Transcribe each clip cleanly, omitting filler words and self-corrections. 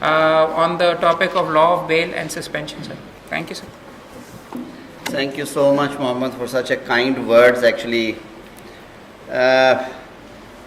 on the topic of law of bail and suspension, sir. Thank you, sir. Thank you so much, Mohammed, for such a kind words. Actually,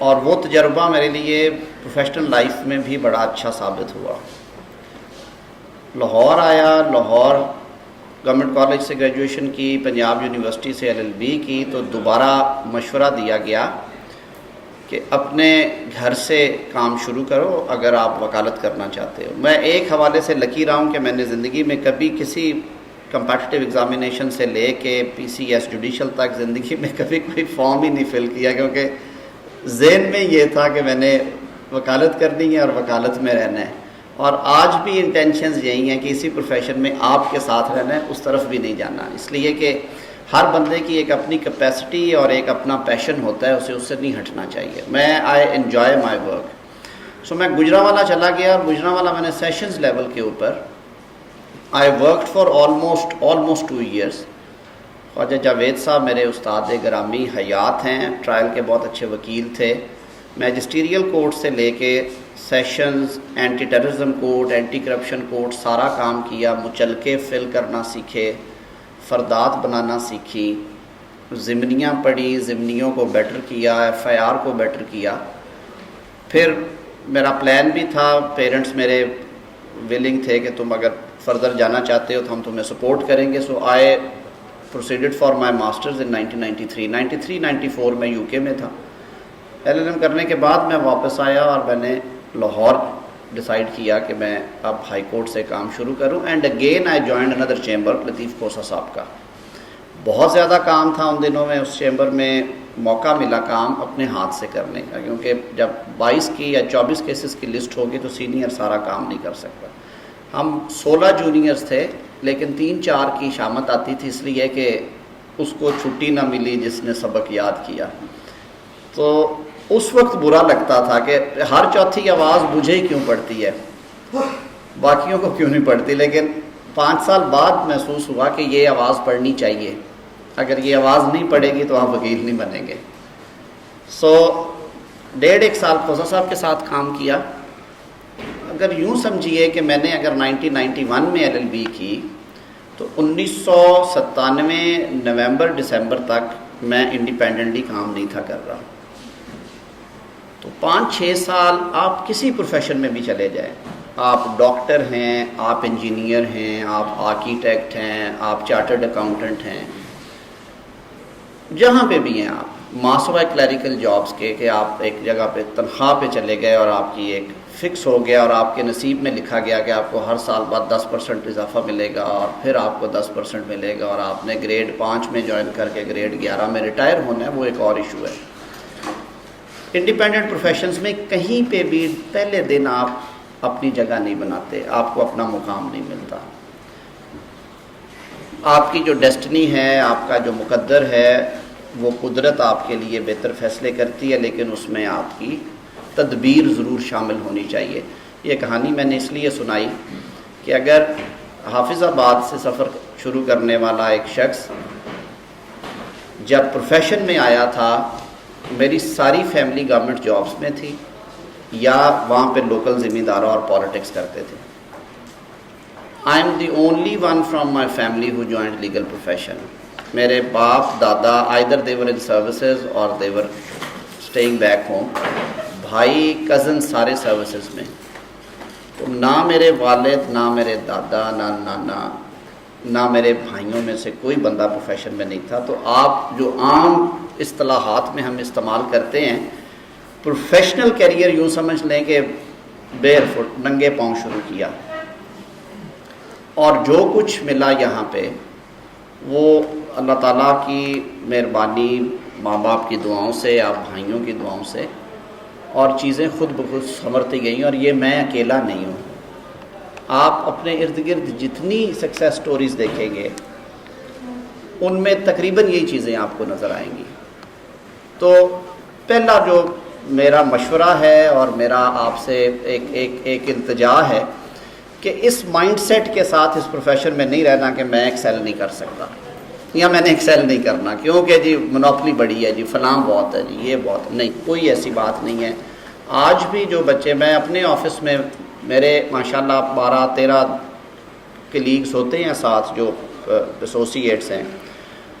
اور وہ تجربہ میرے لیے professional life میں بھی بڑا اچھا ثابت ہوا. لاہور آیا، لاہور گورنمنٹ کالج سے گریجویشن کی، پنجاب یونیورسٹی سے LLB کی، تو دوبارہ مشورہ دیا گیا کہ اپنے گھر سے کام شروع کرو اگر آپ وکالت کرنا چاہتے ہو. میں ایک حوالے سے لکی رہا ہوں کہ میں نے زندگی میں کبھی کسی کمپیٹیٹیو ایگزامینیشن سے لے کے PCS جوڈیشل تک زندگی میں کبھی کوئی فارم ہی نہیں فل کیا، کیونکہ ذہن میں یہ تھا کہ میں نے وکالت کرنی ہے اور وکالت میں رہنا ہے. اور آج بھی انٹینشنز یہی ہیں کہ اسی پروفیشن میں آپ کے ساتھ رہنا ہے، اس طرف بھی نہیں جانا، اس لیے کہ ہر بندے کی ایک اپنی کیپیسٹی اور ایک اپنا پیشن ہوتا ہے، اسے اس سے نہیں ہٹنا چاہیے. میں آئی انجوائے مائی ورک. سو میں گجرانوالہ چلا گیا، اور گجرانوالہ میں نے سیشنز لیول کے اوپر I worked for almost 2 years. Khawaja Javed Sahib میرے استاد گرامی حیات ہیں، ٹرائل کے بہت اچھے وکیل تھے. میجسٹیریل کورٹ سے لے کے sessions, anti terrorism court, anti corruption court, سارا کام کیا. مچلکے فل کرنا سیکھے، فردات بنانا سیکھی، ضمنیاں پڑھی، ضمنیوں کو بیٹر کیا، FIR کو بیٹر کیا. پھر میرا پلان بھی تھا، پیرنٹس میرے ولنگ تھے کہ تم اگر فردر جانا چاہتے ہو تو ہم تمہیں سپورٹ کریں گے. سو آئی پروسیڈڈ فار مائی ماسٹرز ان 1993 میں UK میں تھا. LLM کرنے کے بعد میں واپس آیا اور میں نے لاہور ڈیسائیڈ کیا کہ میں اب ہائی کورٹ سے کام شروع کروں. اینڈ اگین آئی جوائنڈ اندر چیمبر، لطیف کوسا صاحب کا. بہت زیادہ کام تھا ان دنوں میں اس چیمبر میں، موقع ملا کام اپنے ہاتھ سے کرنے کا، کیونکہ جب 22 کی یا 24 کیسز کی لسٹ ہوگی تو سینئر سارا کام نہیں کر سکتا. ہم 16 جونیئرز تھے، لیکن 3-4 کی شامت آتی تھی، اس لیے کہ اس کو چھٹی نہ ملی جس نے سبق یاد کیا. تو اس وقت برا لگتا تھا کہ ہر چوتھی آواز مجھے ہی کیوں پڑتی ہے، باقیوں کو کیوں نہیں پڑتی. لیکن 5 سال بعد محسوس ہوا کہ یہ آواز پڑھنی چاہیے، اگر یہ آواز نہیں پڑے گی تو آپ وکیل نہیں بنیں گے. سو 1.5 سال کوسا صاحب کے ساتھ کام کیا. اگر یوں سمجھیے کہ میں نے اگر 1991 میں LLB کی تو 1997 نومبر دسمبر تک میں انڈیپینڈنٹلی کام نہیں تھا کر رہا. تو 5-6 سال آپ کسی پروفیشن میں بھی چلے جائیں، آپ ڈاکٹر ہیں، آپ انجینئر ہیں، آپ آرکیٹیکٹ ہیں، آپ چارٹرڈ اکاؤنٹنٹ ہیں، جہاں پہ بھی ہیں آپ، ماسوائے کلیریکل جابز کے کہ آپ ایک جگہ پہ تنخواہ پہ چلے گئے اور آپ کی ایک فکس ہو گیا اور آپ کے نصیب میں لکھا گیا کہ آپ کو ہر سال بعد 10% اضافہ ملے گا اور پھر آپ کو 10% ملے گا، اور آپ نے گریڈ 5 میں جوائن کر کے گریڈ 11 میں ریٹائر ہونا ہے، وہ ایک اور ایشو ہے. انڈیپینڈنٹ پروفیشنز میں کہیں پہ بھی پہلے دن آپ اپنی جگہ نہیں بناتے، آپ کو اپنا مقام نہیں ملتا. آپ کی جو ڈیسٹنی ہے، آپ کا جو مقدر ہے، وہ قدرت آپ کے لیے بہتر فیصلے کرتی ہے، لیکن اس میں آپ کی تدبیر ضرور شامل ہونی چاہیے. یہ کہانی میں نے اس لیے سنائی کہ اگر حافظ آباد سے سفر شروع کرنے والا ایک شخص جب پروفیشن میں آیا تھا، میری ساری فیملی گورنمنٹ جابس میں تھی یا وہاں پہ لوکل ذمہ داروں اور پالیٹکس کرتے تھے. I am the only one from my family who joined legal profession. میرے باپ دادا آئدر دیور ان سروسز اور دیور اسٹیئنگ بیک ہوم، بھائی کزن سارے سروسز میں. تو نہ میرے والد، نہ میرے دادا، نہ نانا، نہ میرے بھائیوں میں سے کوئی بندہ پروفیشن میں نہیں تھا. تو آپ جو عام اصطلاحات میں ہم استعمال کرتے ہیں، پروفیشنل کیریئر یوں سمجھ لیں کہ بیئر فٹ، ننگے پاؤں شروع کیا، اور جو کچھ ملا یہاں پہ وہ اللہ تعالیٰ کی مہربانی، ماں باپ کی دعاؤں سے، آپ بھائیوں کی دعاؤں سے، اور چیزیں خود بخود سنورتی گئیں. اور یہ میں اکیلا نہیں ہوں. آپ اپنے ارد گرد جتنی سکسیس سٹوریز دیکھیں گے ان میں تقریباً یہی چیزیں آپ کو نظر آئیں گی. تو پہلا جو میرا مشورہ ہے اور میرا آپ سے ایک التجا ہے کہ اس مائنڈ سیٹ کے ساتھ اس پروفیشن میں نہیں رہنا کہ میں ایکسیل نہیں کر سکتا یا میں نے ایکسیل نہیں کرنا کیونکہ جی مونوپلی بڑی ہے، جی فلاں بہت ہے، جی یہ بہت نہیں. کوئی ایسی بات نہیں ہے. آج بھی جو بچے، میں اپنے آفس میں میرے ماشاءاللہ 12-13 کلیگس ہوتے ہیں ساتھ جو ایسوسیٹس ہیں،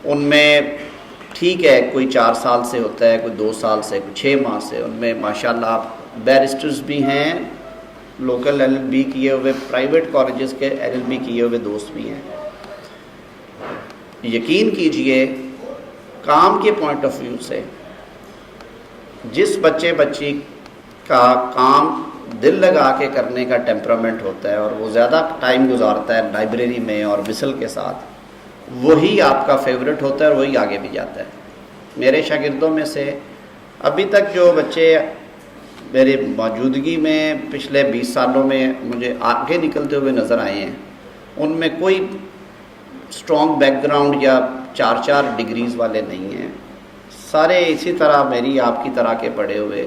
ان میں ٹھیک ہے کوئی 4 سال سے ہوتا ہے، کوئی 2 سال سے، کوئی 6 ماہ سے، ان میں ماشاءاللہ بیرسٹرز بھی ہیں، لوکل ایل ایل بی کیے ہوئے، پرائیویٹ کالجز کے ایل ایل بی کیے ہوئے دوست بھی ہیں۔ یقین کیجئے کام کے پوائنٹ آف ویو سے جس بچی کا کام دل لگا کے کرنے کا ٹیمپرامنٹ ہوتا ہے اور وہ زیادہ ٹائم گزارتا ہے لائبریری میں اور وصل کے ساتھ، وہی آپ کا فیورٹ ہوتا ہے اور وہی آگے بھی جاتا ہے۔ میرے شاگردوں میں سے ابھی تک جو بچے میری موجودگی میں پچھلے 20 سالوں میں مجھے آگے نکلتے ہوئے نظر آئے ہیں، ان میں کوئی اسٹرانگ بیک گراؤنڈ یا 4 ڈگریز والے نہیں ہیں، سارے اسی طرح میری آپ کی طرح کے پڑھے ہوئے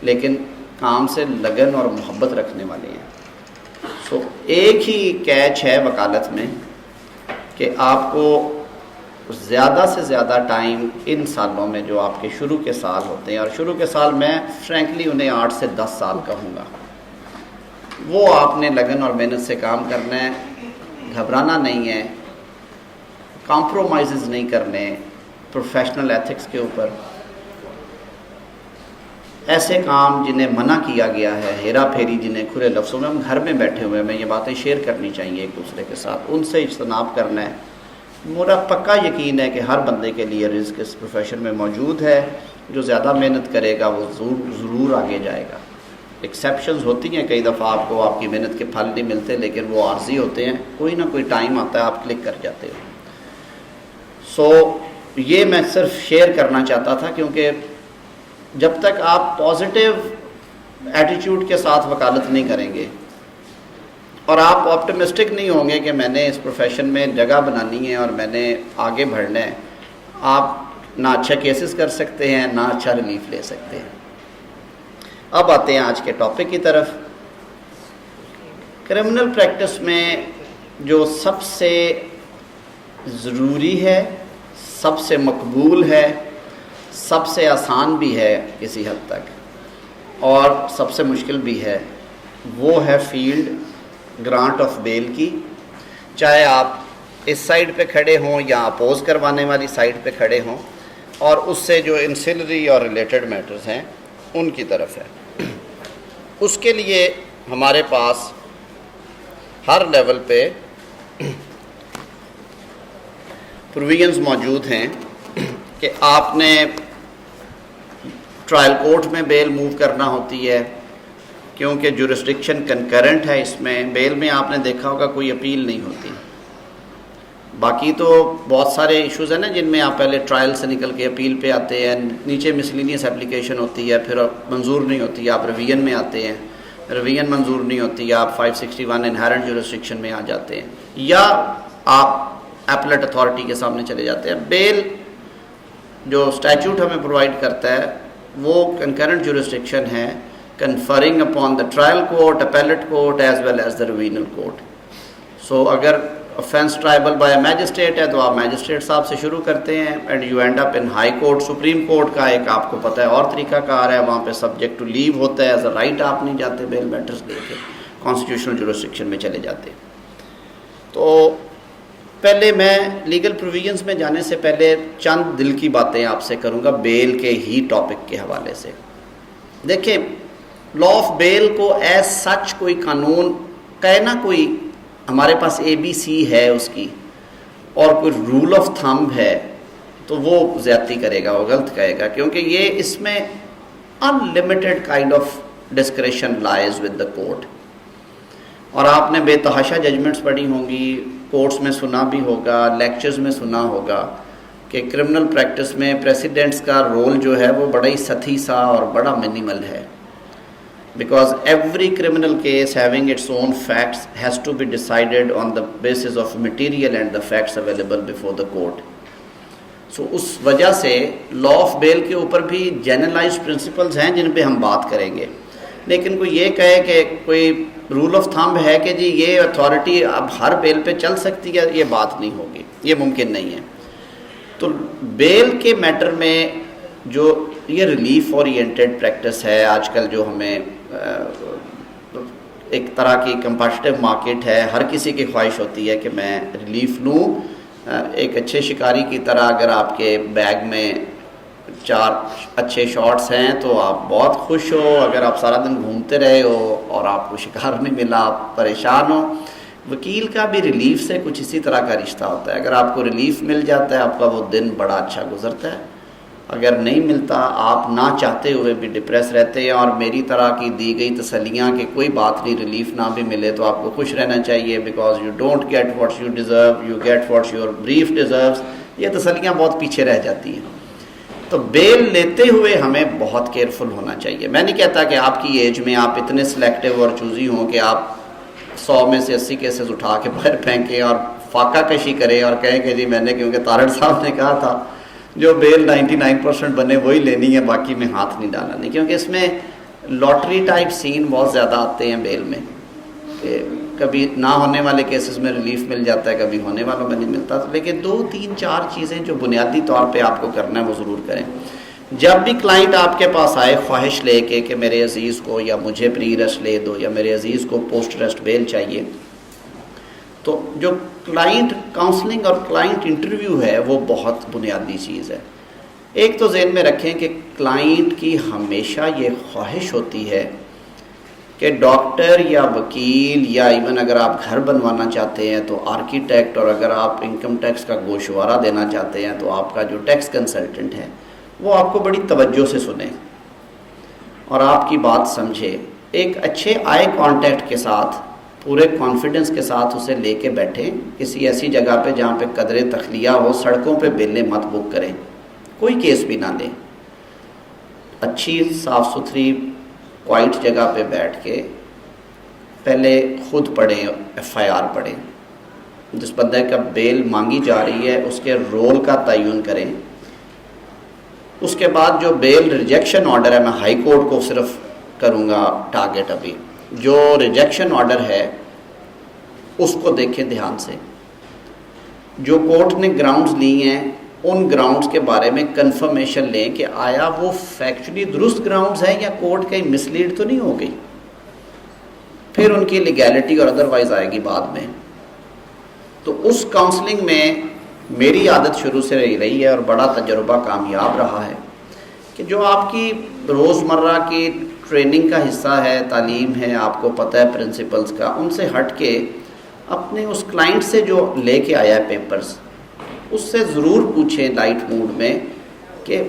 لیکن کام سے لگن اور محبت رکھنے والے ہیں۔ سو ایک ہی کیچ ہے وکالت میں کہ آپ کو زیادہ سے زیادہ ٹائم ان سالوں میں جو آپ کے شروع کے سال ہوتے ہیں، اور شروع کے سال میں فرینکلی انہیں 8 سے 10 سال کہوں گا، وہ آپ نے لگن اور محنت سے کام کرنا ہے، گھبرانا نہیں ہے، کمپرومائزز نہیں کرنے پروفیشنل ایتھکس کے اوپر۔ ایسے کام جنہیں منع کیا گیا ہے، ہیرا پھیری جنہیں کھلے لفظوں میں، ہم گھر میں بیٹھے ہوئے ہیں، یہ باتیں شیئر کرنی چاہیے ایک دوسرے کے ساتھ، ان سے اجتناب کرنا ہے۔ میرا پکا یقین ہے کہ ہر بندے کے لیے رزق اس پروفیشن میں موجود ہے، جو زیادہ محنت کرے گا وہ ضرور آگے جائے گا۔ ایکسیپشنز ہوتی ہیں، کئی دفعہ آپ کو آپ کی محنت کے پھل نہیں ملتے، لیکن وہ عارضی ہوتے ہیں، کوئی نہ کوئی ٹائم آتا ہے آپ کلک کر جاتے ہو۔ سو یہ میں صرف شیئر کرنا چاہتا تھا، کیونکہ جب تک آپ پازیٹیو ایٹیٹیوڈ کے ساتھ وکالت نہیں کریں گے اور آپ آپٹمسٹک نہیں ہوں گے کہ میں نے اس پروفیشن میں جگہ بنانی ہے اور میں نے آگے بڑھنا ہے، آپ نہ اچھا کیسز کر سکتے ہیں، نہ اچھا ریلیف لے سکتے ہیں۔ اب آتے ہیں آج کے ٹاپک کی طرف۔ کرمنل پریکٹس میں جو سب سے ضروری ہے، سب سے مقبول ہے، سب سے آسان بھی ہے کسی حد تک، اور سب سے مشکل بھی ہے، وہ ہے فیلڈ گرانٹ آف بیل کی۔ چاہے آپ اس سائڈ پہ کھڑے ہوں یا اپوز کروانے والی سائڈ پہ کھڑے ہوں، اور اس سے جو انسلری اور ریلیٹڈ میٹرز ہیں ان کی طرف ہے۔ اس کے لیے ہمارے پاس ہر لیول پہ پروویژنز موجود ہیں کہ آپ نے ٹرائل کورٹ میں بیل موو کرنا ہوتی ہے، کیونکہ جورسڈکشن کنکرنٹ ہے، اس میں بیل میں آپ نے دیکھا ہوگا کوئی اپیل نہیں ہوتی۔ باقی تو بہت سارے ایشوز ہیں نا جن میں آپ پہلے ٹرائل سے نکل کے اپیل پہ آتے ہیں، نیچے مسلینیس اپلیکیشن ہوتی ہے، پھر منظور نہیں ہوتی، آپ ریویژن میں آتے ہیں، ریویژن منظور نہیں ہوتی، آپ 561 انہیرنٹ جورسڈکشن میں آ جاتے ہیں، یا آپ ایپلیٹ اتھارٹی کے سامنے چلے جاتے ہیں۔ بیل جو اسٹیچوٹ ہمیں پرووائڈ کرتا ہے وہ کنکرنٹ جورسڈکشن ہے، conferring upon the trial court, appellate court as well as the revisional court. So اگر offense tribal by a magistrate ہے تو آپ میجسٹریٹ صاحب سے شروع کرتے ہیں and you and up in high court. Supreme court کا ایک آپ کو پتہ ہے اور طریقہ کار ہے، وہاں پہ سبجیکٹ ٹو لیو ہوتا ہے، ایز اے رائٹ آپ نہیں جاتے بیل میٹرز لے کے، کانسٹیٹیوشنل جورسڈکشن میں چلے جاتے۔ تو پہلے میں لیگل پروویژنز میں جانے سے پہلے چند دل کی باتیں آپ سے کروں گا بیل کے ہی ٹاپک کے حوالے سے۔ دیکھیں، لا آف بیل کو ایز سچ کوئی قانون کہے نہ، کوئی ہمارے پاس ABC ہے اس کی، اور کوئی رول آف تھمب ہے تو وہ زیادتی کرے گا، وہ غلط کہے گا، کیونکہ یہ اس میں unlimited kind of discretion lies with the court. اور آپ نے بے تحاشا ججمنٹس پڑھی ہوں گی، کورٹس میں سنا بھی ہوگا، لیکچرز میں سنا ہوگا کہ کرمنل پریکٹس میں پریسیڈنٹس کا رول جو ہے وہ بڑا ہی سطحی سا اور بڑا منیمل ہے، because every criminal case having its own facts has to be decided on the basis of material and the facts available before the court. So اس وجہ سے لا آف بیل کے اوپر بھی جنرلائزڈ پرنسپلز ہیں جن پہ ہم بات کریں گے، لیکن کوئی یہ کہے کہ کوئی رول آف تھمب ہے کہ جی یہ اتھارٹی اب ہر بیل پہ چل سکتی ہے، یہ بات نہیں ہوگی، یہ ممکن نہیں ہے۔ تو بیل کے میٹر میں جو یہ ریلیف اورینٹڈ پریکٹس ہے آج کل، جو ہمیں ایک طرح کی کمپٹیٹو مارکیٹ ہے، ہر کسی کی خواہش ہوتی ہے کہ میں ریلیف لوں ایک اچھے شکاری کی طرح اگر آپ کے بیگ میں 4 اچھے شاٹس ہیں تو آپ بہت خوش ہو. اگر آپ سارا دن گھومتے رہے ہو اور آپ کو شکار نہیں ملا آپ پریشان ہو. وکیل کا بھی ریلیف سے کچھ اسی طرح کا رشتہ ہوتا ہے. اگر آپ کو ریلیف مل جاتا ہے آپ کا وہ دن بڑا اچھا گزرتا ہے. اگر نہیں ملتا آپ نہ چاہتے ہوئے بھی ڈپریس رہتے ہیں. اور میری طرح کی دی گئی تسلیاں کہ کوئی بات نہیں ریلیف نہ بھی ملے تو آپ کو خوش رہنا چاہیے, because you don't get what you deserve, you get what your brief deserves. یہ تسلیاں بہت پیچھے رہ جاتی ہیں. تو بیل لیتے ہوئے ہمیں بہت کیئرفل ہونا چاہیے. میں نہیں کہتا کہ آپ کی ایج میں آپ اتنے سلیکٹیو اور چوزی ہوں کہ آپ 100 میں سے 80 کیسز اٹھا کے باہر پھینکیں اور فاقہ کشی کریں اور کہیں کہ جی میں نے, کیونکہ طارڑ صاحب نے کہا تھا جو بیل 99% بنے وہی لینی ہے, باقی میں ہاتھ نہیں ڈالنا. نہیں, کیونکہ اس میں لاٹری ٹائپ سین بہت زیادہ آتے ہیں بیل میں, کہ کبھی نہ ہونے والے کیسز میں ریلیف مل جاتا ہے, کبھی ہونے والوں میں نہیں ملتا. لیکن 2 3 4 چیزیں جو بنیادی طور پہ آپ کو کرنا ہے وہ ضرور کریں. جب بھی کلائنٹ آپ کے پاس آئے خواہش لے کے کہ میرے عزیز کو یا مجھے پری ریسٹ لے دو یا میرے عزیز کو پوسٹ ریسٹ بیل چاہیے, تو جو کلائنٹ کاؤنسلنگ اور کلائنٹ انٹرویو ہے وہ بہت بنیادی چیز ہے. ایک تو ذہن میں رکھیں کہ کلائنٹ کی ہمیشہ یہ خواہش ہوتی ہے کہ ڈاکٹر یا وکیل یا ایون اگر آپ گھر بنوانا چاہتے ہیں تو آرکیٹیکٹ, اور اگر آپ انکم ٹیکس کا گوشوارہ دینا چاہتے ہیں تو آپ کا جو ٹیکس کنسلٹنٹ ہے وہ آپ کو بڑی توجہ سے سنے اور آپ کی بات سمجھے. ایک اچھے آئی کانٹیکٹ کے ساتھ پورے کانفیڈنس کے ساتھ اسے لے کے بیٹھیں کسی ایسی جگہ پہ جہاں پہ قدرے تخلیہ ہو. سڑکوں پہ بیلیں مت بک کریں, کوئی کیس بھی نہ لیں. اچھی صاف ستھری کوائٹ جگہ پہ بیٹھ کے پہلے خود پڑھیں, FIR پڑھیں. جس بندے کا بیل مانگی جا رہی ہے اس کے رول کا تعین کریں. اس کے بعد جو بیل ریجیکشن آرڈر ہے, میں ہائی کورٹ کو صرف کروں گا ٹارگٹ ابھی, جو ریجیکشن آرڈر ہے اس کو دیکھیں دھیان سے. جو کورٹ نے گراؤنڈز لی ہیں ان گراؤنڈز کے بارے میں کنفرمیشن لیں کہ آیا وہ فیکچولی درست گراؤنڈز ہیں یا کورٹ کہیں مسلیڈ تو نہیں ہو گئی. پھر ان کی لیگیلٹی اور ادروائز آئے گی بعد میں. تو اس کاؤنسلنگ میں میری عادت شروع سے رہی ہے اور بڑا تجربہ کامیاب رہا ہے کہ جو آپ کی روزمرہ کی ٹریننگ کا حصہ ہے, تعلیم ہے, آپ کو پتہ ہے پرنسپلز کا, ان سے ہٹ کے اپنے اس کلائنٹ سے جو لے کے آیا ہے پیپرز, اس سے ضرور پوچھیں لائٹ موڈ میں کہ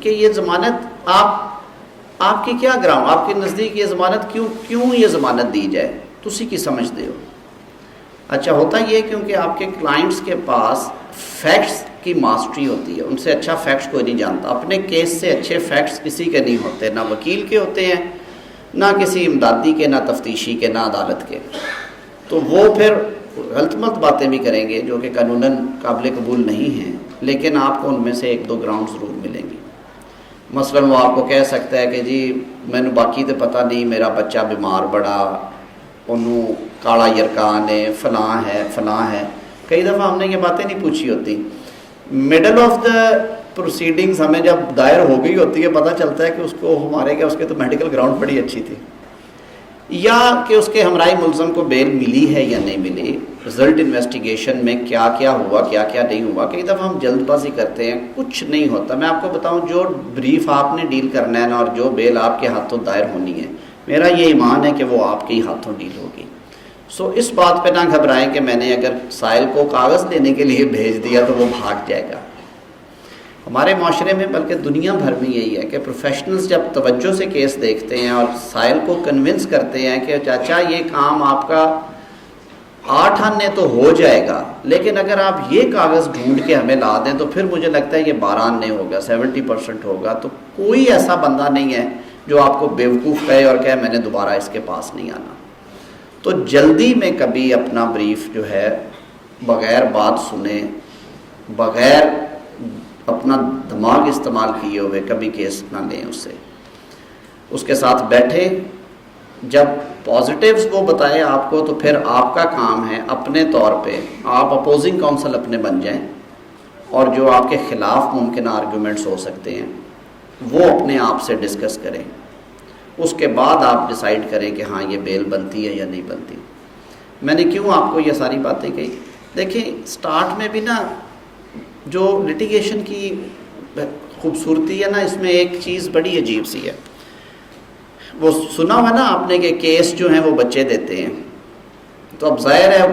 یہ ضمانت آپ کی کیا گراؤنڈ, آپ کے نزدیک یہ ضمانت کیوں یہ ضمانت دی جائے, تسی کی سمجھ دے ہو. اچھا ہوتا یہ کیونکہ آپ کے کلائنٹس کے پاس فیکٹس کی ماسٹری ہوتی ہے, ان سے اچھا فیکٹس کوئی نہیں جانتا. اپنے کیس سے اچھے فیکٹس کسی کے نہیں ہوتے, نہ وکیل کے ہوتے ہیں, نہ کسی امدادی کے, نہ تفتیشی کے, نہ عدالت کے. تو وہ پھر غلط ملط باتیں بھی کریں گے جو کہ قانوناً قابل قبول نہیں ہیں, لیکن آپ کو ان میں سے 1 2 گراؤنڈ ضرور ملیں گے. مثلاً وہ آپ کو کہہ سکتا ہے کہ جی مینو باقی تو پتہ نہیں, میرا بچہ بیمار بڑا, انہوں کالا یرکان ہے, فلاں ہے. کئی دفعہ ہم نے یہ باتیں نہیں پوچھی ہوتی. مڈل آف دا پروسیڈنگز ہمیں جب دائر ہو گئی ہوتی ہے پتہ چلتا ہے کہ اس کو ہمارے کیا اس کے تو میڈیکل گراؤنڈ بڑی اچھی تھی, یا کہ اس کے ہمراہی ملزم کو بیل ملی ہے یا نہیں ملی, رزلٹ انویسٹیگیشن میں کیا کیا ہوا کیا کیا نہیں ہوا. کئی دفعہ ہم جلد بازی کرتے ہیں, کچھ نہیں ہوتا. میں آپ کو بتاؤں جو بریف آپ نے ڈیل کرنا ہے نا, اور جو بیل آپ کے ہاتھوں دائر ہونی ہے, میرا یہ ایمان ہے کہ وہ آپ کے ہی ہاتھوں ڈیل ہوگی. سو اس بات پہ نہ گھبرائیں کہ میں نے اگر سائل کو کاغذ دینے کے لیے بھیج دیا تو وہ بھاگ جائے گا. ہمارے معاشرے میں بلکہ دنیا بھر میں یہی ہے کہ پروفیشنلز جب توجہ سے کیس دیکھتے ہیں اور سائل کو کنونس کرتے ہیں کہ چاچا یہ کام آپ کا 8 آنے تو ہو جائے گا, لیکن اگر آپ یہ کاغذ ڈھونڈ کے ہمیں لا دیں تو پھر مجھے لگتا ہے یہ 12 آنے ہوگا, 70% ہوگا. تو کوئی ایسا بندہ نہیں ہے جو آپ کو بیوقوف کہے اور کہے میں نے دوبارہ اس کے پاس نہیں آنا. تو جلدی میں کبھی اپنا بریف جو ہے بغیر بات سنے, بغیر اپنا دماغ استعمال کیے ہوئے کبھی کیس نہ لیں. اس کے ساتھ بیٹھے, جب پازیٹیوز وہ بتائے آپ کو تو پھر آپ کا کام ہے اپنے طور پہ آپ اپوزنگ کونسل اپنے بن جائیں, اور جو آپ کے خلاف ممکنہ آرگومنٹس ہو سکتے ہیں وہ اپنے آپ سے ڈسکس کریں. اس کے بعد آپ ڈیسائیڈ کریں کہ ہاں یہ بیل بنتی ہے یا نہیں بنتی. میں نے کیوں آپ کو یہ ساری باتیں کہی دیکھیں سٹارٹ میں بھی نا جو لٹیگیشن کی خوبصورتی ہے نا، اس میں ایک چیز بڑی عجیب سی ہے. وہ سنا ہوا نا آپ نے کہ کیس جو ہیں وہ بچے دیتے ہیں، تو اب ظاہر ہے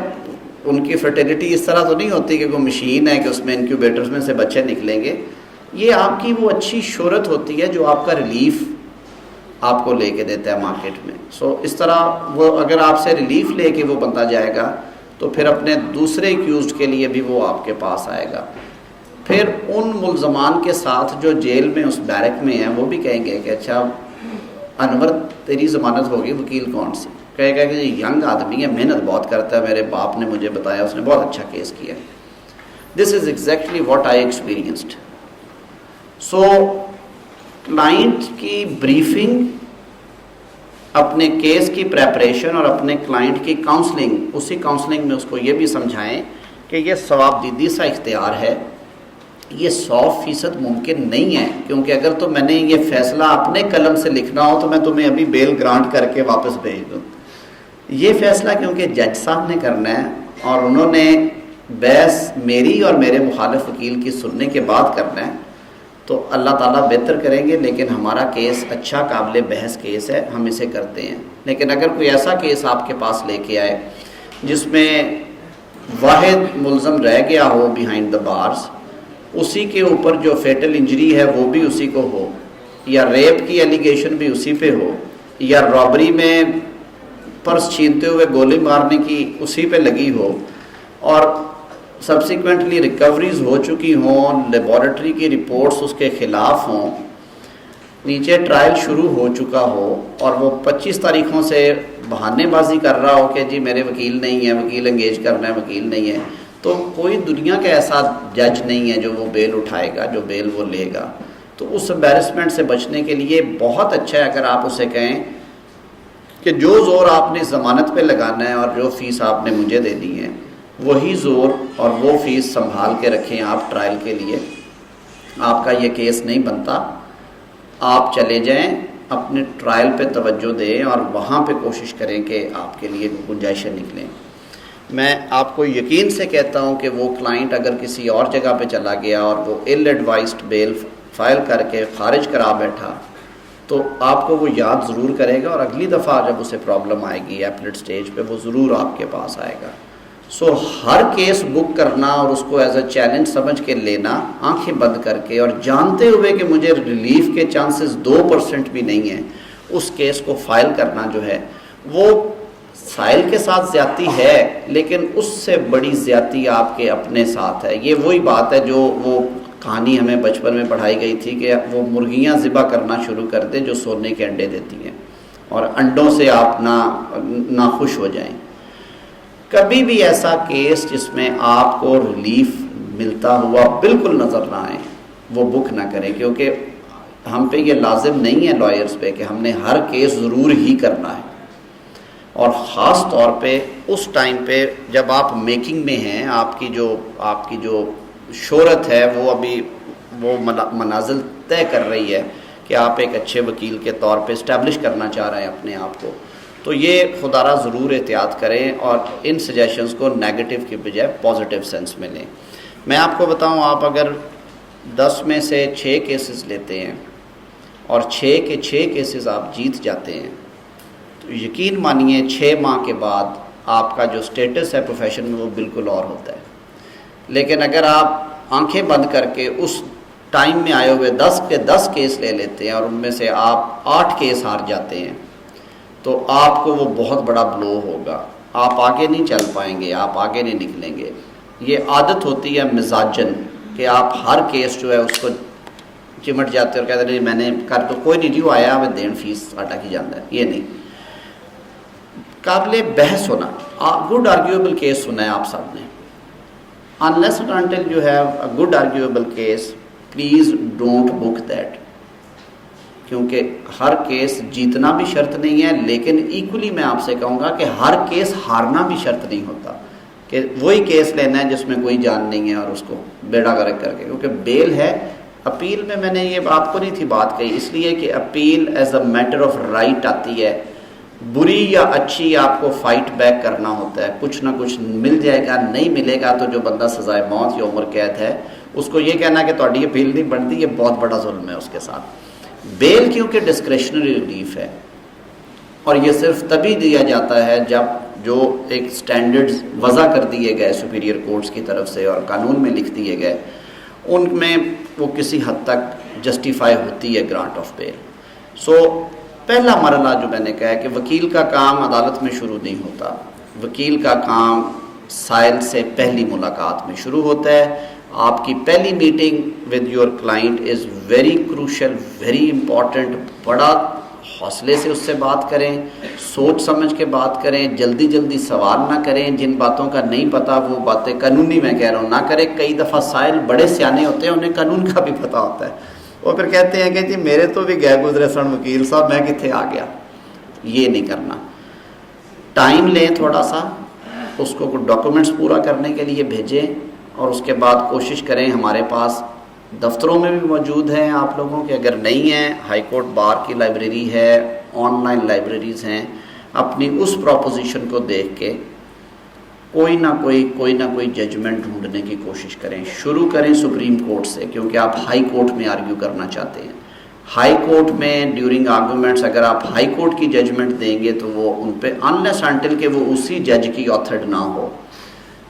ان کی فرٹیلیٹی اس طرح تو نہیں ہوتی کہ کوئی مشین ہے کہ اس میں انکیوبیٹرز میں سے بچے نکلیں گے. یہ آپ کی وہ اچھی شہرت ہوتی ہے جو آپ کا ریلیف آپ کو لے کے دیتا ہے مارکیٹ میں. سو اس طرح وہ اگر آپ سے ریلیف لے کے وہ بندہ جائے گا تو پھر اپنے دوسرے ایکیوزڈ کے لیے بھی وہ آپ کے پاس آئے گا. پھر ان ملزمان کے ساتھ جو جیل میں اس بیرک میں ہیں وہ بھی کہیں گے کہ اچھا انور تیری ضمانت ہوگی، وکیل کون سی؟ کہے گا کہ یہ ینگ آدمی ہے، محنت بہت کرتا ہے، میرے باپ نے مجھے بتایا اس نے بہت اچھا کیس کیا. This is exactly what I experienced. So client کی بریفنگ، اپنے کیس کی پریپریشن اور اپنے کلائنٹ کی کاؤنسلنگ، اسی کاؤنسلنگ میں اس کو یہ بھی سمجھائیں کہ یہ ثواب دیدی سا اختیار ہے، یہ 100% ممکن نہیں ہے، کیونکہ اگر تو میں نے یہ فیصلہ اپنے قلم سے لکھنا ہو تو میں تمہیں ابھی بیل گرانٹ کر کے واپس بھیج دوں. یہ فیصلہ کیونکہ جج صاحب نے کرنا ہے اور انہوں نے بحث میری اور میرے مخالف وکیل کی سننے کے بعد کرنا ہے، تو اللہ تعالیٰ بہتر کریں گے. لیکن ہمارا کیس اچھا قابل بحث کیس ہے، ہم اسے کرتے ہیں. لیکن اگر کوئی ایسا کیس آپ کے پاس لے کے آئے جس میں واحد ملزم رہ گیا ہو بیہائنڈ دا بارز، اسی کے اوپر جو فیٹل انجری ہے وہ بھی اسی کو ہو، یا ریپ کی ایلیگیشن بھی اسی پہ ہو، یا رابری میں پرس چھینتے ہوئے گولی مارنے کی اسی پہ لگی ہو، اور سبسیکوینٹلی ریکوریز ہو چکی ہوں، لیبارٹری کی رپورٹس اس کے خلاف ہوں، نیچے ٹرائل شروع ہو چکا ہو، اور وہ 25 تاریخوں سے بہانے بازی کر رہا ہو کہ جی میرے وکیل نہیں ہے، وکیل انگیج کرنا ہے، وکیل نہیں ہے، تو کوئی دنیا کا ایسا جج نہیں ہے جو وہ بیل اٹھائے گا، جو بیل وہ لے گا. تو اس امبیرسمنٹ سے بچنے کے لیے بہت اچھا ہے اگر آپ اسے کہیں کہ جو زور آپ نے ضمانت پہ لگانا ہے اور جو فیس آپ نے مجھے دینی ہے وہی زور اور وہ فیس سنبھال کے رکھیں آپ ٹرائل کے لیے. آپ کا یہ کیس نہیں بنتا، آپ چلے جائیں اپنے ٹرائل پہ توجہ دیں اور وہاں پہ کوشش کریں کہ آپ کے لیے گنجائشیں نکلیں. میں آپ کو یقین سے کہتا ہوں کہ وہ کلائنٹ اگر کسی اور جگہ پہ چلا گیا اور وہ ایل ایڈوائزڈ بیل فائل کر کے خارج کرا بیٹھا تو آپ کو وہ یاد ضرور کرے گا، اور اگلی دفعہ جب اسے پرابلم آئے گی ایپلیٹ سٹیج پہ وہ ضرور آپ کے پاس آئے گا. سو ہر کیس بک کرنا اور اس کو ایز اے چیلنج سمجھ کے لینا آنکھیں بند کر کے، اور جانتے ہوئے کہ مجھے ریلیف کے چانسز 2% بھی نہیں ہیں، اس کیس کو فائل کرنا جو ہے وہ سائل کے ساتھ زیادتی ہے، لیکن اس سے بڑی زیادتی آپ کے اپنے ساتھ ہے. یہ وہی بات ہے جو وہ کہانی ہمیں بچپن میں پڑھائی گئی تھی کہ وہ مرغیاں ذبح کرنا شروع کر دیں جو سونے کے انڈے دیتی ہیں، اور انڈوں سے آپ نہ خوش ہو جائیں. کبھی بھی ایسا کیس جس میں آپ کو ریلیف ملتا ہوا بالکل نظر نہ آئے وہ بک نہ کریں، کیونکہ ہم پہ یہ لازم نہیں ہے لائرز پہ کہ ہم نے ہر کیس ضرور ہی کرنا ہے. اور خاص طور پہ اس ٹائم پہ جب آپ میکنگ میں ہیں، آپ کی جو شہرت ہے وہ ابھی وہ منازل طے کر رہی ہے کہ آپ ایک اچھے وکیل کے طور پہ اسٹیبلش کرنا چاہ رہے ہیں اپنے آپ کو، تو یہ خدا را ضرور احتیاط کریں اور ان سجیشنز کو نیگیٹو کی بجائے پازیٹیو سینس میں لیں. میں آپ کو بتاؤں، آپ اگر 10 میں سے 6 کیسز لیتے ہیں اور 6 کے 6 کیسز آپ جیت جاتے ہیں تو یقین مانیے 6 ماہ کے بعد آپ کا جو سٹیٹس ہے پروفیشن میں وہ بالکل اور ہوتا ہے. لیکن اگر آپ آنکھیں بند کر کے اس ٹائم میں آئے ہوئے 10 کے 10 کیس لے لیتے ہیں اور ان میں سے آپ 8 کیس ہار جاتے ہیں تو آپ کو وہ بہت بڑا بلو ہوگا، آپ آگے نہیں چل پائیں گے، آپ آگے نہیں نکلیں گے. یہ عادت ہوتی ہے مزاجن کہ آپ ہر کیس جو ہے اس کو چمٹ جاتے اور کہتے ہیں میں نے کر تو کوئی نہیں، جو آیا میں دین فیس آٹا کی جانا ہے. یہ نہیں، قابل بحث ہونا، گڈ آرگیویبل کیس سنا ہے آپ سب نے. unless and until you have a good arguable case, please don't book that. کیونکہ ہر کیس جیتنا بھی شرط نہیں ہے، لیکن ایکولی میں آپ سے کہوں گا کہ ہر کیس ہارنا بھی شرط نہیں ہوتا کہ وہی کیس لینا ہے جس میں کوئی جان نہیں ہے اور اس کو بیڑا غرق کر کے، کیونکہ بیل ہے. اپیل میں نے یہ آپ کو نہیں تھی بات کہی، اس لیے کہ appeal as a matter of right آتی ہے، بری یا اچھی آپ کو فائٹ بیک کرنا ہوتا ہے. کچھ نہ کچھ مل جائے گا, نہیں ملے گا تو جو بندہ سزائے موت یا عمر قید ہے اس کو یہ کہنا کہ تہاڈی یہ بیل نہیں بنتی, یہ بہت بڑا ظلم ہے اس کے ساتھ. بیل کیونکہ ڈسکریشنری ریلیف ہے اور یہ صرف تبھی دیا جاتا ہے جب جو ایک سٹینڈرڈز وضع کر دیے گئے سپیریئر کورٹس کی طرف سے اور قانون میں لکھ دیے گئے, ان میں وہ کسی حد تک جسٹیفائی ہوتی ہے گرانٹ آف بیل. سو پہلا مرحلہ جو میں نے کہا ہے کہ وکیل کا کام عدالت میں شروع نہیں ہوتا, وکیل کا کام سائل سے پہلی ملاقات میں شروع ہوتا ہے. آپ کی پہلی meeting with your client is very crucial, very important. بڑا حوصلے سے اس سے بات کریں, سوچ سمجھ کے بات کریں, جلدی جلدی سوال نہ کریں. جن باتوں کا نہیں پتہ وہ باتیں قانونی میں کہہ رہا ہوں نہ کریں. کئی دفعہ سائل بڑے سیانے ہوتے ہیں, انہیں قانون کا بھی پتہ ہوتا ہے, وہ پھر کہتے ہیں کہ جی میرے تو بھی گئے گزرے سن وکیل صاحب, میں کتنے آ گیا. یہ نہیں کرنا. ٹائم لیں تھوڑا سا, اس کو کچھ ڈاکومنٹس پورا کرنے کے لیے بھیجیں اور اس کے بعد کوشش کریں. ہمارے پاس دفتروں میں بھی موجود ہیں آپ لوگوں کے, اگر نہیں ہیں ہائی کورٹ بار کی لائبریری ہے, آن لائن لائبریریز ہیں. اپنی اس پروپوزیشن کو دیکھ کے کوئی نہ کوئی ججمنٹ ڈھونڈنے کی کوشش کریں. شروع کریں سپریم کورٹ سے, کیونکہ آپ ہائی کورٹ میں آرگیو کرنا چاہتے ہیں. ہائی کورٹ میں ڈیورنگ آرگومنٹس اگر آپ ہائی کورٹ کی ججمنٹ دیں گے تو وہ ان پہ انلیس انٹل کہ وہ اسی جج کی آتھرڈ نہ ہو,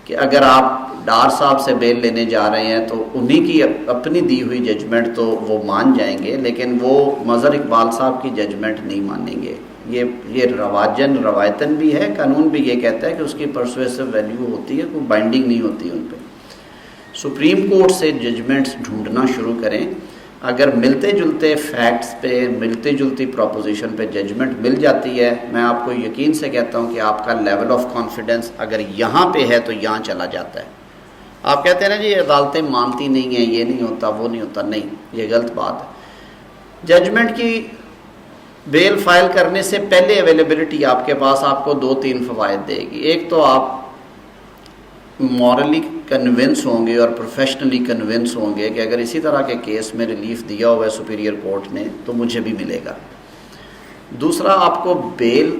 کہ اگر آپ ڈار صاحب سے بیل لینے جا رہے ہیں تو انہی کی اپنی دی ہوئی ججمنٹ تو وہ مان جائیں گے, لیکن وہ مظہر اقبال صاحب کی ججمنٹ نہیں مانیں گے. یہ روایتاً بھی ہے, قانون بھی یہ کہتا ہے کہ اس کی پرسویسو ویلیو ہوتی ہے, کوئی بائنڈنگ نہیں ہوتی ان پہ. سپریم کورٹ سے ججمنٹس ڈھونڈنا شروع کریں. اگر ملتے جلتے فیکٹس پہ, ملتی جلتی پروپوزیشن پہ ججمنٹ مل جاتی ہے, میں آپ کو یقین سے کہتا ہوں کہ آپ کا لیول آف کانفیڈنس اگر یہاں پہ ہے تو یہاں چلا جاتا ہے. آپ کہتے ہیں نا جی یہ عدالتیں مانتی نہیں ہیں, یہ نہیں ہوتا وہ نہیں ہوتا, نہیں, یہ غلط بات ہے. ججمنٹ کی بیل فائل کرنے سے پہلے اویلیبلٹی آپ کے پاس آپ کو 2-3 فوائد دے گی. ایک تو آپ مورلی کنونس ہوں گے اور پروفیشنلی کنونس ہوں گے کہ اگر اسی طرح کے کیس میں ریلیف دیا ہوا ہے سپیریئر کورٹ نے تو مجھے بھی ملے گا. دوسرا, آپ کو بیل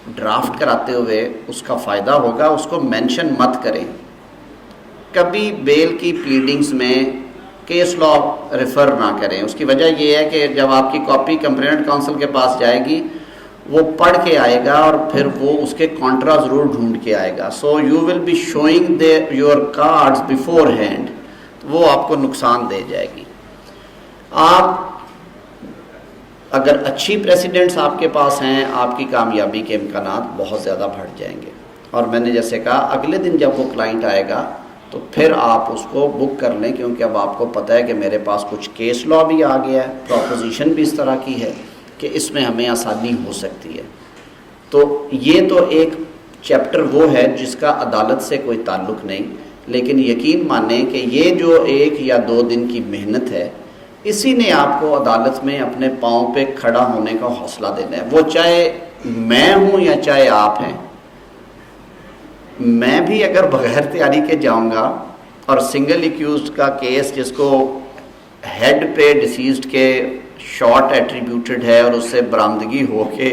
ڈرافٹ کراتے ہوئے اس کا فائدہ ہوگا, اس کو مینشن مت کریں. کبھی بیل کی پلیڈنگز میں کیس لا ریفر نہ کریں. اس کی وجہ یہ ہے کہ جب آپ کی کاپی کمپلینٹ کونسل کے پاس جائے گی وہ پڑھ کے آئے گا اور پھر وہ اس کے کانٹرا ضرور ڈھونڈ کے آئے گا. So you will be showing your cards beforehand, وہ آپ کو نقصان دے جائے گی. آپ اگر اچھی پریسیڈنٹس آپ کے پاس ہیں, آپ کی کامیابی کے امکانات بہت زیادہ بڑھ جائیں گے. اور میں نے جیسے کہا اگلے دن جب وہ کلائنٹ آئے گا تو پھر آپ اس کو بک کر لیں, کیونکہ اب آپ کو پتہ ہے کہ میرے پاس کچھ کیس لا بھی آ گیا ہے, پروپوزیشن بھی اس طرح کی ہے کہ اس میں ہمیں آسانی ہو سکتی ہے. تو یہ تو ایک چیپٹر وہ ہے جس کا عدالت سے کوئی تعلق نہیں, لیکن یقین مانیں کہ یہ جو 1 یا 2 دن کی محنت ہے اسی نے آپ کو عدالت میں اپنے پاؤں پہ کھڑا ہونے کا حوصلہ دینا ہے. وہ چاہے میں ہوں یا چاہے آپ ہیں. میں بھی اگر بغیر تیاری کے جاؤں گا اور سنگل ایکیوزڈ کا کیس جس کو ہیڈ پہ ڈیسیزڈ کے شارٹ ایٹریبیوٹڈ ہے اور اس سے برآمدگی ہو کے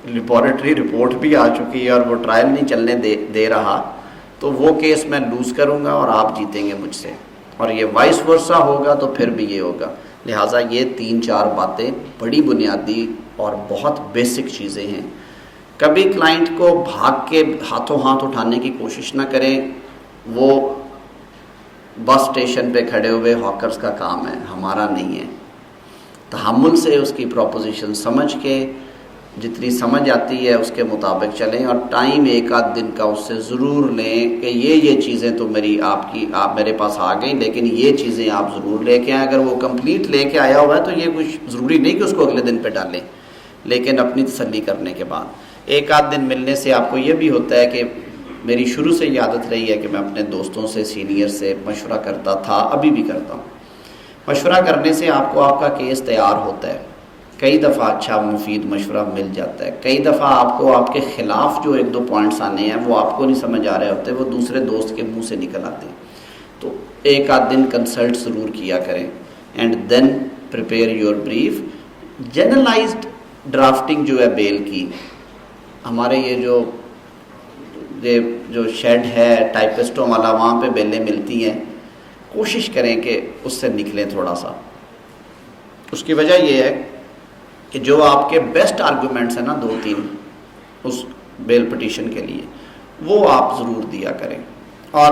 لیبارٹری رپورٹ بھی آ چکی ہے اور وہ ٹرائل نہیں چلنے دے رہا, تو وہ کیس میں لوز کروں گا اور آپ جیتیں گے مجھ سے, اور یہ وائس ورسا ہوگا تو پھر بھی یہ ہوگا. لہٰذا یہ 3-4 باتیں بڑی بنیادی اور بہت بیسک چیزیں ہیں. کبھی کلائنٹ کو بھاگ کے ہاتھوں ہاتھ اٹھانے کی کوشش نہ کریں, وہ بس اسٹیشن پہ کھڑے ہوئے ہاکرز کا کام ہے, ہمارا نہیں ہے. تحمل سے اس کی پروپوزیشن سمجھ کے جتنی سمجھ آتی ہے اس کے مطابق چلیں, اور ٹائم 1-8 دن کا اس سے ضرور لیں کہ یہ چیزیں تو آپ میرے پاس آ گئیں, لیکن یہ چیزیں آپ ضرور لے کے آئیں. اگر وہ کمپلیٹ لے کے آیا ہوا ہے تو یہ کچھ ضروری نہیں کہ اس کو اگلے دن پہ ڈالیں, لیکن اپنی تسلی کرنے کے بعد. 1-8 دن ملنے سے آپ کو یہ بھی ہوتا ہے کہ میری شروع سے یہ عادت رہی ہے کہ میں اپنے دوستوں سے, سینئر سے مشورہ کرتا تھا, ابھی بھی کرتا ہوں. مشورہ کرنے سے آپ کو آپ کا کیس تیار ہوتا ہے. کئی دفعہ اچھا مفید مشورہ مل جاتا ہے. کئی دفعہ آپ کو آپ کے خلاف جو 1-2 پوائنٹس آنے ہیں وہ آپ کو نہیں سمجھ آ رہے ہوتے, وہ دوسرے دوست کے منہ سے نکل آتے ہیں. تو 1-8 دن کنسلٹ ضرور کیا کریں, and then prepare your brief. Generalised drafting جو ہے بیل کی, ہمارے یہ جو شیڈ ہے ٹائپسٹوں والا وہاں پہ بیلیں ملتی ہیں، کوشش کریں کہ اس سے نکلیں تھوڑا سا. اس کی وجہ یہ ہے کہ جو آپ کے بیسٹ آرگومنٹس ہیں نا 2-3 اس بیل پٹیشن کے لیے، وہ آپ ضرور دیا کریں. اور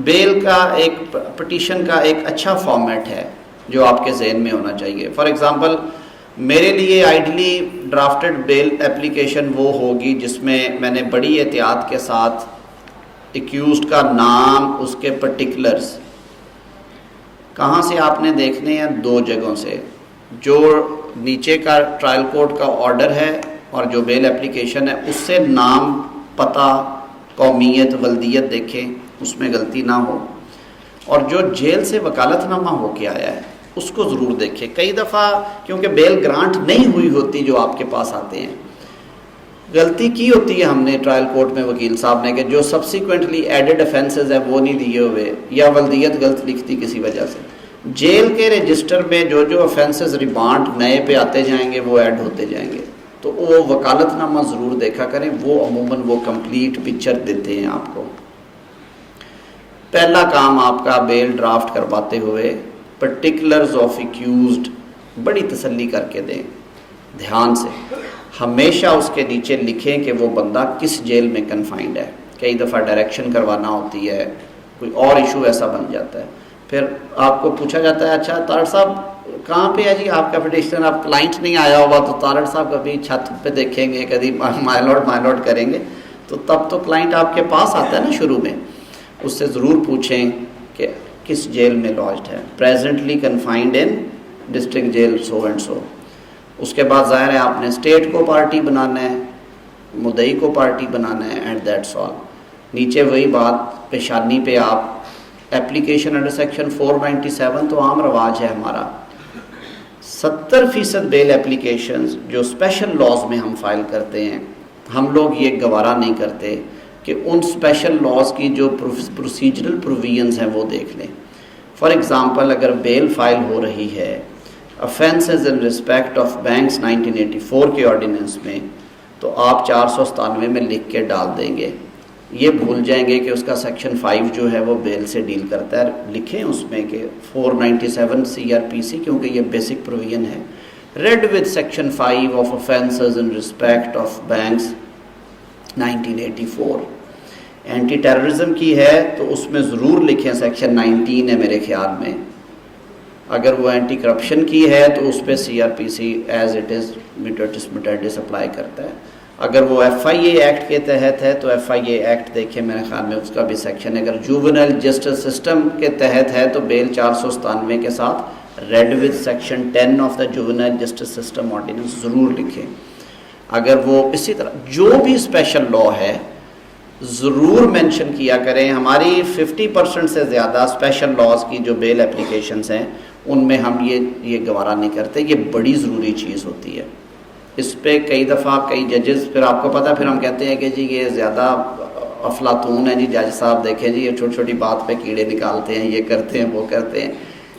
بیل کا ایک پٹیشن کا ایک اچھا فارمیٹ ہے جو آپ کے ذہن میں ہونا چاہیے. فار ایگزامپل میرے لیے آئیڈلی ڈرافٹڈ بیل ایپلیکیشن وہ ہوگی جس میں نے بڑی احتیاط کے ساتھ ایکیوزڈ کا نام، اس کے پرٹیکولرز کہاں سے آپ نے دیکھنے ہیں، 2 جگہوں سے. جو نیچے کا ٹرائل کورٹ کا آرڈر ہے اور جو بیل ایپلیکیشن ہے اس سے نام، پتہ، قومیت، ولدیت دیکھیں، اس میں غلطی نہ ہو. اور جو جیل سے وکالت نامہ ہو کے آیا ہے اس کو ضرور دیکھیں. کئی دفعہ کیونکہ بیل گرانٹ نہیں ہوئی ہوتی جو آپ کے پاس آتے ہیں، غلطی کی ہوتی ہے ہم نے ٹرائل کورٹ میں وکیل صاحب نے کہ جو سبسیکوینٹلی ایڈڈ افینسز ہیں وہ نہیں دیے ہوئے، یا ولدیت غلط لکھتی کسی وجہ سے. جیل کے رجسٹر میں جو افینسز ریمانڈ نئے پہ آتے جائیں گے وہ ایڈ ہوتے جائیں گے، تو وہ وکالت نامہ ضرور دیکھا کریں. وہ عموماً وہ کمپلیٹ پکچر دیتے ہیں آپ کو. پہلا کام آپ کا بیل ڈرافٹ کرواتے ہوئے پرٹیکولرز آف ایکیوزڈ بڑی تسلی کر کے دیں، دھیان سے. ہمیشہ اس کے نیچے لکھیں کہ وہ بندہ کس جیل میں کنفائنڈ ہے. کئی دفعہ ڈائریکشن کروانا ہوتی ہے، کوئی اور ایشو ایسا بن جاتا ہے، پھر آپ کو پوچھا جاتا ہے اچھا طارق صاحب کہاں پہ ہے جی آپ کا پٹیشن، آپ کلائنٹ نہیں آیا ہوگا تو طارق صاحب کبھی چھت پہ دیکھیں گے، کبھی مائی لارڈ کریں گے، تو تب تو کلائنٹ آپ کے پاس آتا ہے نا شروع میں. اس سے ضرور پوچھیں کہ کس جیل میں لاجڈ ہے، presently confined in district jail so and so. اس کے بعد ظاہر ہے آپ نے اسٹیٹ کو پارٹی بنانا ہے، مدعی کو پارٹی بنانا ہے، اینڈ دیٹس آل. نیچے وہی بات، پیشانی پہ آپ ایپلیکیشن انڈر سیکشن 497 تو عام رواج ہے ہمارا. 70% بیل ایپلیکیشنز جو اسپیشل لاز میں ہم فائل کرتے ہیں، ہم لوگ یہ گوارا نہیں کرتے کہ ان اسپیشل لاز کی جو پروسیجرل پروویژنز ہیں وہ دیکھ لیں. فار ایگزامپل اگر بیل فائل ہو رہی ہے offences in respect of banks 1984 کے آرڈیننس میں، تو آپ 497 میں لکھ کے ڈال دیں گے. یہ بھول جائیں گے کہ اس کا سیکشن 5 جو ہے وہ بیل سے ڈیل کرتا ہے. لکھیں اس میں کہ 497 CRPC، کیونکہ یہ بیسک پروویژن ہے. Read with section 5 of offences in respect of banks 1984. Anti terrorism کی ہے تو اس میں ضرور لکھیں، سیکشن 19 ہے میرے خیال میں. اگر وہ اینٹی کرپشن کی ہے تو اس پہ CRPC as it is mutatis mutandis apply کرتا ہے. اگر وہ FIA ایکٹ کے تحت ہے تو FIA ایکٹ دیکھیں، میرے خیال میں اس کا بھی سیکشن ہے. اگر جوونائل جسٹس سسٹم کے تحت ہے تو بیل 497 کے ساتھ read with section 10 of the juvenile justice system ordinance ضرور لکھیں. اگر وہ اسی طرح جو بھی اسپیشل لا ہے ضرور مینشن کیا کریں. ہماری 50% سے زیادہ اسپیشل لاز کی جو بیل اپلیکیشنز ہیں ان میں ہم یہ گوارا نہیں کرتے. یہ بڑی ضروری چیز ہوتی ہے. اس پہ کئی دفعہ کئی ججز، پھر آپ کو پتہ، پھر ہم کہتے ہیں کہ جی یہ زیادہ افلاطون ہے جی جج صاحب، دیکھیں جی یہ چھوٹی چھوٹی بات پہ کیڑے نکالتے ہیں، یہ کرتے ہیں وہ کرتے ہیں.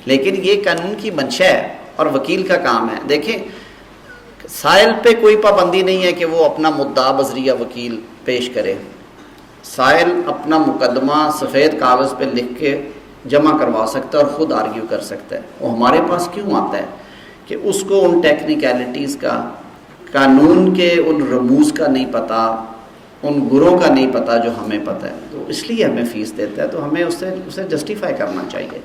لیکن یہ قانون کی منشا ہے اور وکیل کا کام ہے. دیکھیں سائل پہ کوئی پابندی نہیں ہے کہ وہ اپنا مدعا بذریعہ وکیل پیش کرے. سائل اپنا مقدمہ سفید کاغذ پہ لکھ کے جمع کروا سکتا ہے اور خود آرگیو کر سکتا ہے. وہ ہمارے پاس کیوں آتا ہے کہ اس کو ان ٹیکنیکلٹیز کا، قانون کے ان رموز کا نہیں پتہ، ان گروہ کا نہیں پتہ جو ہمیں پتہ ہے. تو اس لیے ہمیں فیس دیتا ہے، تو ہمیں اسے جسٹیفائی کرنا چاہیے.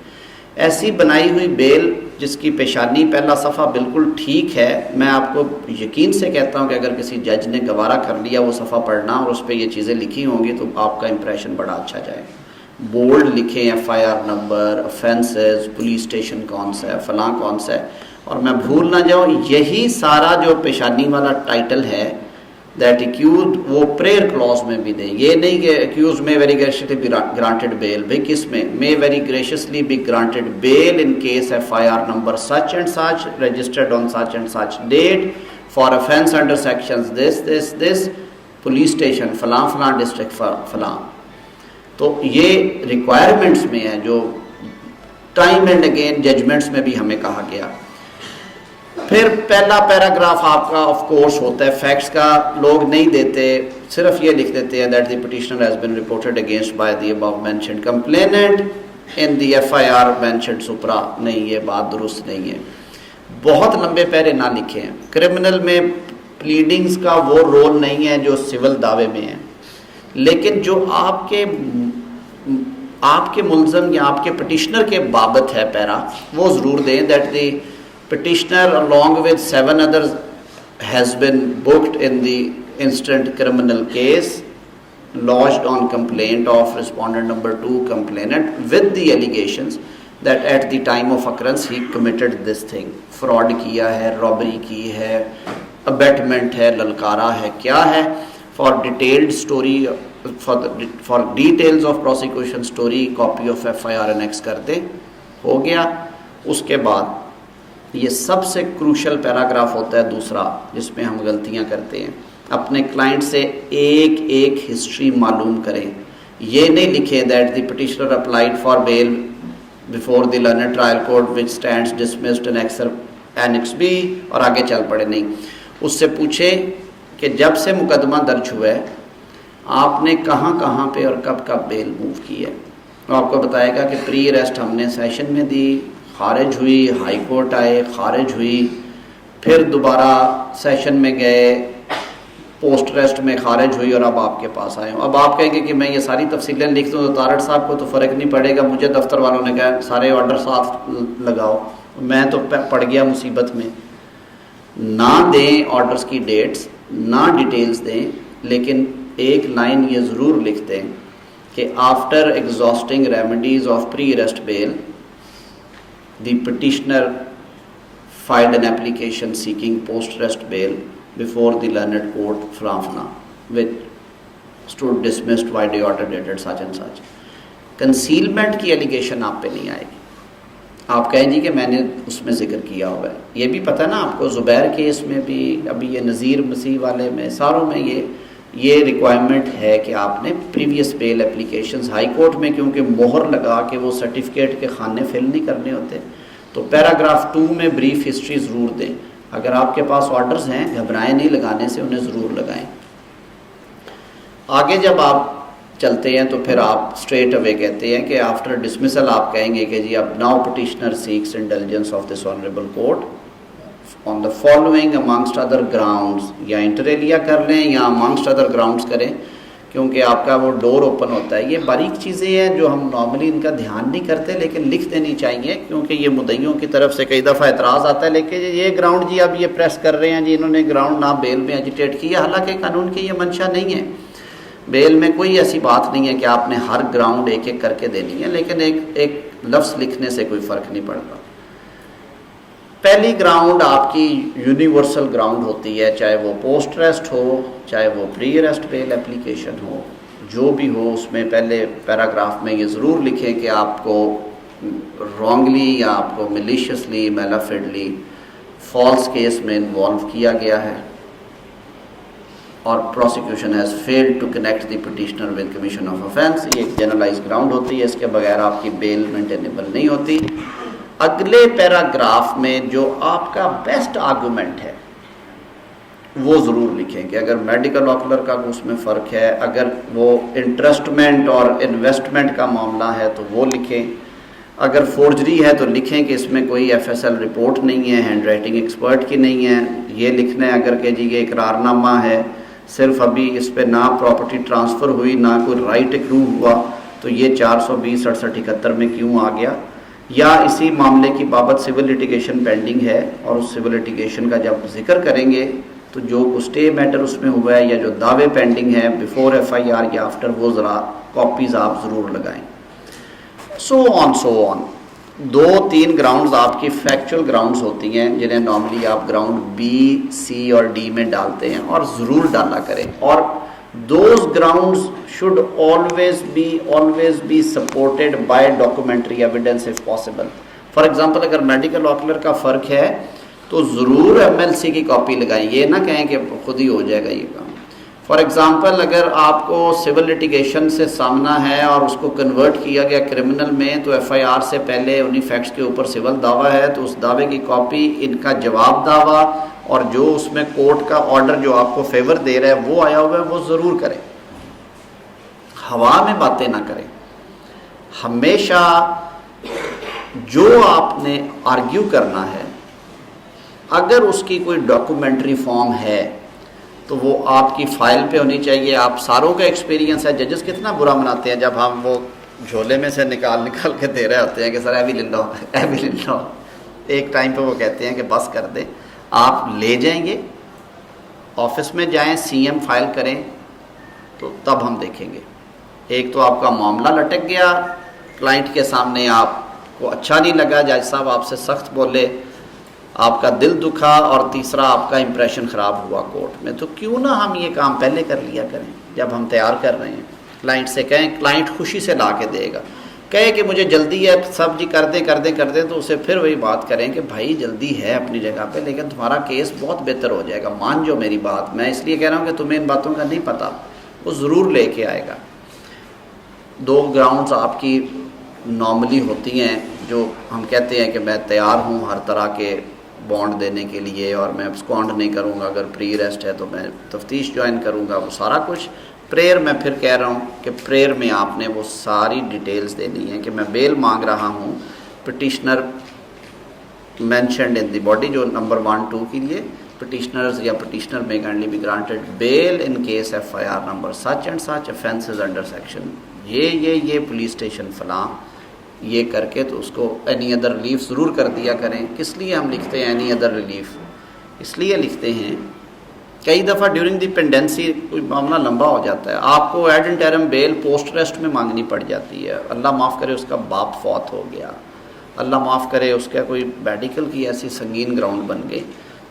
ایسی بنائی ہوئی بیل جس کی پیشانی پہلا صفحہ بالکل ٹھیک ہے، میں آپ کو یقین سے کہتا ہوں کہ اگر کسی جج نے گوارا کر لیا وہ صفحہ پڑھنا اور اس پہ یہ چیزیں لکھی ہوں گی تو آپ کا امپریشن بڑا اچھا جائے. بولڈ لکھیں، FIR number, offences، police station کون سا ہے، فلاں کون سا ہے. اور میں بھول نہ جاؤں، یہی سارا جو پیشانی والا ٹائٹل ہے دیٹ ایکیوزڈ، وہ پریئر کلوز میں بھی دیں. یہ نہیں کہ ایکیوزڈ میں very graciously be granted bail. بھائی کس میں very graciously be granted bail in case FIR number such and such registered on such and such date for offense under sections this police station فلاں فلاں district فلاں. تو یہ requirements میں ہے جو ٹائم اینڈ اگین ججمنٹس میں بھی ہمیں کہا گیا. پھر پہلا پیراگراف آپ کا آف کورس ہوتا ہے فیکٹس کا، لوگ نہیں دیتے، صرف یہ لکھ دیتے ہیں that the petitioner has been reported against by the above mentioned complainant in the F I R mentioned supra. نہیں، یہ بات درست نہیں ہے. بہت لمبے پیرے نہ لکھے ہیں. کرمنل میں پلیڈنگز کا وہ رول نہیں ہے جو سول دعوے میں ہے، لیکن جو آپ کے ملزم یا آپ کے پٹیشنر کے بابت ہے پیرا، وہ ضرور دیں. That the petitioner along with 7 others has been booked in the instant criminal case lodged on complaint of respondent number 2 complainant with the allegations that at the time of occurrence he committed this thing. fraud kiya hai, robbery ki hai, abetment hai, lalkara hai, kya hai. For detailed story, for details of prosecution story, copy of FIR annex kar de. ہو گیا. اس کے بعد یہ سب سے crucial paragraph ہوتا ہے دوسرا، جس میں ہم غلطیاں کرتے ہیں. اپنے کلائنٹ سے ایک ایک ہسٹری معلوم کریں. یہ نہیں لکھیں that the petitioner applied for bail before the learned trial court which stands dismissed annex B اور آگے چل پڑے. نہیں، اس سے پوچھیں کہ جب سے مقدمہ درج ہوا ہے آپ نے کہاں کہاں پہ اور کب کب بیل موو کی ہے. وہ آپ کو بتائے گا کہ پری اریسٹ ہم نے سیشن میں دی، خارج ہوئی، ہائی کورٹ آئے، خارج ہوئی، پھر دوبارہ سیشن میں گئے، پوسٹ ریسٹ میں خارج ہوئی اور اب آپ کے پاس آئے ہوں. اب آپ کہیں گے کہ میں یہ ساری تفصیلیں لکھ دوں تو تارڑ صاحب کو تو فرق نہیں پڑے گا، مجھے دفتر والوں نے کہا سارے آرڈر ساتھ لگاؤ، میں تو پڑ گیا مصیبت میں. نہ دیں آرڈرز کی ڈیٹس، نہ ڈیٹیلز دیں، لیکن ایک لائن یہ ضرور لکھ دیں کہ after exhausting remedies of pre arrest bail the petitioner filed an application seeking post-arrest bail before the learned court Frampna, which stood dismissed by the order dated such and such. Concealment کی allegation آپ پہ نہیں آئے گی. آپ کہیں جی کہ میں نے اس میں ذکر کیا ہوا ہے. یہ بھی پتہ نا آپ کو، زبیر کیس میں بھی، ابھی یہ نذیر مسیح والے میں، ساروں میں یہ ریکوائرمنٹ ہے کہ آپ نے پریویس بیل اپلیکیشنز ہائی کورٹ میں، کیونکہ مہر لگا کے وہ سرٹیفکیٹ کے خانے فل نہیں کرنے ہوتے، تو پیراگراف 2 میں بریف ہسٹری ضرور دیں. اگر آپ کے پاس آرڈرز ہیں، گھبرائیں نہیں لگانے سے، انہیں ضرور لگائیں. آگے جب آپ چلتے ہیں تو پھر آپ اسٹریٹ اوے کہتے ہیں کہ آفٹر ڈسمسل آپ کہیں گے کہ جی اب now petitioner seeks indulgence of this honourable court on the following amongst other grounds. یا انٹر ایلیا کر لیں یا amongst other grounds کریں، کیونکہ آپ کا وہ ڈور اوپن ہوتا ہے. یہ باریک چیزیں ہیں جو ہم نارملی ان کا دھیان نہیں کرتے، لیکن لکھ دینی چاہیے، کیونکہ یہ مدعیوں کی طرف سے کئی دفعہ اعتراض آتا ہے لیکن یہ گراؤنڈ جی اب یہ پریس کر رہے ہیں جی انہوں نے گراؤنڈ نہ بیل میں ایجیٹیٹ کیا، حالانکہ قانون کی یہ منشا نہیں ہے. بیل میں کوئی ایسی بات نہیں ہے کہ آپ نے ہر گراؤنڈ ایک ایک کر کے دینی ہے، لیکن ایک لفظ لکھنے سے کوئی فرق نہیں پڑتا. پہلی گراؤنڈ آپ کی یونیورسل گراؤنڈ ہوتی ہے، چاہے وہ پوسٹ ریسٹ ہو، چاہے وہ پری ریسٹ بیل اپلیکیشن ہو، جو بھی ہو. اس میں پہلے پیراگراف میں یہ ضرور لکھیں کہ آپ کو رانگلی یا آپ کو ملیشیسلی، میلافیڈلی فالس کیس میں انوالو کیا گیا ہے اور prosecution has failed to connect the petitioner with commission of offence. یہ ایک جنرلائز گراؤنڈ ہوتی ہے، اس کے بغیر آپ کی بیل مینٹینیبل نہیں ہوتی. اگلے پیراگراف میں جو آپ کا بیسٹ آرگومنٹ ہے وہ ضرور لکھیں کہ اگر میڈیکل آکولر کا اس میں فرق ہے، اگر وہ انٹرسٹمنٹ اور انویسٹمنٹ کا معاملہ ہے تو وہ لکھیں. اگر فورجری ہے تو لکھیں کہ اس میں کوئی ایف ایس ایل رپورٹ نہیں ہے، ہینڈ رائٹنگ ایکسپرٹ کی نہیں ہے. یہ لکھنا ہے اگر کہ جی یہ اقرار نامہ ہے، صرف ابھی اس پہ نہ پراپرٹی ٹرانسفر ہوئی نہ کوئی رائٹ اکرو ہوا، تو یہ 420 68 71 میں کیوں آ گیا. یا اسی معاملے کی بابت سول لیٹیگیشن پینڈنگ ہے اور اس سول لیٹیگیشن کا جب ذکر کریں گے تو جو اسٹے میٹر اس میں ہوا ہے یا جو دعوے پینڈنگ ہیں بیفور ایف آئی آر یا آفٹر، وہ ذرا کاپیز آپ ضرور لگائیں. سو آن 2-3 گراؤنڈز آپ کی فیکچول گراؤنڈز ہوتی ہیں جنہیں نارملی آپ گراؤنڈ بی، سی اور ڈی میں ڈالتے ہیں اور ضرور ڈالا کریں. اور those grounds should always be supported by documentary evidence if possible. For example اگر میڈیکل آکولر کا فرق ہے تو ضرور ایم ایل سی کی کاپی لگائیں. یہ نہ کہیں کہ خود ہی ہو جائے گا یہ کام. فار ایگزامپل اگر آپ کو سول لٹیگیشن سے سامنا ہے اور اس کو کنورٹ کیا گیا کرمنل میں، تو ایف آئی آر سے پہلے انہی فیکٹس کے اوپر سول دعویٰ ہے، تو اس دعوے کی کاپی، ان کا جواب دعویٰ اور جو اس میں کورٹ کا آرڈر جو آپ کو فیور دے رہا ہے وہ آیا ہوا ہے، وہ ضرور کریں، ہوا میں باتیں نہ کریں۔ ہمیشہ جو آپ نے آرگیو کرنا ہے، اگر اس کی کوئی ڈاکومنٹری فارم ہے تو وہ آپ کی فائل پہ ہونی چاہیے۔ آپ ساروں کا ایکسپیرینس ہے، ججز کتنا برا مناتے ہیں جب ہم وہ جھولے میں سے نکال کے دے رہے ہوتے ہیں کہ سر ایوی لے لو ایوی لے لو، ایک ٹائم پہ وہ کہتے ہیں کہ بس کر دیں۔ آپ لے جائیں گے، آفس میں جائیں، سی ایم فائل کریں، تو تب ہم دیکھیں گے۔ ایک تو آپ کا معاملہ لٹک گیا، کلائنٹ کے سامنے آپ کو اچھا نہیں لگا، جج صاحب آپ سے سخت بولے، آپ کا دل دکھا، اور تیسرا آپ کا امپریشن خراب ہوا کورٹ میں۔ تو کیوں نہ ہم یہ کام پہلے کر لیا کریں جب ہم تیار کر رہے ہیں۔ کلائنٹ سے کہیں، کلائنٹ خوشی سے لا کے دے گا، کہے کہ مجھے جلدی ہے سب جی کر دیں تو اسے پھر وہی بات کریں کہ بھائی جلدی ہے اپنی جگہ پہ، لیکن تمہارا کیس بہت بہتر ہو جائے گا، مان جو میری بات، میں اس لیے کہہ رہا ہوں کہ تمہیں ان باتوں کا نہیں پتہ، وہ ضرور لے کے آئے گا۔ 2 گراؤنڈز آپ کی نارملی ہوتی ہیں جو ہم کہتے ہیں کہ میں تیار ہوں ہر طرح کے بانڈ دینے کے لیے، اور میں ابسکونڈ نہیں کروں گا، اگر پری ریسٹ ہے تو میں تفتیش جوائن کروں گا، وہ سارا کچھ۔ پریئر میں پھر کہہ رہا ہوں کہ پریئر میں آپ نے وہ ساری ڈیٹیلز دینی ہے کہ میں بیل مانگ رہا ہوں، petitioner mentioned in the body, جو نمبر 1 2 کے لیے پٹیشنرز یا petitioner may kindly be granted bail in case FIR number such and such offences under section یہ پولیس اسٹیشن فلاں، یہ کر کے تو اس کو اینی ادر ریلیف ضرور کر دیا کریں۔ کس لیے ہم لکھتے ہیں اینی ادر ریلیف؟ اس لیے لکھتے ہیں کئی دفعہ ڈیورنگ دی پینڈنسی کوئی معاملہ لمبا ہو جاتا ہے، آپ کو ایڈ انٹرم بیل پوسٹ ریسٹ میں مانگنی پڑ جاتی ہے، اللہ معاف کرے اس کا باپ فوت ہو گیا، اللہ معاف کرے اس کا کوئی میڈیکل کی ایسی سنگین گراؤنڈ بن گئی،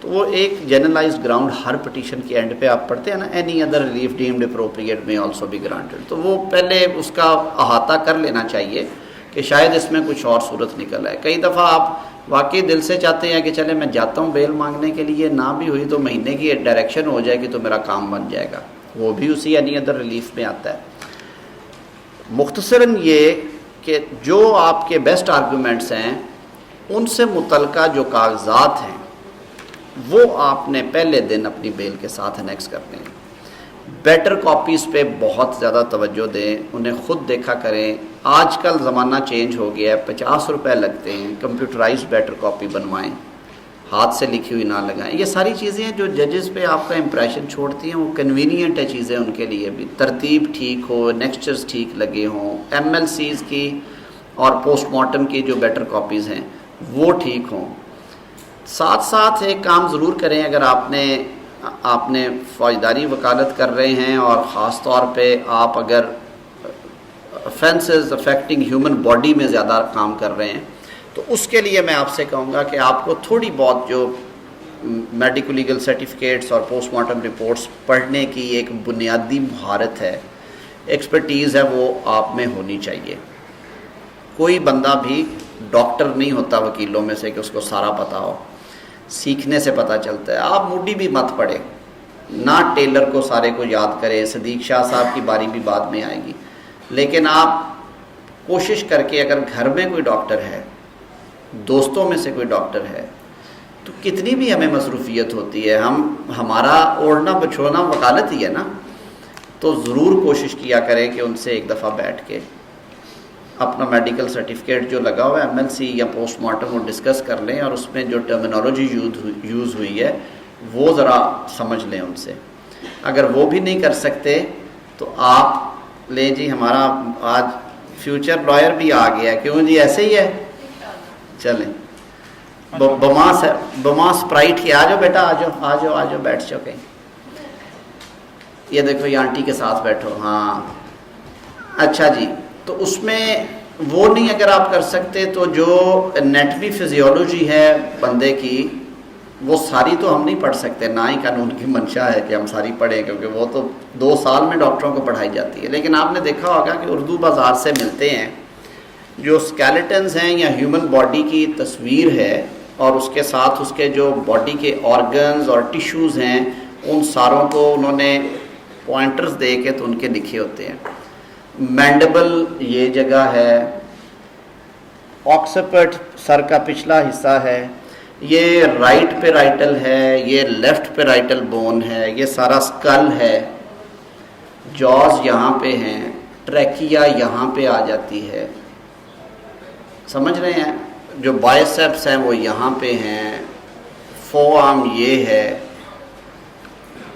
تو وہ ایک جنرلائزڈ گراؤنڈ ہر پٹیشن کے اینڈ پہ آپ پڑھتے ہیں نا، any other relief deemed appropriate may also be granted, تو وہ پہلے اس کا احاطہ کر لینا چاہیے کہ شاید اس میں کچھ اور صورت نکل آئے۔ کئی دفعہ آپ واقعی دل سے چاہتے ہیں کہ چلے میں جاتا ہوں بیل مانگنے کے لیے، نہ بھی ہوئی تو مہینے کی ڈائریکشن ہو جائے گی تو میرا کام بن جائے گا، وہ بھی اسی اینی ادر ریلیف میں آتا ہے۔ مختصراً یہ کہ جو آپ کے بیسٹ آرگومنٹس ہیں ان سے متعلقہ جو کاغذات ہیں وہ آپ نے پہلے دن اپنی بیل کے ساتھ انیکس کرنے ہیں۔ بیٹر کاپیز پہ بہت زیادہ توجہ دیں، انہیں خود دیکھا کریں۔ آج کل زمانہ چینج ہو گیا ہے، 50 روپے لگتے ہیں، کمپیوٹرائزڈ بیٹر کاپی بنوائیں، ہاتھ سے لکھی ہوئی نہ لگائیں۔ یہ ساری چیزیں جو ججز پہ آپ کا امپریشن چھوڑتی ہیں وہ کنوینئنٹ ہے چیزیں ان کے لیے بھی، ترتیب ٹھیک ہو، نیکسچرز ٹھیک لگے ہوں، MLCs کی اور پوسٹ مارٹم کی جو بیٹر کاپیز ہیں وہ ٹھیک ہوں۔ ساتھ ساتھ ایک کام ضرور کریں، اگر آپ نے فوجداری وکالت کر رہے ہیں اور خاص طور پہ آپ اگر offenses affecting human باڈی میں زیادہ کام کر رہے ہیں تو اس کے لیے میں آپ سے کہوں گا کہ آپ کو تھوڑی بہت جو میڈیکل لیگل سرٹیفکیٹس اور پوسٹ مارٹم رپورٹس پڑھنے کی ایک بنیادی مہارت ہے، ایکسپرٹیز ہے، وہ آپ میں ہونی چاہیے۔ کوئی بندہ بھی ڈاکٹر نہیں ہوتا وکیلوں میں سے کہ اس کو سارا پتہ ہو، سیکھنے سے پتہ چلتا ہے۔ آپ موڈی بھی مت پڑھے، نہ ٹیلر کو سارے کو یاد کرے، صدیق شاہ صاحب کی باری بھی بعد میں آئے گی، لیکن آپ کوشش کر کے اگر گھر میں کوئی ڈاکٹر ہے، دوستوں میں سے کوئی ڈاکٹر ہے، تو کتنی بھی ہمیں مصروفیت ہوتی ہے، ہمارا اوڑھنا بچھونا وکالت ہی ہے نا، تو ضرور کوشش کیا کریں کہ ان سے ایک دفعہ بیٹھ کے اپنا میڈیکل سرٹیفکیٹ جو لگا ہوا ہے MLC یا پوسٹ مارٹم وہ ڈسکس کر لیں، اور اس میں جو ٹرمینالوجی یوز ہوئی ہے وہ ذرا سمجھ لیں ان سے۔ اگر وہ بھی نہیں کر سکتے تو آپ لیں جی، ہمارا آج فیوچر لائر بھی آ گیا، کیوں جی ایسے ہی ہے، چلیں بما سپرائٹ کی، آ جاؤ بیٹا، آ جاؤ بیٹھ جاؤ کہیں، یہ دیکھو یہ آنٹی کے ساتھ بیٹھو، ہاں اچھا جی۔ تو اس میں وہ نہیں اگر آپ کر سکتے تو جو نیٹوی فزیولوجی ہے بندے کی وہ ساری تو ہم نہیں پڑھ سکتے، نہ ہی قانون کی منشا ہے کہ ہم ساری پڑھیں، کیونکہ وہ تو 2 سال میں ڈاکٹروں کو پڑھائی جاتی ہے۔ لیکن آپ نے دیکھا ہوگا کہ اردو بازار سے ملتے ہیں جو اسکیلیٹنز ہیں یا ہیومن باڈی کی تصویر ہے، اور اس کے ساتھ اس کے جو باڈی کے آرگنز اور ٹیشوز ہیں ان ساروں کو انہوں نے پوائنٹرز دے کے تو ان کے لکھے ہوتے ہیں. مینڈیبل یہ جگہ ہے, آکسیپٹ سر کا پچھلا حصہ ہے, یہ رائٹ پیرائٹل ہے, یہ لیفٹ پیرائٹل بون ہے, یہ سارا اسکل ہے, جاز یہاں پہ ہیں, ٹریکیا یہاں پہ آ جاتی ہے, سمجھ رہے ہیں, جو بائسیپس ہیں وہ یہاں پہ ہیں, فو آرم یہ ہے,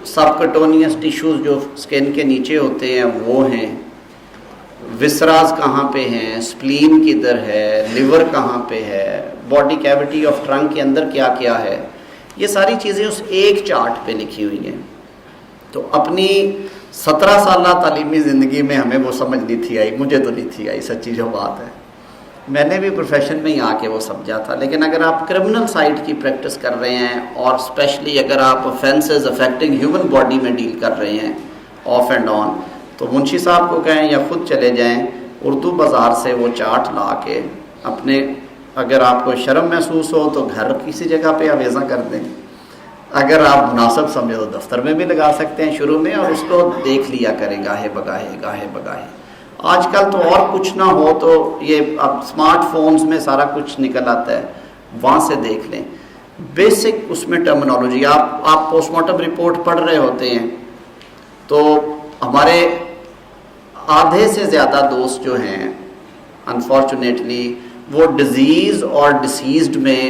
سب کٹونیس ٹیشوز جو اسکن کے نیچے ہوتے ہیں وہ ہیں, وسراز کہاں پہ ہیں, سپلین کدھر ہے, لیور کہاں پہ ہے, باڈی کیوٹی آف ٹرنک کے اندر کیا کیا ہے, یہ ساری چیزیں اس ایک چارٹ پہ لکھی ہوئی ہیں. تو اپنی 17 سالہ تعلیمی زندگی میں ہمیں وہ سمجھ نہیں تھی آئی, مجھے تو نہیں تھی آئی, سچی جو بات ہے. میں نے بھی پروفیشن میں ہی آ کے وہ سمجھا تھا. لیکن اگر آپ کرمنل سائڈ کی پریکٹس کر رہے ہیں اور اسپیشلی اگر آپ offenses افیکٹنگ ہیومن باڈی میں ڈیل کر رہے ہیں آف اینڈ آن, تو منشی صاحب کو کہیں یا خود چلے جائیں اردو بازار سے وہ چارٹ لا کے اپنے, اگر آپ کو شرم محسوس ہو تو گھر کسی جگہ پہ آویزاں کر دیں, اگر آپ مناسب سمجھے تو دفتر میں بھی لگا سکتے ہیں شروع میں, اور اس کو دیکھ لیا کریں گاہے بگاہے. آج کل تو اور کچھ نہ ہو تو یہ اب اسمارٹ فونز میں سارا کچھ نکل آتا ہے, وہاں سے دیکھ لیں. بیسک اس میں ٹرمنالوجی, آپ پوسٹ مارٹم رپورٹ پڑھ رہے ہوتے ہیں تو ہمارے آدھے سے زیادہ دوست جو ہیں انفارچونیٹلی وہ ڈیزیز اور ڈسیزڈ میں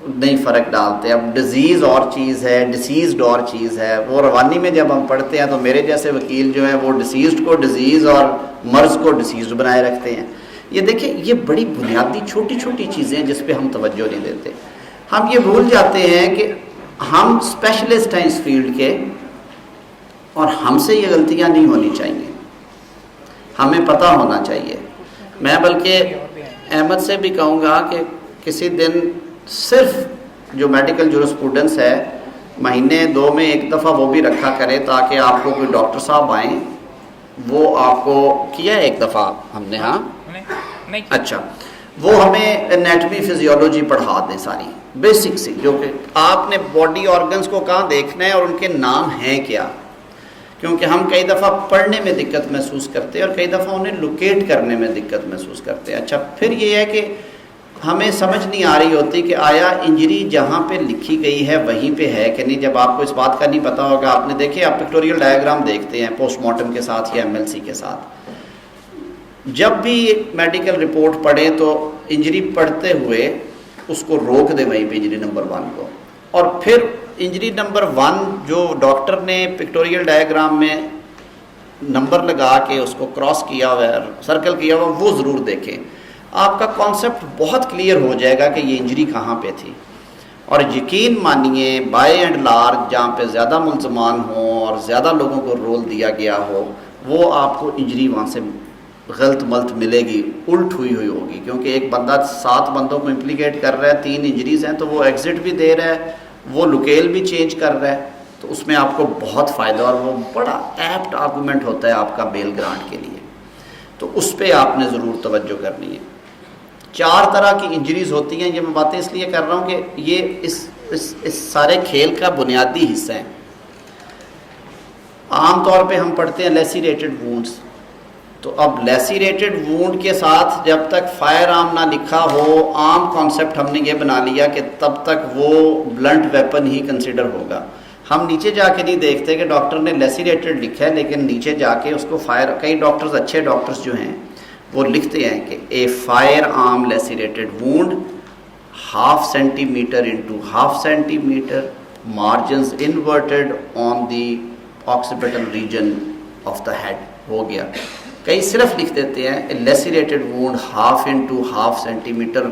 نہیں فرق ڈالتے. اب ڈیزیز اور چیز ہے, ڈسیزڈ اور چیز ہے. وہ روانی میں جب ہم پڑھتے ہیں تو میرے جیسے وکیل جو ہیں وہ ڈسیزڈ کو ڈیزیز اور مرض کو ڈسیزڈ بنائے رکھتے ہیں. یہ دیکھیں, یہ بڑی بنیادی چھوٹی چھوٹی چیزیں ہیں جس پہ ہم توجہ نہیں دیتے. ہم یہ بھول جاتے ہیں کہ ہم اسپیشلسٹ ہیں اس فیلڈ کے, اور ہم سے یہ غلطیاں نہیں ہونی چاہیے, ہمیں پتہ ہونا چاہیے. میں بلکہ احمد سے بھی کہوں گا کہ کسی دن صرف جو میڈیکل جورسپروڈنس ہے مہینے 2 میں ایک دفعہ وہ بھی رکھا کرے, تاکہ آپ کو کوئی ڈاکٹر صاحب آئیں, وہ آپ کو کیا ہے ایک دفعہ ہم نے, ہاں اچھا, وہ ہمیں انیٹمی فزیولوجی پڑھا دیں ساری بیسک سی, جو کہ آپ نے باڈی آرگنز کو کہاں دیکھنا ہے اور ان کے نام ہیں کیا. کیونکہ ہم کئی دفعہ پڑھنے میں دقت محسوس کرتے ہیں اور کئی دفعہ انہیں لوکیٹ کرنے میں دقت محسوس کرتے ہیں. اچھا, پھر یہ ہے کہ ہمیں سمجھ نہیں آ رہی ہوتی کہ آیا انجری جہاں پہ لکھی گئی ہے وہیں پہ ہے کہ نہیں. جب آپ کو اس بات کا نہیں پتا ہوگا, آپ نے دیکھے آپ پکٹوریل ڈائیگرام دیکھتے ہیں پوسٹ مارٹم کے ساتھ یا MLC کے ساتھ, جب بھی میڈیکل رپورٹ پڑھیں تو انجری پڑھتے ہوئے اس کو روک دیں وہیں پہ انجری نمبر 1 کو, اور پھر انجری نمبر 1 جو ڈاکٹر نے پکٹوریل ڈائیگرام میں نمبر لگا کے اس کو کراس کیا ہوا ہے, سرکل کیا ہوا, وہ ضرور دیکھیں. آپ کا کانسیپٹ بہت کلیئر ہو جائے گا کہ یہ انجری کہاں پہ تھی. اور یقین مانیے بائی اینڈ لارج جہاں پہ زیادہ ملزمان ہوں اور زیادہ لوگوں کو رول دیا گیا ہو, وہ آپ کو انجری وہاں سے غلط ملت ملے گی, الٹ ہوئی ہوگی. کیونکہ ایک بندہ 7 بندوں کو امپلیکیٹ کر رہا ہے, 3 انجریز ہیں, تو وہ ایگزٹ بھی دے رہا ہے, وہ لوکیل بھی چینج کر رہا ہے, تو اس میں آپ کو بہت فائدہ, اور وہ بڑا ایپٹ آرگومنٹ ہوتا ہے آپ کا بیل گرانٹ کے لیے. تو اس پہ آپ نے ضرور توجہ کرنی ہے. 4 طرح کی انجریز ہوتی ہیں. یہ میں باتیں اس لیے کر رہا ہوں کہ یہ اس سارے کھیل کا بنیادی حصہ ہیں. عام طور پہ ہم پڑھتے ہیں لیسیریٹڈ وونڈز, تو اب لیسیریٹڈ وونڈ کے ساتھ جب تک فائر آرم نہ لکھا ہو, عام کانسیپٹ ہم نے یہ بنا لیا کہ تب تک وہ بلنٹ ویپن ہی کنسیڈر ہوگا. ہم نیچے جا کے نہیں دیکھتے کہ ڈاکٹر نے لیسیریٹڈ لکھا ہے, لیکن نیچے جا کے اس کو فائر, کئی ڈاکٹرز اچھے ڈاکٹرز جو ہیں وہ لکھتے ہیں کہ اے fire arm لیسیریٹڈ Wundt 1/2 centimeter into 1/2 centimeter, margins inverted on the occipital region of the head. ہو گیا. کئی صرف لکھ دیتے ہیں لیسیریٹڈ Wundt 1/2 into 1/2 centimeter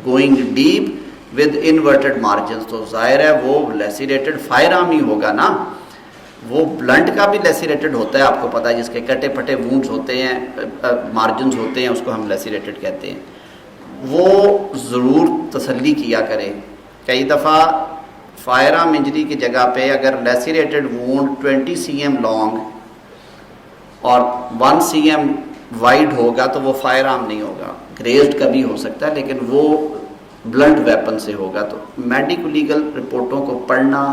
going deep with inverted margins. تو ظاہر ہے وہ لیسیریٹڈ فائر آرم ہی ہوگا نا. وہ بلنٹ کا بھی لیسیریٹڈ ہوتا ہے, آپ کو پتہ ہے, جس کے کٹے پٹے وونڈز ہوتے ہیں, مارجنز ہوتے ہیں, اس کو ہم لیسیریٹڈ کہتے ہیں. وہ ضرور تسلی کیا کریں. کئی دفعہ فائر آرم انجری کی جگہ پہ اگر لیسیریٹڈ وونڈ 20 cm لانگ اور 1 cm وائڈ ہوگا تو وہ فائر آرم نہیں ہوگا, گریزڈ کبھی ہو سکتا ہے, لیکن وہ بلنٹ ویپن سے ہوگا. تو میڈیکو لیگل رپورٹوں کو پڑھنا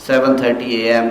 7:30 AM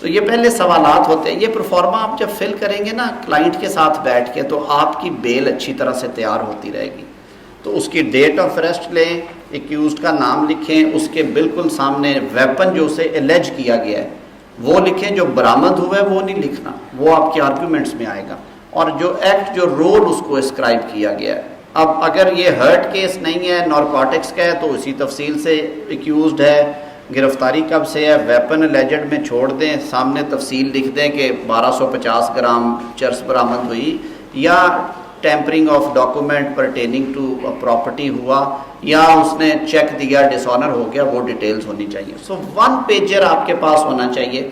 تو یہ پہلے سوالات ہوتے ہیں. یہ پروفارما آپ جب فل کریں گے نا کلائنٹ کے ساتھ بیٹھ کے تو آپ کی بیل اچھی طرح سے تیار ہوتی رہے گی. تو اس کی ڈیٹ آف اریسٹ لیں, ایکیوزڈ کا نام لکھیں, اس کے بالکل سامنے ویپن جو اسے الیج کیا گیا ہے وہ لکھیں, جو برآمد ہوا ہے وہ نہیں لکھنا, وہ آپ کے آرگومنٹس میں آئے گا, اور جو ایکٹ جو رول اس کو اسکرائب کیا گیا ہے. اب اگر یہ ہرٹ کیس نہیں ہے, نارکوٹکس کا ہے, تو اسی تفصیل سے ایکیوزڈ ہے, گرفتاری کب سے ہے, ویپن الیجڈ میں چھوڑ دیں, سامنے تفصیل لکھ دیں کہ 1250 گرام چرس برآمد ہوئی, یا tampering of document pertaining to property ہوا, یا اس نے چیک دیا ڈس آنر ہو گیا, وہ ڈیٹیلز ہونی چاہیے. سو 1 پیجر آپ کے پاس ہونا چاہیے.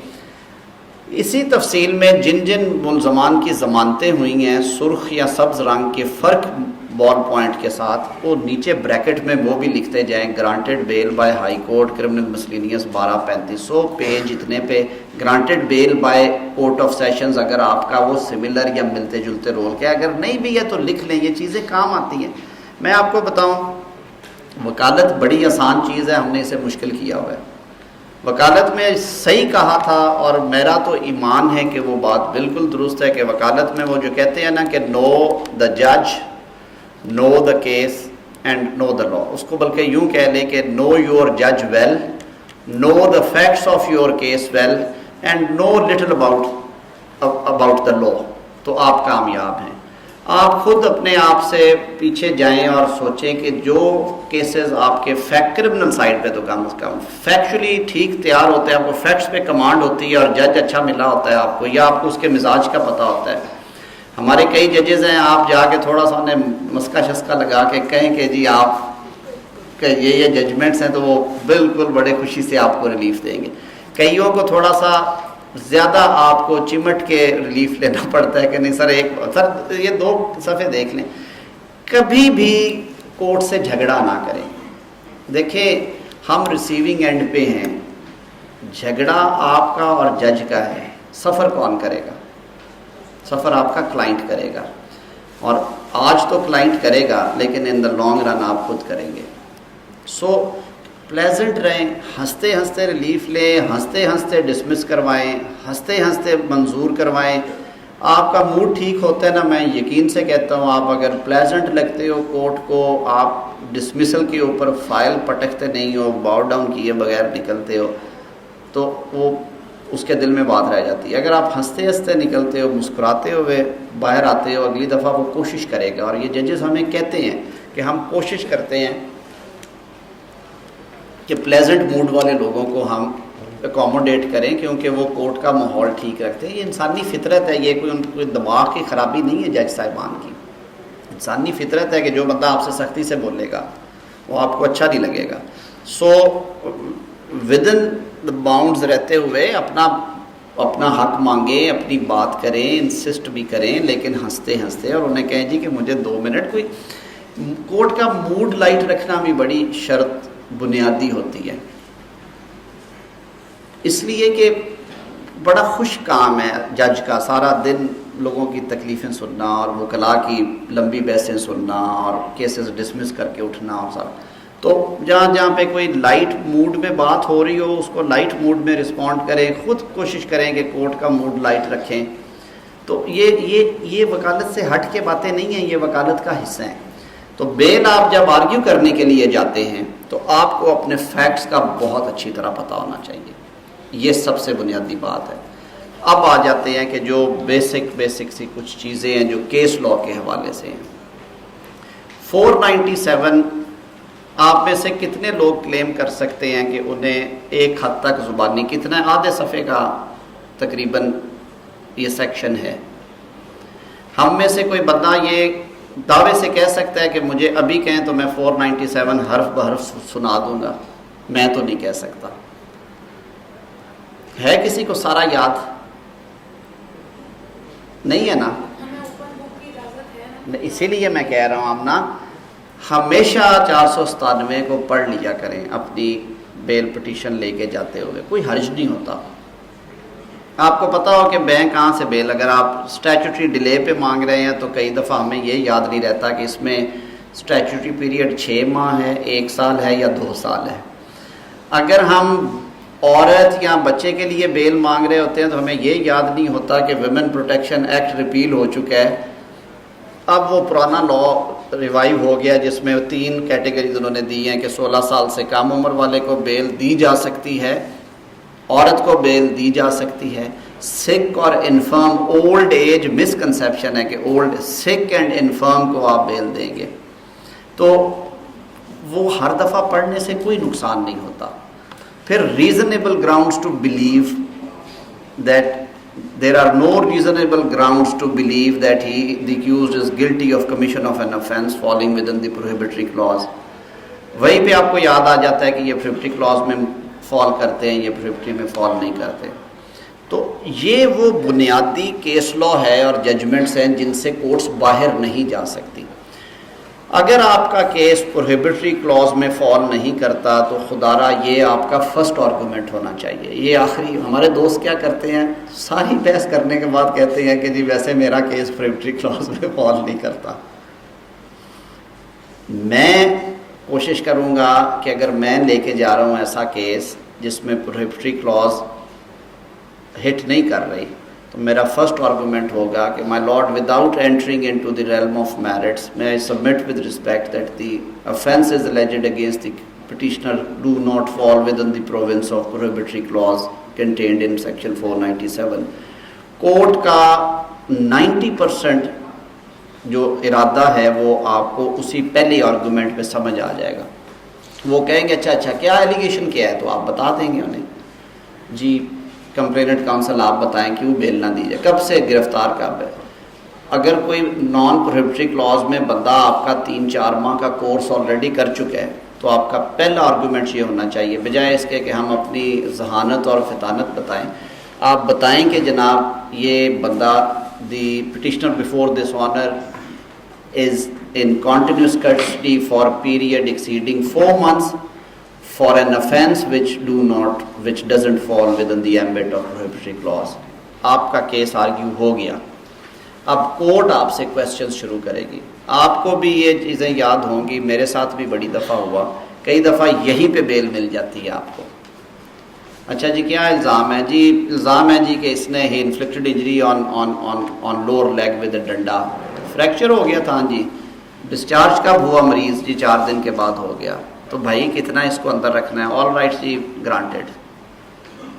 اسی تفصیل میں جن جن ملزمان کی ضمانتیں ہوئی ہیں سرخ یا سبز رنگ کے فرق بال پوائنٹ کے ساتھ, وہ نیچے بریکٹ میں وہ بھی لکھتے جائیں. Granted bail by High Court criminal miscellaneous 1235 page اتنے پہ. Granted bail by court of sessions اگر آپ کا وہ سملر یا ملتے جلتے رول کے, اگر نہیں بھی ہے تو لکھ لیں, یہ چیزیں کام آتی ہیں. میں آپ کو بتاؤں, وکالت بڑی آسان چیز ہے, ہم نے اسے مشکل کیا ہوا ہے. وکالت میں صحیح کہا تھا, اور میرا تو ایمان ہے کہ وہ بات بالکل درست ہے, کہ وکالت میں وہ جو کہتے ہیں نا کہ نو دا جج, نو دا کیس اینڈ نو دا لا, اس کو بلکہ یوں کہہ لیں کہ نو یور جج well, know the facts of your case well, and know little about the law, تو آپ کامیاب ہیں. آپ خود اپنے آپ سے پیچھے جائیں اور سوچیں کہ جو کیسز آپ کے کرمنل سائڈ پہ تو کم از کم فیکچولی ٹھیک تیار ہوتے ہیں, آپ کو فیکٹس پہ کمانڈ ہوتی ہے, اور جج اچھا ملا ہوتا ہے آپ کو, یا آپ کو اس کے مزاج کا پتہ ہوتا ہے. ہمارے کئی ججز ہیں, آپ جا کے تھوڑا سا انہیں مسکا شسکا لگا کے کہیں کہ جی آپ کہ یہ ججمنٹس ہیں, تو وہ بالکل بڑے خوشی سے آپ کو ریلیف دیں گے. کئیوں کو تھوڑا سا زیادہ آپ کو چمٹ کے ریلیف لینا پڑتا ہے کہ نہیں سر یہ 2 صفحے دیکھ لیں. کبھی بھی کورٹ سے جھگڑا نہ کریں. دیکھیں ہم ریسیونگ اینڈ پہ ہیں, جھگڑا آپ کا اور جج کا ہے, سفر کون کرے گا؟ سفر آپ کا کلائنٹ کرے گا, اور آج تو کلائنٹ کرے گا لیکن ان دا لانگ رن آپ خود کریں گے. سو پلیزنٹ رہیں, ہنستے ہنستے ریلیف لیں, ہنستے ہنستے ڈسمس کروائیں, ہنستے ہنستے منظور کروائیں. آپ کا موڈ ٹھیک ہوتا ہے نا, میں یقین سے کہتا ہوں, آپ اگر پلیزنٹ لگتے ہو کورٹ کو, آپ ڈسمسل کے اوپر فائل پٹکتے نہیں ہو, باؤ ڈاؤن کیے بغیر نکلتے ہو, تو وہ اس کے دل میں بات رہ جاتی ہے. اگر آپ ہنستے ہنستے نکلتے ہو, مسکراتے ہوئے باہر آتے ہو, اگلی دفعہ وہ کوشش کرے گا. اور یہ ججز ہمیں کہتے ہیں کہ ہم کوشش کرتے ہیں کہ پلیزنٹ موڈ والے لوگوں کو ہم اکوموڈیٹ کریں, کیونکہ وہ کورٹ کا ماحول ٹھیک رکھتے ہیں. یہ انسانی فطرت ہے, یہ کوئی دماغ کی خرابی نہیں ہے جج صاحبان کی. انسانی فطرت ہے کہ جو بندہ آپ سے سختی سے بولے گا وہ آپ کو اچھا نہیں لگے گا. سو ودن دا باؤنڈز رہتے ہوئے اپنا حق مانگیں, اپنی بات کریں, انسسٹ بھی کریں, لیکن ہنستے ہنستے, اور انہیں کہیں جی کہ مجھے 2 منٹ. کوئی کورٹ کا موڈ لائٹ رکھنا بھی بڑی شرط بنیادی ہوتی ہے, اس لیے کہ بڑا خوش کام ہے جج کا, سارا دن لوگوں کی تکلیفیں سننا, اور وکلاء کی لمبی بحثیں سننا, اور کیسز ڈسمس کر کے اٹھنا, اور سارا. تو جہاں پہ کوئی لائٹ موڈ میں بات ہو رہی ہو, اس کو لائٹ موڈ میں رسپونڈ کریں, خود کوشش کریں کہ کورٹ کا موڈ لائٹ رکھیں. تو یہ وکالت سے ہٹ کے باتیں نہیں ہیں, یہ وکالت کا حصہ ہیں. تو بیل آپ جب آرگیو کرنے کے لیے جاتے ہیں تو آپ کو اپنے فیکٹس کا بہت اچھی طرح پتہ ہونا چاہیے, یہ سب سے بنیادی بات ہے. اب آ جاتے ہیں کہ جو بیسک سی کچھ چیزیں ہیں جو کیس لاء کے حوالے سے ہیں. 497 آپ میں سے کتنے لوگ کلیم کر سکتے ہیں کہ انہیں ایک حد تک زبانی, کتنا آدھے صفحے کا تقریباً یہ سیکشن ہے. ہم میں سے کوئی بندہ یہ دعوے سے کہہ سکتا ہے کہ مجھے ابھی کہیں تو میں 497 حرف بحرف سنا دوں گا؟ میں تو نہیں کہہ سکتا. ہے کسی کو سارا یاد؟ نہیں ہے نا, اسی لیے میں کہہ رہا ہوں آمنہ, ہمیشہ 497 کو پڑھ لیا کریں اپنی بیل پٹیشن لے کے جاتے ہوئے, کوئی حرج نہیں ہوتا. آپ کو پتہ ہو کہ بینک کہاں سے بیل, اگر آپ اسٹیچوٹری ڈیلے پہ مانگ رہے ہیں تو کئی دفعہ ہمیں یہ یاد نہیں رہتا کہ اس میں اسٹیچوٹری پیریڈ 6 ماہ ہے, 1 سال ہے, یا 2 سال ہے. اگر ہم عورت یا بچے کے لیے بیل مانگ رہے ہوتے ہیں تو ہمیں یہ یاد نہیں ہوتا کہ ویمن پروٹیکشن ایکٹ ریپیل ہو چکا ہے. اب وہ پرانا لا ریوائیو ہو گیا جس میں 3 کیٹیگریز انہوں نے دی ہیں کہ 16 سال سے کم عمر والے کو بیل دی جا سکتی ہے, عورت کو بیل دی جا سکتی ہے, سک اور انفرم. اولڈ ایج مسکنسیپشن ہے کہ اولڈ سک اینڈ انفرم کو آپ بیل دیں گے, تو وہ ہر دفعہ پڑھنے سے کوئی نقصان نہیں ہوتا. پھر reasonable grounds to believe that there are no reasonable grounds to believe that the accused is guilty of commission of an offence falling within the prohibitory clause. وہیں پہ آپ کو یاد آ جاتا ہے کہ یہ prohibitory clause میں فال کرتے ہیں, یہ prohibitory میں فال نہیں کرتے. تو یہ وہ بنیادی کیس لا ہے اور ججمنٹس ہیں جن سے کورٹس باہر نہیں جا سکتی. اگر آپ کا کیس پروہیبٹری کلاز میں فال نہیں کرتا تو خدارہ یہ آپ کا فرسٹ آرگومنٹ ہونا چاہیے. یہ آخری ہمارے دوست کیا کرتے ہیں, ساری بحث کرنے کے بعد کہتے ہیں کہ جی ویسے میرا کیس پروہیبٹری کلاز میں فال نہیں کرتا. میں کوشش کروں گا کہ اگر میں لے کے جا رہا ہوں ایسا کیس جس میں پروہیبٹری کلاز ہٹ نہیں کر رہی, تو میرا فرسٹ آرگومنٹ ہوگا کہ my lord without entering into the realm of merits may I submit with respect that the offences alleged against the petitioner do not fall within the province of prohibitory clause contained in section 497. Court کا 90% جو ارادہ ہے وہ آپ کو اسی پہلی argument پہ سمجھ آ جائے گا. وہ کہیں گے اچھا کیا ایلیگیشن کیا ہے, تو آپ بتا دیں گے انہیں جی کمپلیننٹ کاؤنسل آپ بتائیں کیوں بیل نہ دی جائے, کب سے گرفتار کب ہے. اگر کوئی نان پروہیبٹری کلاز میں بندہ آپ کا 3-4 ماہ کا کورس آلریڈی کر چکا ہے تو آپ کا پہلا آرگومنٹ یہ ہونا چاہیے, بجائے اس کے کہ ہم اپنی ذہانت اور فطانت بتائیں. آپ بتائیں کہ جناب یہ بندہ the petitioner before this honour is in continuous custody for a period exceeding 4 months for an offence which doesn't fall within the ambit of prohibitory clause. آپ کا کیس آرگیو ہو گیا. اب کورٹ آپ سے کویسچن شروع کرے گی. آپ کو بھی یہ چیزیں یاد ہوں گی, میرے ساتھ بھی بڑی دفعہ ہوا, کئی دفعہ یہیں پہ بیل مل جاتی ہے آپ کو. اچھا جی کیا الزام ہے جی, الزام ہے جی کہ اس نے ہی inflicted injury on lower leg with a ڈنڈا, فریکچر ہو گیا تھا جی. ڈسچارج کب ہوا مریض جی 4 دن کے بعد ہو گیا. تو بھائی کتنا اس کو اندر رکھنا ہے, آل رائٹ جی گرانٹیڈ.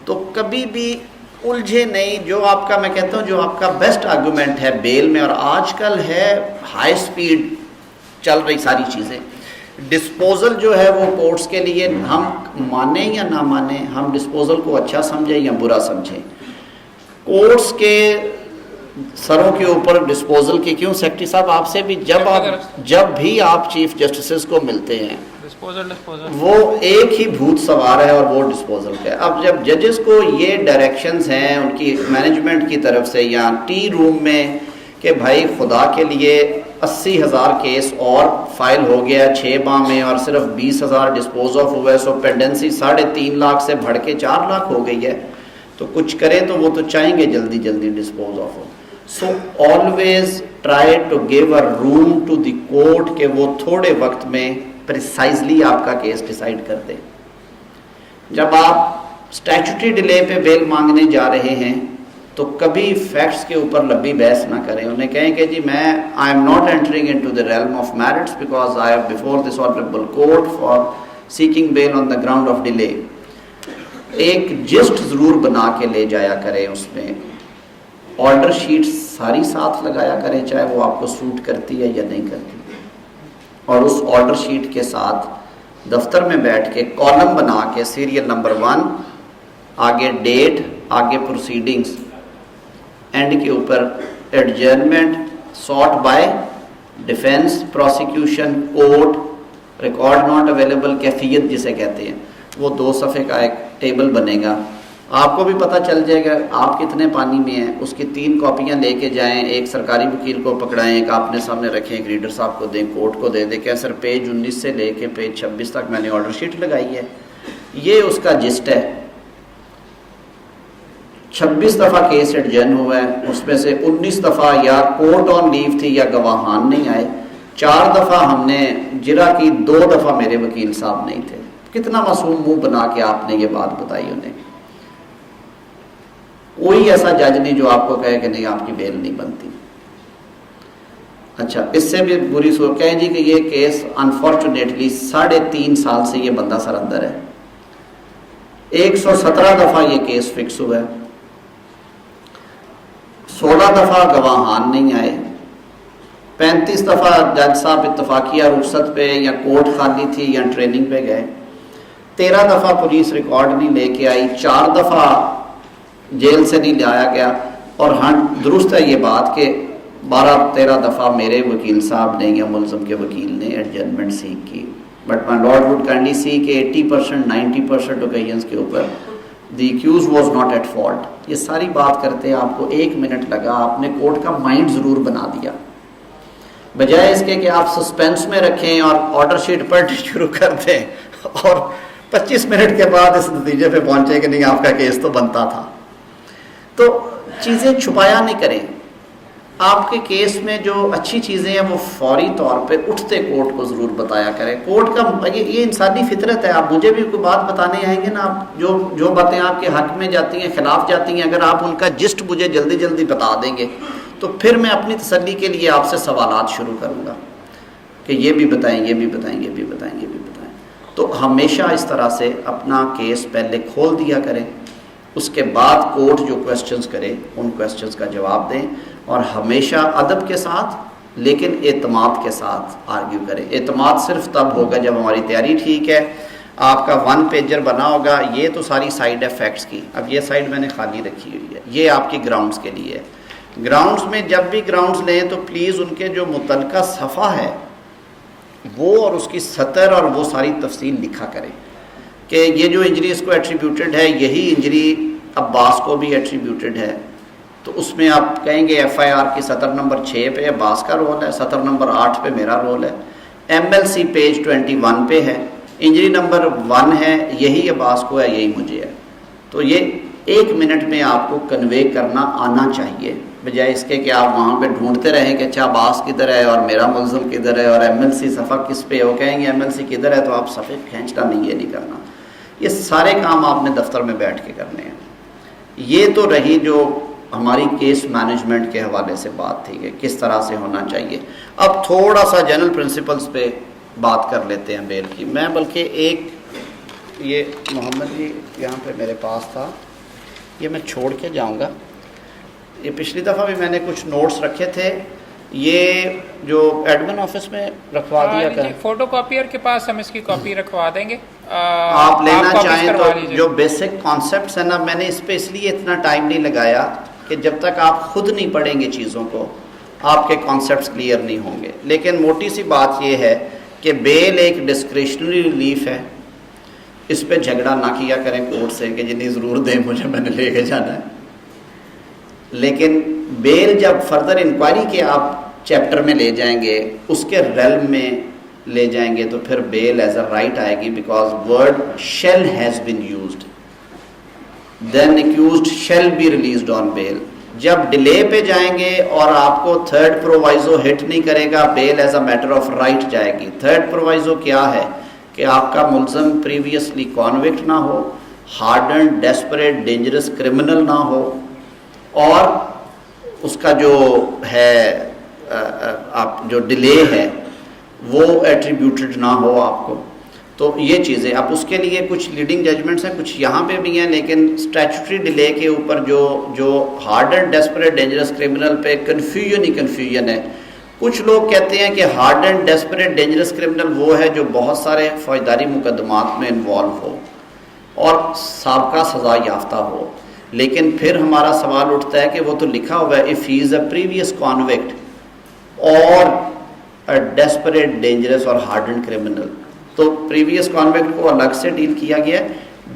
تو کبھی بھی الجھے نہیں. جو آپ کا میں کہتا ہوں جو آپ کا بیسٹ آرگومنٹ ہے بیل میں, اور آج کل ہے ہائی سپیڈ چل رہی ساری چیزیں, ڈسپوزل جو ہے وہ کورٹس کے لیے ہم مانیں یا نہ مانیں, ہم ڈسپوزل کو اچھا سمجھیں یا برا سمجھیں, کورٹس کے سروں کے اوپر ڈسپوزل کی کیوں. سیکرٹری صاحب آپ سے بھی جب بھی آپ چیف جسٹسز کو ملتے ہیں وہ ایک ہی بھوت سوار ہے اور وہ ڈسپوزل کا ہے. اب جب ججز کو یہ ڈائریکشنز ہیں ان کی مینجمنٹ کی طرف سے یا ٹی روم میں کہ بھائی خدا کے لیے 80,000 کیس اور فائل ہو گیا 6 ماہ میں اور صرف 20,000 ڈسپوز آف ہوئے, سو پینڈنسی 3.5 لاکھ سے بڑھ کے 4 لاکھ ہو گئی ہے, تو کچھ کریں تو وہ تو چاہیں گے جلدی ڈسپوز آف ہو. So always try to give a room to the court کہ وہ تھوڑے وقت میں پریسائزلی آپ کا کیس ڈیسائیڈ کر دے. جب آپ اسٹیچوٹری ڈیلے پہ بیل مانگنے جا رہے ہیں تو کبھی فیکٹس کے اوپر لمبی بحث نہ کریں. انہیں کہیں کہ جی میں I am not entering into the realm of merits because I have before this honourable court for seeking bail on the ground of delay. ایک جسٹ ضرور بنا کے لے جایا کریں, اس میں آرڈر شیٹ ساری ساتھ لگایا کریں چاہے وہ آپ کو سوٹ کرتی ہے یا نہیں کرتی, اور اس آرڈر شیٹ کے ساتھ دفتر میں بیٹھ کے کالم بنا کے سیریل نمبر 1 آگے ڈیٹ, آگے پروسیڈنگز, اینڈ کے اوپر adjournment sought by defence prosecution court, record not available, کیفیت جسے کہتے ہیں, وہ 2 صفحے کا ایک ٹیبل بنے گا. آپ کو بھی پتہ چل جائے گا آپ کتنے پانی میں ہیں. اس کی 3 کاپیاں لے کے جائیں, ایک سرکاری وکیل کو پکڑائیں, ایک آپ نے سامنے رکھیں, ایک ریڈر صاحب کو دیں, کورٹ کو دے دیں کہ سر پیج 19 سے لے کے پیج 26 تک میں نے آرڈر شیٹ لگائی ہے. یہ اس کا جسٹ ہے. 26 دفعہ کیس ایڈجرن ہوا ہے, اس میں سے 19 دفعہ یا کورٹ آن لیو تھی یا گواہان نہیں آئے, 4 دفعہ ہم نے جرا کی, 2 دفعہ میرے وکیل صاحب نہیں تھے. کتنا معصوم منہ بنا کے آپ نے یہ بات بتائی انہیں. کوئی ایسا جج نہیں جو آپ کو کہے کہ نہیں آپ کی بیل نہیں بنتی. اچھا اس سے بھی بری صورت کہیں جی کہ یہ کیس انفارچونیٹلی 3.5 سال سے یہ بندہ سر اندر ہے. 117 دفعہ یہ کیس فکس ہوا ہے. 16 دفعہ گواہان نہیں آئے. 35 دفعہ جج صاحب اتفاقیہ رخصت پہ یا کورٹ خالی تھی یا ٹریننگ پہ گئے. 13 دفعہ پولیس ریکارڈ نہیں لے کے آئی. 4 دفعہ جیل سے نہیں لایا گیا. اور ہاں درست ہے یہ بات کہ 12-13 دفعہ میرے وکیل صاحب نے یا ملزم کے وکیل نے ایڈجسٹمنٹ سیکھ کی. But my lord would kindly see کہ 80% 90% اوکیزنس کے اوپر the accused was not at fault. یہ ساری بات کرتے آپ کو 1 منٹ لگا. آپ نے کورٹ کا مائنڈ ضرور بنا دیا بجائے اس کے کہ آپ سسپینس میں رکھیں اور آرڈر شیٹ پڑھنا شروع کر دیں اور 25 منٹ کے بعد اس نتیجے پہ پہنچے کہ نہیں آپ کا کیس تو بنتا تھا. تو چیزیں چھپایا نہیں کریں. آپ کے کیس میں جو اچھی چیزیں ہیں وہ فوری طور پہ اٹھتے کورٹ کو ضرور بتایا کریں. کورٹ کا یہ انسانی فطرت ہے. آپ مجھے بھی کوئی بات بتانے آئیں گے نا, آپ جو باتیں آپ کے حق میں جاتی ہیں خلاف جاتی ہیں, اگر آپ ان کا جسٹ مجھے جلدی جلدی بتا دیں گے تو پھر میں اپنی تسلی کے لیے آپ سے سوالات شروع کروں گا کہ یہ بھی بتائیں, یہ بھی بتائیں, یہ بھی بتائیں, یہ بھی بتائیں. تو ہمیشہ اس طرح سے اپنا کیس پہلے کھول دیا کریں. اس کے بعد کورٹ جو کویسچنز کرے ان کویسچنز کا جواب دیں, اور ہمیشہ ادب کے ساتھ لیکن اعتماد کے ساتھ آرگیو کریں. اعتماد صرف تب ہوگا جب ہماری تیاری ٹھیک ہے. آپ کا 1 پیجر بنا ہوگا. یہ تو ساری سائڈ ہے فیکٹس کی. اب یہ سائڈ میں نے خالی رکھی ہوئی ہے, یہ آپ کی گراؤنڈز کے لیے ہے. گراؤنڈز میں جب بھی گراؤنڈز لیں تو پلیز ان کے جو متعلقہ صفحہ ہے وہ اور اس کی سطر اور وہ ساری تفصیل لکھا کریں کہ یہ جو انجری اس کو ایٹریبیوٹڈ ہے یہی انجری عباس کو بھی ایٹریبیوٹڈ ہے. تو اس میں آپ کہیں گے FIR کی سطر نمبر 6 پہ عباس کا رول ہے, سطر نمبر 8 پہ میرا رول ہے, MLC پیج 21 پہ ہے, انجری نمبر 1 ہے, یہی عباس کو ہے, یہی مجھے ہے. تو یہ 1 منٹ میں آپ کو کنوے کرنا آنا چاہیے بجائے اس کے کہ آپ وہاں پہ ڈھونڈتے رہیں کہ اچھا عباس کدھر ہے اور میرا ملزم کدھر ہے اور MLC صفحہ کس پہ ہو. کہیں گے MLC کدھر ہے تو آپ صفحے کھینچنا نہیں, یہ نہیں کرنا. یہ سارے کام آپ نے دفتر میں بیٹھ کے کرنے ہیں. یہ تو رہی جو ہماری کیس مینجمنٹ کے حوالے سے بات تھی کہ کس طرح سے ہونا چاہیے. اب تھوڑا سا جنرل پرنسپلز پہ بات کر لیتے ہیں بیل کی. میں بلکہ ایک یہ محمد جی یہاں پہ میرے پاس تھا, یہ میں چھوڑ کے جاؤں گا. یہ پچھلی دفعہ بھی میں نے کچھ نوٹس رکھے تھے, یہ جو ایڈمن آفس میں رکھوا دیا کریں. فوٹو کاپیئر کے پاس ہم اس کی کاپی رکھوا دیں گے. آپ لینا چاہیں تو جو بیسک کانسیپٹس ہیں نا, میں نے اس پہ اس لیے اتنا ٹائم نہیں لگایا کہ جب تک آپ خود نہیں پڑھیں گے چیزوں کو آپ کے کانسیپٹس کلیئر نہیں ہوں گے. لیکن موٹی سی بات یہ ہے کہ بیل ایک ڈسکریشنری ریلیف ہے. اس پہ جھگڑا نہ کیا کریں کورٹ سے کہ جتنی ضرور دیں مجھے, میں نے لے کے جانا ہے. لیکن بیل جب فردر انکوائری کے آپ چیپٹر میں لے جائیں گے, اس کے ریلم میں لے جائیں گے, تو پھر بیل ایز اے رائٹ آئے گی because word shall has been used, then accused shall be released on bail. جب ڈیلے پہ جائیں گے اور آپ کو تھرڈ پرووائزو ہٹ نہیں کرے گا, bail as a matter of right جائے گی. تھرڈ پرووائزو کیا ہے کہ آپ کا ملزم پریویسلی کانوکٹ نہ ہو, ہارڈنڈ ڈیسپریٹ ڈینجرس کرمنل نہ ہو, اور اس کا جو ہے آپ جو ڈیلے ہے وہ ایٹریبیوٹڈ نہ ہو آپ کو. تو یہ چیزیں اب اس کے لیے کچھ لیڈنگ ججمنٹس ہیں, کچھ یہاں پہ بھی ہیں, لیکن اسٹیچوٹری ڈیلے کے اوپر جو hard and desperate dangerous criminal پہ کنفیوژن ہے. کچھ لوگ کہتے ہیں کہ hard and desperate dangerous criminal وہ ہے جو بہت سارے فوجداری مقدمات میں انوالو ہو اور سابقہ سزا یافتہ ہو. لیکن پھر ہمارا سوال اٹھتا ہے کہ وہ تو لکھا ہوا ہے if he is a previous convict اور a desperate dangerous اور hardened criminal, تو پریویس کانوکٹ کو الگ سے ڈیل کیا گیا ہے,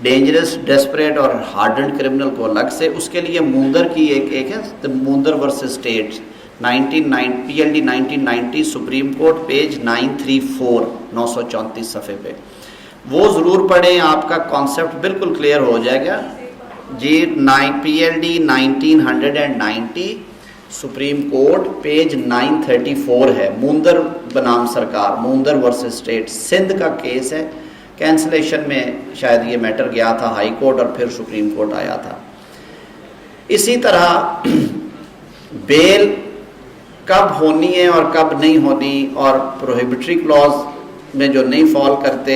ڈینجرس ڈیسپریٹ اور ہارڈنڈ کرمنل کو الگ سے. اس کے لیے موندر کی ایک ہے موندر versus state PLD 1990 supreme court page 934 934 صفحے پہ, وہ ضرور پڑھیں, آپ کا کانسیپٹ بالکل کلیئر ہو جائے گا جی. PLD 1990 سپریم کورٹ پیج 934 ہے, موندر بنام سرکار, موندر ورسز اسٹیٹ, سندھ کا کیس ہے. کینسلیشن میں شاید یہ میٹر گیا تھا ہائی کورٹ اور پھر سپریم کورٹ آیا تھا. اسی طرح بیل کب ہونی ہے اور کب نہیں ہونی، اور پروہیبٹری کلاز میں جو نہیں فال کرتے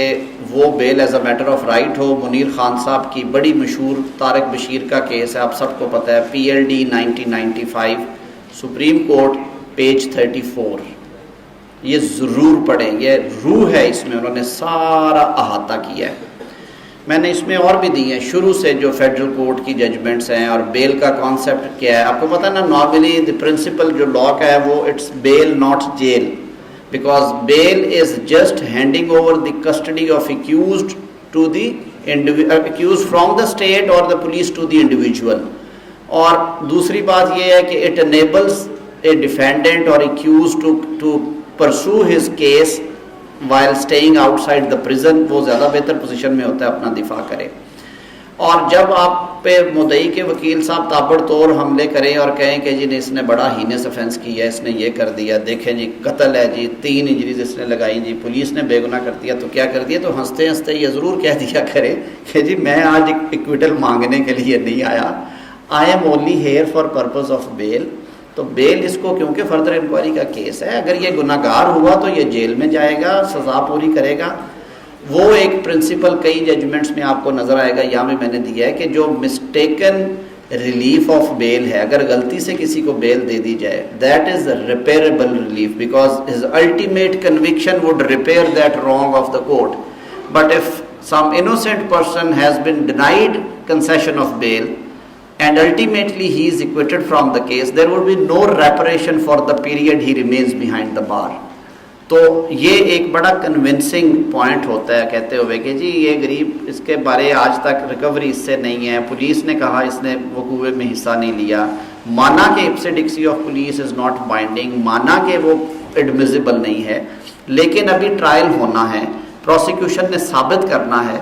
وہ bail as a matter of right ہو. منیر خان صاحب کی بڑی مشہور طارق بشیر کا کیس ہے، آپ سب کو پتہ ہے، PLD 1995 سپریم کورٹ پیج 34. یہ ضرور پڑھیں، یہ روح ہے اس میں، انہوں نے سارا احاطہ کیا ہے. میں نے اس میں اور بھی دی ہیں شروع سے جو فیڈرل کورٹ کی ججمنٹس ہیں، اور بیل کا کانسیپٹ کیا ہے. آپ کو پتہ نا نارملی دی پرنسپل جو لا کا ہے وہ it's bail not jail, because bail is just handing over the custody of accused to the accused from the state or the police to the individual. اور دوسری بات یہ ہے کہ it enables a defendant or accused to pursue his case while staying outside the prison. وہ زیادہ بہتر position میں ہوتا ہے اپنا دفاع کرے. اور جب آپ پہ مدعی کے وکیل صاحب تابڑ توڑ حملے کریں اور کہیں کہ جی اس نے بڑا ہینس افینس کیا ہے، اس نے یہ کر دیا، دیکھیں جی قتل ہے جی، 3 انجریز اس نے لگائی جی، پولیس نے بے گناہ کر دیا، تو کیا کر دیا، تو ہنستے ہنستے یہ ضرور کہہ دیا کرے کہ جی میں آج ایکویٹل مانگنے کے لیے نہیں آیا، I am only here for purpose of bail. تو بیل اس کو کیونکہ فردر انکوائری کا کیس ہے، اگر یہ گناہ گار ہوا تو یہ جیل میں جائے گا، سزا پوری کرے گا. وہ ایک پرنسپل کئی ججمنٹس میں آپ کو نظر آئے گا، یہاں بھی میں نے دیا ہے کہ جو مسٹیکن ریلیف آف بیل ہے، اگر غلطی سے کسی کو بیل دے دی جائے، that is repairable relief because his ultimate conviction would repair that wrong of the court. But if some innocent person has been denied concession of bail and ultimately he is acquitted from the case, there would be no reparation for the period he remains behind the bar. تو یہ ایک بڑا convincing point ہوتا ہے کہتے ہوئے کہ جی یہ غریب، اس کے بارے آج تک ریکوری اس سے نہیں ہے، پولیس نے کہا اس نے وقوع میں حصہ نہیں لیا، مانا کہ ipse of police is not binding, مانا کہ وہ ایڈمیزیبل نہیں ہے، لیکن ابھی ٹرائل ہونا ہے، پروسیکیوشن نے ثابت کرنا ہے.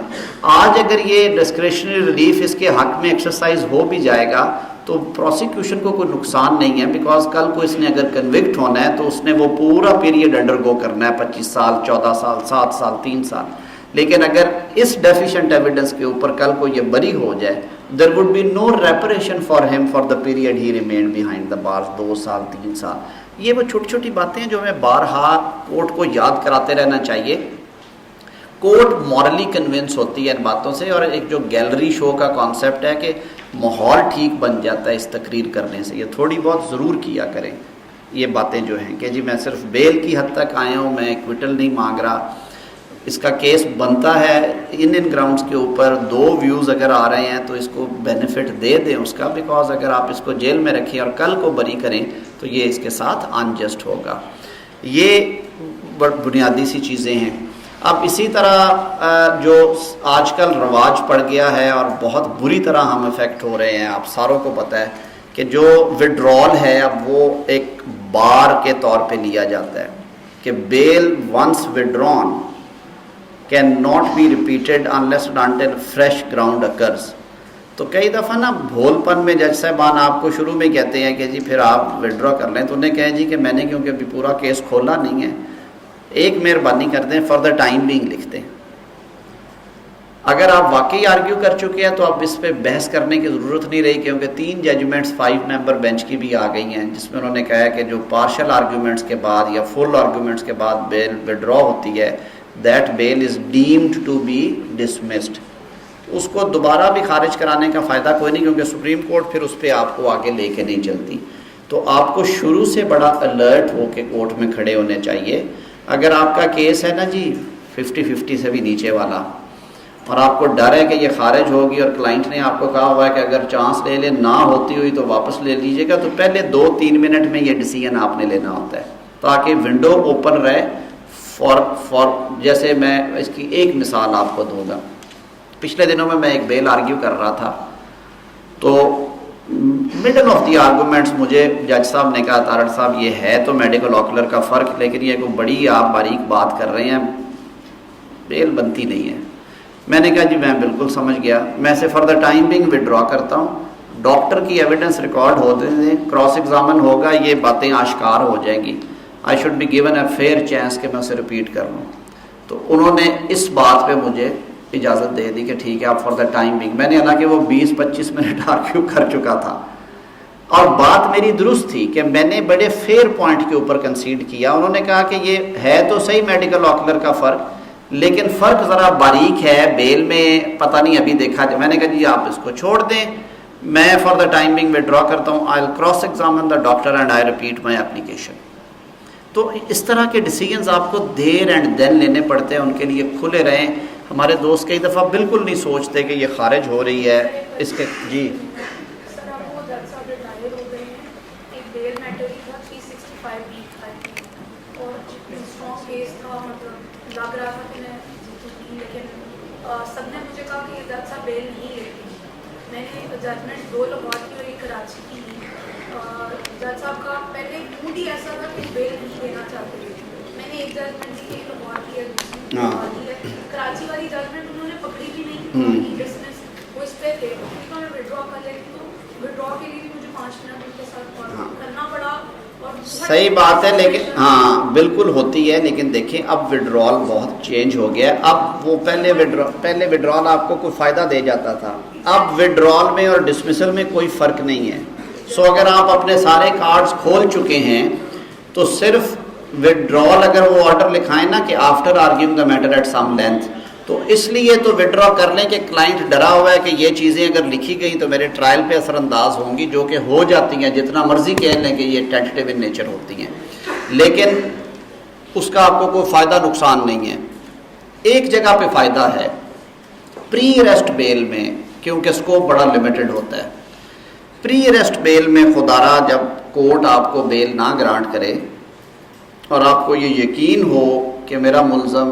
آج اگر یہ ڈسکریشنری ریلیف اس کے حق میں ایکسرسائز ہو بھی جائے گا تو پروسیکیوشن کو کوئی نقصان نہیں ہے، بیکاز کل کو اس نے اگر کنوکٹ ہونا ہے تو اس نے وہ پورا پیریڈ انڈر گو کرنا ہے، 25 سال 14 سال 7 سال 3 سال. لیکن اگر اس ڈیفیشینٹ ایویڈنس کے اوپر کل کو یہ بری ہو جائے، there would be no reparation for him for the period he remained behind the bars، 2 سال 3 سال. یہ وہ چھوٹی چھوٹی باتیں ہیں جو ہمیں بارہا کورٹ کو یاد کراتے رہنا چاہیے. کورٹ مورلی کنونس ہوتی ہے ان باتوں سے، اور ایک جو گیلری شو کا کانسیپٹ ہے کہ ماحول ٹھیک بن جاتا ہے اس تقریر کرنے سے. یہ تھوڑی بہت ضرور کیا کریں یہ باتیں جو ہیں کہ جی میں صرف بیل کی حد تک آیا ہوں، میں ایکویٹل نہیں مانگ رہا. اس کا کیس بنتا ہے ان گراؤنڈس کے اوپر، 2 ویوز اگر آ رہے ہیں تو اس کو بینیفٹ دے دیں اس کا، بیکاز اگر آپ اس کو جیل میں رکھیں اور کل کو بری کریں تو یہ اس کے ساتھ انجسٹ ہوگا. یہ بنیادی سی چیزیں ہیں. اب اسی طرح جو آج کل رواج پڑ گیا ہے اور بہت بری طرح ہم افیکٹ ہو رہے ہیں، آپ ساروں کو پتہ ہے کہ جو وڈرال ہے اب وہ ایک بار کے طور پہ لیا جاتا ہے کہ بیل once withdrawn can not be repeated unless and until fresh ground occurs. تو کئی دفعہ نا بھول پن میں جج صاحبان آپ کو شروع میں کہتے ہیں کہ جی پھر آپ وڈرا کر لیں، تو انہیں کہیں جی کہ میں نے کیونکہ ابھی پورا کیس کھولا نہیں ہے، ایک مہربانی کر دیں فار دا ٹائم بینگ لکھ دیں. اگر آپ واقعی آرگیو کر چکے ہیں تو اب اس پہ بحث کرنے کی ضرورت نہیں رہی، کیونکہ 3 ججمنٹس 5 ممبر بینچ کی بھی آ گئی ہیں جس میں انہوں نے کہا ہے کہ جو پارشل آرگیومنٹس کے بعد یا فل آرگیومنٹس کے بعد بیل وڈرا ہوتی ہے، that bail is deemed to be dismissed. اس کو دوبارہ بھی خارج کرانے کا فائدہ کوئی نہیں، کیونکہ سپریم کورٹ پھر اس پہ آپ کو آگے لے کے نہیں چلتی. تو آپ کو شروع سے بڑا الرٹ ہو کے کورٹ میں کھڑے ہونے چاہیے. اگر آپ کا کیس ہے نا جی 50-50 سے بھی نیچے والا، اور آپ کو ڈر ہے کہ یہ خارج ہوگی اور کلائنٹ نے آپ کو کہا ہوا ہے کہ اگر چانس لے لے نہ ہوتی ہوئی تو واپس لے لیجیے گا، تو پہلے 2-3 منٹ میں یہ ڈیسیژن آپ نے لینا ہوتا ہے تاکہ ونڈو اوپن رہے. فار جیسے میں اس کی ایک مثال آپ کو دوں گا. پچھلے دنوں میں ایک بیل آرگیو کر رہا تھا، تو مڈل آف دی آرگومنٹس مجھے جج صاحب نے کہا تارڑ صاحب یہ ہے تو میڈیکل آکولر کا فرق، لیکن یہ کوئی بڑی آپ باریک بات کر رہے ہیں، بیل بنتی نہیں ہے. میں نے کہا جی میں بالکل سمجھ گیا، میں سے for the time being Vadra کرتا ہوں. ڈاکٹر کی ایویڈنس ریکارڈ ہوتے ہیں، کراس ایگزامن ہوگا، یہ باتیں آشکار ہو جائیں گی. I should be given a fair chance کہ میں اسے ریپیٹ کر لوں. تو انہوں نے اس بات پہ مجھے اجازت دے دی کہ ٹھیک ہے آپ فار دا ٹائم بینگ. میں نے حالانکہ وہ 20-25 منٹ آرگیو کر چکا تھا اور بات میری درست تھی کہ میں نے بڑے فیئر پوائنٹ کے اوپر کنسیڈ کیا. انہوں نے کہا کہ یہ ہے تو صحیح میڈیکل آکلر کا فرق لیکن فرق ذرا باریک ہے بیل میں, پتہ نہیں ابھی دیکھا جائے. میں نے کہا جی آپ اس کو چھوڑ دیں, میں for the time being withdraw کرتا ہوں. I will cross examine the doctor and I repeat my application. تو اس طرح کے ڈیسیجنز آپ کو دیر اینڈ دین لینے پڑتے ہیں, ان کے لیے کھلے رہیں. ہمارے دوست کئی دفعہ بالکل نہیں سوچتے کہ یہ خارج ہو رہی ہے اس کے. جی لگ رہا تھا کہ میں جیتوں، لیکن سب نے مجھے کہا کہ جج صاحب بیل نہیں لیتی. میں نے ججمنٹ 2 لاہور کی اور 1 کراچی کی لی. جج صاحب کا پہلے موڈ ہی ایسا تھا کہ بیل نہیں دینا چاہتے تھے. میں نے ایک ججمنٹ دی کہ لاہور کی ہے, کراچی والی ججمنٹ انہوں نے پکڑی بھی نہیں, ڈسمس وہ اس پہ تھے. میں ودرا کر لیتی تو ودرا کے لیے بھی مجھے 5 منٹ ان کے ساتھ کرنا پڑا. صحیح بات ہے لیکن ہاں بالکل ہوتی ہے, لیکن دیکھیں اب وڈرال بہت چینج ہو گیا ہے. اب وہ پہلے وڈرال آپ کو کوئی فائدہ دے جاتا تھا, اب وڈرال میں اور ڈسمسل میں کوئی فرق نہیں ہے. سو اگر آپ اپنے سارے کارڈز کھول چکے ہیں تو صرف وڈرال اگر وہ آرڈر لکھائیں نا کہ after arguing the matter at some length, تو اس لیے تو وڈرا کر لیں کہ کلائنٹ ڈرا ہوا ہے کہ یہ چیزیں اگر لکھی گئی تو میرے ٹرائل پہ اثر انداز ہوں گی, جو کہ ہو جاتی ہیں. جتنا مرضی کہہ لیں کہ یہ ٹینٹیو ان نیچر ہوتی ہیں, لیکن اس کا آپ کو کوئی فائدہ نقصان نہیں ہے. ایک جگہ پہ فائدہ ہے پری اریسٹ بیل میں, کیونکہ اسکوپ بڑا لمیٹڈ ہوتا ہے. پری اریسٹ بیل میں خدارہ جب کورٹ آپ کو بیل نہ گرانٹ کرے اور آپ کو یہ یقین ہو کہ میرا ملزم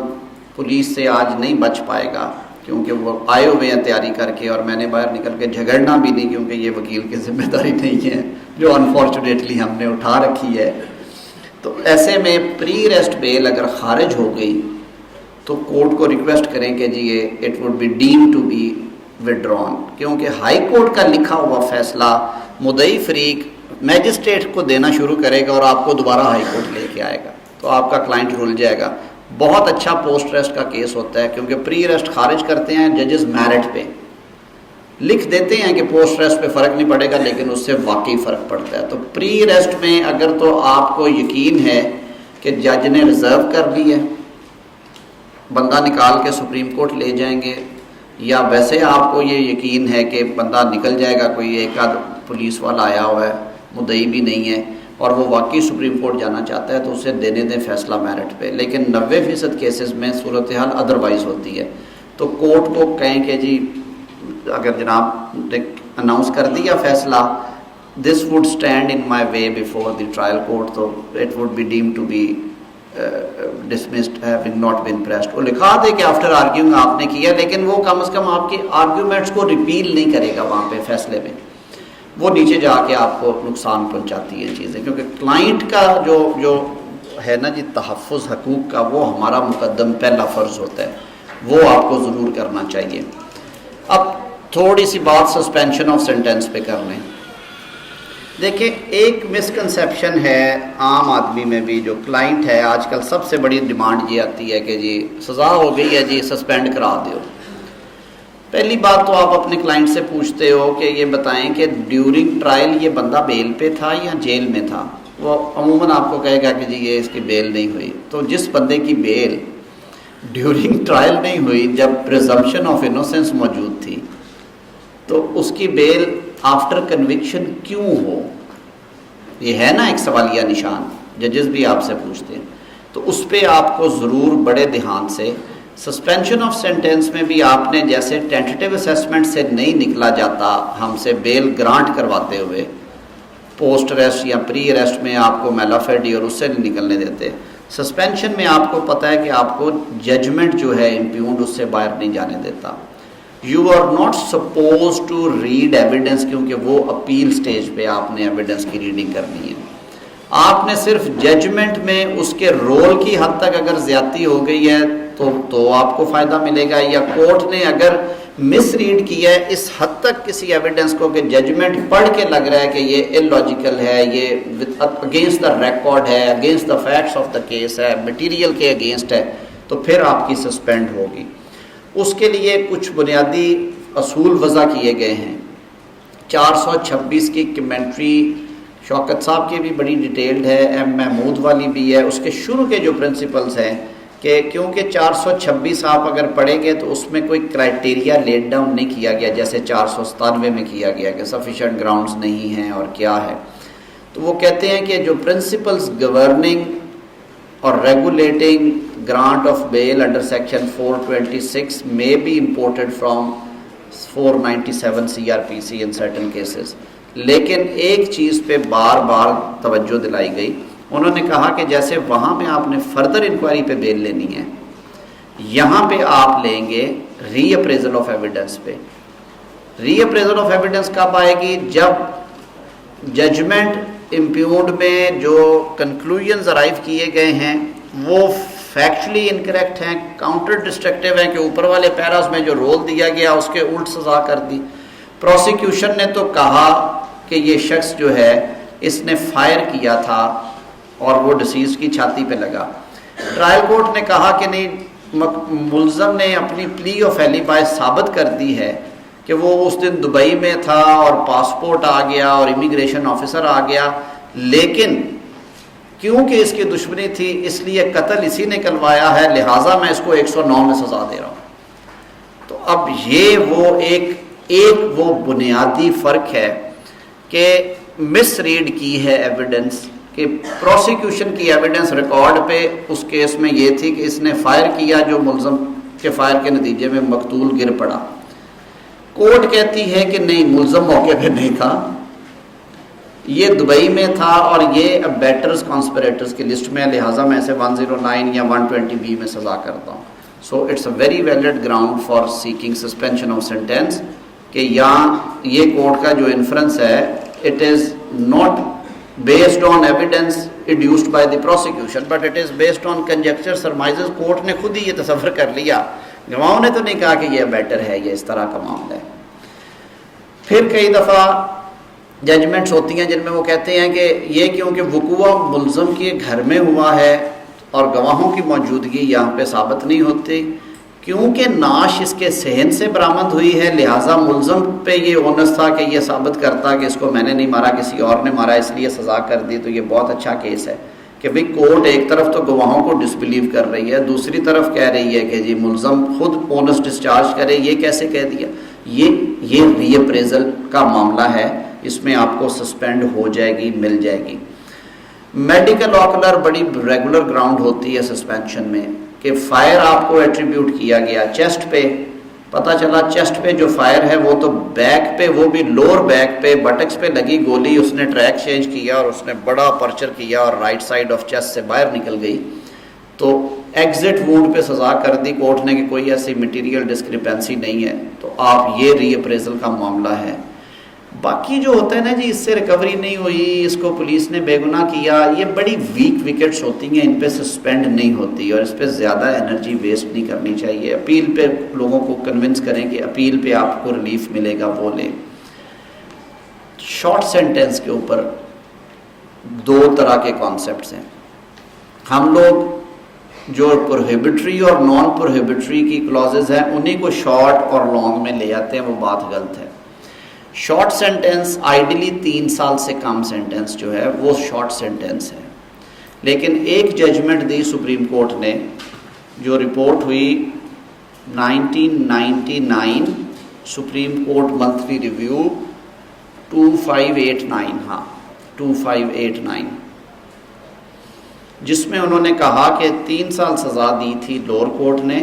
پولیس سے آج نہیں بچ پائے گا کیونکہ وہ آئے ہوئے ہیں تیاری کر کے, اور میں نے باہر نکل کے جھگڑنا بھی نہیں کیونکہ یہ وکیل کی ذمہ داری نہیں ہے جو انفارچونیٹلی ہم نے اٹھا رکھی ہے. تو ایسے میں پری ریسٹ بیل اگر خارج ہو گئی تو کورٹ کو ریکویسٹ کریں کہ جی یہ it would be dam to be withdrawn, کیونکہ ہائی کورٹ کا لکھا ہوا فیصلہ مدعی فریق میجسٹریٹ کو دینا شروع کرے گا اور آپ کو دوبارہ ہائی کورٹ لے کے آئے گا, تو آپ کا کلائنٹ رل جائے گا. بہت اچھا پوسٹ ریسٹ کا کیس ہوتا ہے کیونکہ پری ریسٹ خارج کرتے ہیں ججز میرٹ پہ, لکھ دیتے ہیں کہ پوسٹ ریسٹ پہ فرق نہیں پڑے گا لیکن اس سے واقعی فرق پڑتا ہے. تو پری ریسٹ میں اگر تو آپ کو یقین ہے کہ جج نے ریزرو کر لی ہے, بندہ نکال کے سپریم کورٹ لے جائیں گے, یا ویسے آپ کو یہ یقین ہے کہ بندہ نکل جائے گا, کوئی ایک آدھ پولیس والا آیا ہوا ہے مدعی بھی نہیں ہے اور وہ واقعی سپریم کورٹ جانا چاہتا ہے تو اسے دینے دیں فیصلہ میرٹ پہ. لیکن 90% کیسز میں صورتحال ادروائز ہوتی ہے, تو کورٹ کو کہیں کہ جی اگر جناب نے اناؤنس کر دیا فیصلہ this would stand in my way before the trial court, تو it would be dam to be dismissed having not been pressed. وہ لکھا دے کہ آفٹر آرگیونگ آپ نے کیا, لیکن وہ کم از کم آپ کے آرگیومنٹس کو ریپیل نہیں کرے گا وہاں پہ فیصلے میں, وہ نیچے جا کے آپ کو نقصان پہنچاتی ہیں چیزیں. کیونکہ کلائنٹ کا جو ہے نا جی تحفظ حقوق کا, وہ ہمارا مقدم پہلا فرض ہوتا ہے, وہ آپ کو ضرور کرنا چاہیے. اب تھوڑی سی بات سسپینشن آف سینٹینس پہ کر لیں. دیکھیں ایک مسکنسیپشن ہے عام آدمی میں بھی, جو کلائنٹ ہے آج کل سب سے بڑی ڈیمانڈ یہ آتی ہے کہ جی سزا ہو گئی ہے جی سسپینڈ کرا دو. پہلی بات تو آپ اپنے کلائنٹ سے پوچھتے ہو کہ یہ بتائیں کہ ڈیورنگ ٹرائل یہ بندہ بیل پہ تھا یا جیل میں تھا. وہ عموماً آپ کو کہے گا کہ جی یہ اس کی بیل نہیں ہوئی. تو جس بندے کی بیل ڈیورنگ ٹرائل نہیں ہوئی جب پریزمپشن آف انوسنس موجود تھی, تو اس کی بیل آفٹر کنوکشن کیوں ہو, یہ ہے نا ایک سوالیہ نشان, ججز بھی آپ سے پوچھتے ہیں. تو اس پہ آپ کو ضرور بڑے دھیان سے, سسپینشن آف سینٹینس میں بھی آپ نے جیسے ٹینٹیو اسیسمنٹ سے نہیں نکلا جاتا ہم سے بیل گرانٹ کرواتے ہوئے, پوسٹ اریسٹ یا پری اریسٹ میں آپ کو میلافیڈی اور اس سے نہیں نکلنے دیتے. سسپینشن میں آپ کو پتہ ہے کہ آپ کو ججمنٹ جو ہے امپیونڈ اس سے باہر نہیں جانے دیتا. You are not suppose to read evidence, کیونکہ وہ اپیل سٹیج پہ آپ نے ایویڈنس کی ریڈنگ کرنی ہے. آپ نے صرف ججمنٹ میں اس کے رول کی حد تک اگر زیادتی ہو گئی ہے تو آپ کو فائدہ ملے گا, یا کورٹ نے اگر مس ریڈ کیا ہے اس حد تک کسی ایویڈنس کو کہ ججمنٹ پڑھ کے لگ رہا ہے کہ یہ ان لاجیکل ہے, یہ اگینسٹ دا ریکارڈ ہے, against the facts of the case ہے, مٹیریل کے اگینسٹ ہے, تو پھر آپ کی سسپینڈ ہوگی. اس کے لیے کچھ بنیادی اصول وضع کیے گئے ہیں. 426 کی کمنٹری شوکت صاحب کی بھی بڑی ڈیٹیلڈ ہے, ایم محمود والی بھی ہے. اس کے شروع کے جو پرنسپلز ہیں کہ کیونکہ 426 آپ اگر پڑھیں گے تو اس میں کوئی کرائٹیریا لیڈ ڈاؤن نہیں کیا گیا جیسے 497 میں کیا گیا کہ سفیشینٹ گراؤنڈز نہیں ہیں اور کیا ہے. تو وہ کہتے ہیں کہ جو پرنسپلز گورننگ اور regulating grant of bail under section 426 may be imported from 497 CRPC in certain cases. لیکن ایک چیز پہ بار بار توجہ دلائی گئی. انہوں نے کہا کہ جیسے وہاں پہ آپ نے فردر انکوائری پہ بیل لینی ہے, یہاں پہ آپ لیں گے ری اپریزل آف ایویڈنس پہ. ری اپریزل آف ایویڈنس کب آئے گی؟ جب ججمنٹ امپیونڈ میں جو کنکلوژنز ارائیو کیے گئے ہیں وہ فیکچولی انکریکٹ ہیں, کاؤنٹر ڈسٹرکٹیو ہیں کہ اوپر والے پیراز میں جو رول دیا گیا اس کے الٹ سزا کر دی. پروسیکیوشن نے تو کہا کہ یہ شخص جو ہے اس نے فائر کیا تھا اور وہ ڈسیز کی چھاتی پہ لگا. ٹرائل کورٹ نے کہا کہ نہیں, ملزم نے اپنی پلی آف ایلیبائی ثابت کر دی ہے کہ وہ اس دن دبئی میں تھا اور پاسپورٹ آ گیا اور امیگریشن آفیسر آ گیا, لیکن کیونکہ اس کی دشمنی تھی اس لیے قتل اسی نے کروایا ہے, لہٰذا میں اس کو 109 میں سزا دے رہا ہوں. تو اب یہ وہ ایک وہ بنیادی فرق ہے کہ مس ریڈ کی ہے ایویڈنس, کہ پروسیکیوشن کی ایویڈنس ریکارڈ پہ اس کیس میں یہ تھی کہ اس نے فائر کیا جو ملزم کے فائر کے نتیجے میں مقتول گر پڑا. کورٹ کہتی ہے کہ نہیں, ملزم موقع پہ نہیں تھا, یہ دبئی میں تھا اور یہ بیٹرز کانسپریٹرز کی لسٹ میں, لہٰذا میں اسے 109 یا 120B میں سزا کرتا ہوں. So it's a very valid ground for seeking suspension of sentence, کہ یہاں یہ کورٹ کا جو انفرنس ہے it is not based on evidence adduced by the prosecution but it is based on conjecture surmises. Court نے خود ہی یہ تصور کر لیا, گواہوں نے تو نہیں کہا کہ یہ بیٹر ہے, یہ اس طرح کا معاملہ ہے. پھر کئی دفعہ ججمنٹس ہوتی ہیں جن میں وہ کہتے ہیں کہ یہ کیونکہ وقوع ملزم کے گھر میں ہوا ہے اور گواہوں کی موجودگی یہاں پہ ثابت نہیں ہوتی, کیونکہ نعش اس کے صحن سے برآمد ہوئی ہے لہٰذا ملزم پہ یہ اونس تھا کہ یہ ثابت کرتا کہ اس کو میں نے نہیں مارا کسی اور نے مارا, اس لیے سزا کر دی. تو یہ بہت اچھا کیس ہے کہ بھئی کورٹ ایک طرف تو گواہوں کو ڈسبلیو کر رہی ہے, دوسری طرف کہہ رہی ہے کہ جی ملزم خود اونس ڈسچارج کرے. یہ کیسے کہہ دیا؟ یہ ری اپریزل کا معاملہ ہے, اس میں آپ کو سسپینڈ ہو جائے گی, مل جائے گی. میڈیکل آکولر بڑی ریگولر گراؤنڈ ہوتی ہے سسپینشن میں, کہ فائر آپ کو ایٹریبیوٹ کیا گیا چیسٹ پہ, پتہ چلا چیسٹ پہ جو فائر ہے وہ تو بیک پہ, وہ بھی لوور بیک پہ بٹکس پہ لگی گولی, اس نے ٹریک چینج کیا اور اس نے بڑا پرچر کیا اور رائٹ سائڈ آف چیسٹ سے باہر نکل گئی, تو ایگزٹ وونڈ پہ سزا کر دی کورٹ نے کہ کوئی ایسی مٹیریل ڈسکرپنسی نہیں ہے. تو آپ یہ ری اپریزل کا معاملہ ہے. باقی جو ہوتا ہے نا جی اس سے ریکوری نہیں ہوئی, اس کو پولیس نے بے گناہ کیا, یہ بڑی ویک وکٹس ہوتی ہیں, ان پہ سسپینڈ نہیں ہوتی اور اس پہ زیادہ انرجی ویسٹ نہیں کرنی چاہیے. اپیل پہ لوگوں کو کنونس کریں کہ اپیل پہ آپ کو ریلیف ملے گا, وہ لیں. شارٹ سینٹینس کے اوپر دو طرح کے کانسیپٹس ہیں. ہم لوگ جو پروہیبٹری اور نان پروہیبٹری کی کلازز ہیں انہیں کو شارٹ اور لانگ میں لے آتے ہیں, وہ بات غلط ہے. شارٹ سینٹینس آئیڈیلی 3 سال سے کم سینٹینس جو ہے وہ شارٹ سینٹینس ہے, لیکن ایک ججمنٹ دی سپریم کورٹ نے جو رپورٹ ہوئی 1999 سپریم کورٹ منتھلی ریویو 2589, ہاں 2589, جس میں انہوں نے کہا کہ 3 سال سزا دی تھی لوور کورٹ نے,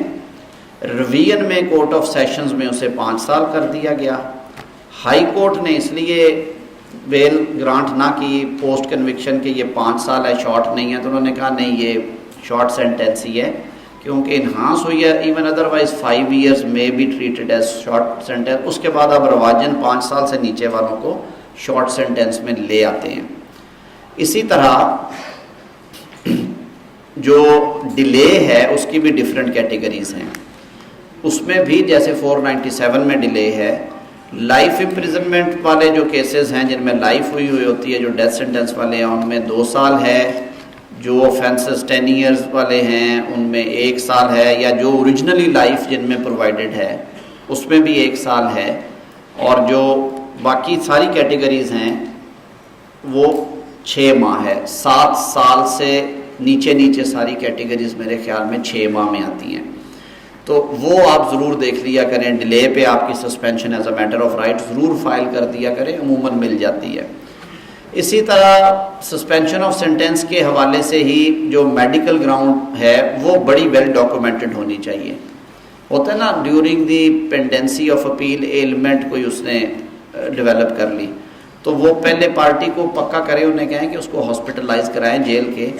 ریویژن میں کورٹ آف سیشنز میں اسے 5 سال کر دیا گیا. ہائی کورٹ نے اس لیے بیل گرانٹ نہ کی پوسٹ کنوکشن کہ یہ 5 سال ہے, شارٹ نہیں ہے, تو انہوں نے کہا نہیں یہ شارٹ سینٹینس ہی ہے کیونکہ انہانس ہوئی ہے, even otherwise 5 years may be treated as short sentence. اس کے بعد اب رواجن 5 سال سے نیچے والوں کو شارٹ سینٹینس میں لے آتے ہیں. اسی طرح جو ڈیلے ہے اس کی بھی ڈفرینٹ کیٹیگریز ہیں, اس میں بھی جیسے 497 میں ڈیلے ہے. لائف امپریزنمنٹ والے جو کیسز ہیں جن میں لائف ہوئی ہوتی ہے, جو ڈیتھ سینٹینس والے ہیں ان میں 2 سال ہے. جو offences 10 years والے ہیں ان میں 1 سال ہے, یا جو اوریجنلی لائف جن میں پرووائڈڈ ہے اس میں بھی 1 سال ہے, اور جو باقی ساری کیٹیگریز ہیں وہ 6 ماہ ہے. 7 سال سے نیچے ساری کیٹیگریز میرے خیال میں 6 ماہ میں آتی ہیں. تو وہ آپ ضرور دیکھ لیا کریں. ڈیلے پہ آپ کی suspension as a matter of right ضرور فائل کر دیا کریں, عموماً مل جاتی ہے. اسی طرح سسپینشن آف سینٹینس کے حوالے سے ہی جو میڈیکل گراؤنڈ ہے وہ بڑی ویل ڈاکومنٹڈ ہونی چاہیے. ہوتا ہے نا during the pendency of appeal element کوئی اس نے ڈیولپ کر لی, تو وہ پہلے پارٹی کو پکا کرے, انہیں کہیں کہ اس کو ہاسپٹلائز کرائیں جیل کے,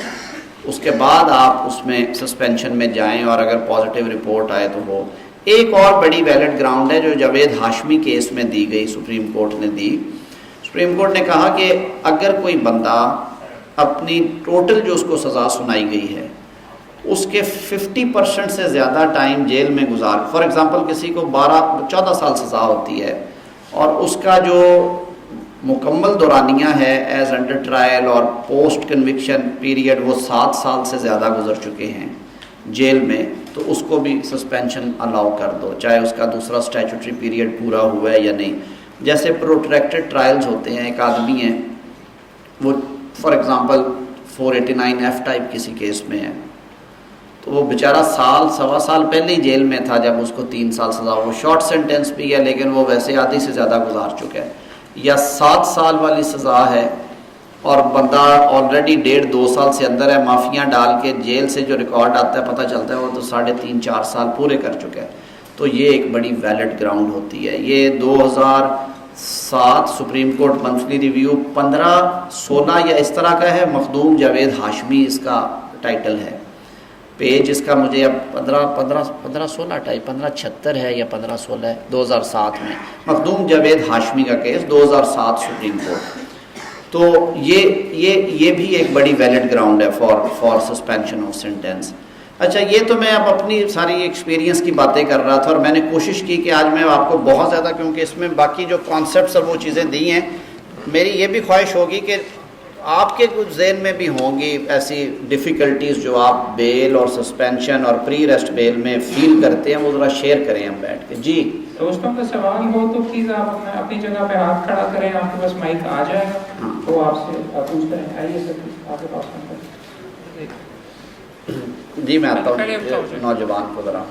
اس کے بعد آپ اس میں سسپینشن میں جائیں, اور اگر پازیٹیو رپورٹ آئے تو ہو. ایک اور بڑی ویلڈ گراؤنڈ ہے جو جاوید ہاشمی کیس میں دی گئی, سپریم کورٹ نے دی. سپریم کورٹ نے کہا کہ اگر کوئی بندہ اپنی ٹوٹل جو اس کو سزا سنائی گئی ہے اس کے 50% سے زیادہ ٹائم جیل میں گزار, فار ایگزامپل کسی کو 14 سال سزا ہوتی ہے اور اس کا جو مکمل دورانیہ ہے ایز انڈر ٹرائل اور پوسٹ کنوکشن پیریڈ وہ 7 سال سے زیادہ گزر چکے ہیں جیل میں, تو اس کو بھی سسپینشن الاؤ کر دو, چاہے اس کا دوسرا اسٹیچوٹری پیریڈ پورا ہوا ہے یا نہیں. جیسے پروٹریکٹڈ ٹرائلز ہوتے ہیں, ایک آدمی ہے وہ فار ایگزامپل 489F ٹائپ کسی کیس میں ہے, تو وہ بیچارہ سال سوا سال پہلے ہی جیل میں تھا جب اس کو 3 سال سزا, وہ شارٹ سینٹینس بھی ہے لیکن وہ ویسے آدھی سے زیادہ گزار چکا ہے. یا 7 سال والی سزا ہے اور بندہ آلریڈی 1.5-2 سال سے اندر ہے, معافیاں ڈال کے جیل سے جو ریکارڈ آتا ہے پتہ چلتا ہے وہ تو 3.5-4 سال پورے کر چکا ہے. تو یہ ایک بڑی ویلڈ گراؤنڈ ہوتی ہے. یہ 2007 سپریم کورٹ منتھلی ریویو 15-16 یا اس طرح کا ہے, مخدوم جاوید ہاشمی اس کا ٹائٹل ہے. پیج اس کا مجھے اب 15-16 ٹائپ 1576 ہے یا 1516 ہے, 2007 میں مخدوم جاوید ہاشمی کا کیس 2007 سپریم کورٹ. تو یہ بھی ایک بڑی ویلڈ گراؤنڈ ہے فار سسپینشن آف سینٹینس. اچھا, یہ تو میں اب اپنی ساری ایکسپیرینس کی باتیں کر رہا تھا اور میں نے کوشش کی کہ آج میں آپ کو بہت زیادہ, کیونکہ اس میں باقی جو کانسیپٹس اور وہ چیزیں دی ہیں, میری یہ بھی خواہش ہوگی کہ آپ کے کچھ ذہن میں بھی ہوں گی ایسی ڈیفیکلٹیز جو آپ بیل اور سسپینشن اور پری ریسٹ بیل میں فیل کرتے ہیں, وہ ذرا شیئر کریں ہم بیٹھ کے. جی دوستوں کا سوال ہو تو پلیز آپ اپنی جگہ پہ ہاتھ کھڑا کریں, آپ کے پاس مائک آ جائے گا تو آپ سے پوچھ کریں. آئیے سر آپ کے پاس. جی میں آتا ہوں نوجوان کو ذرا.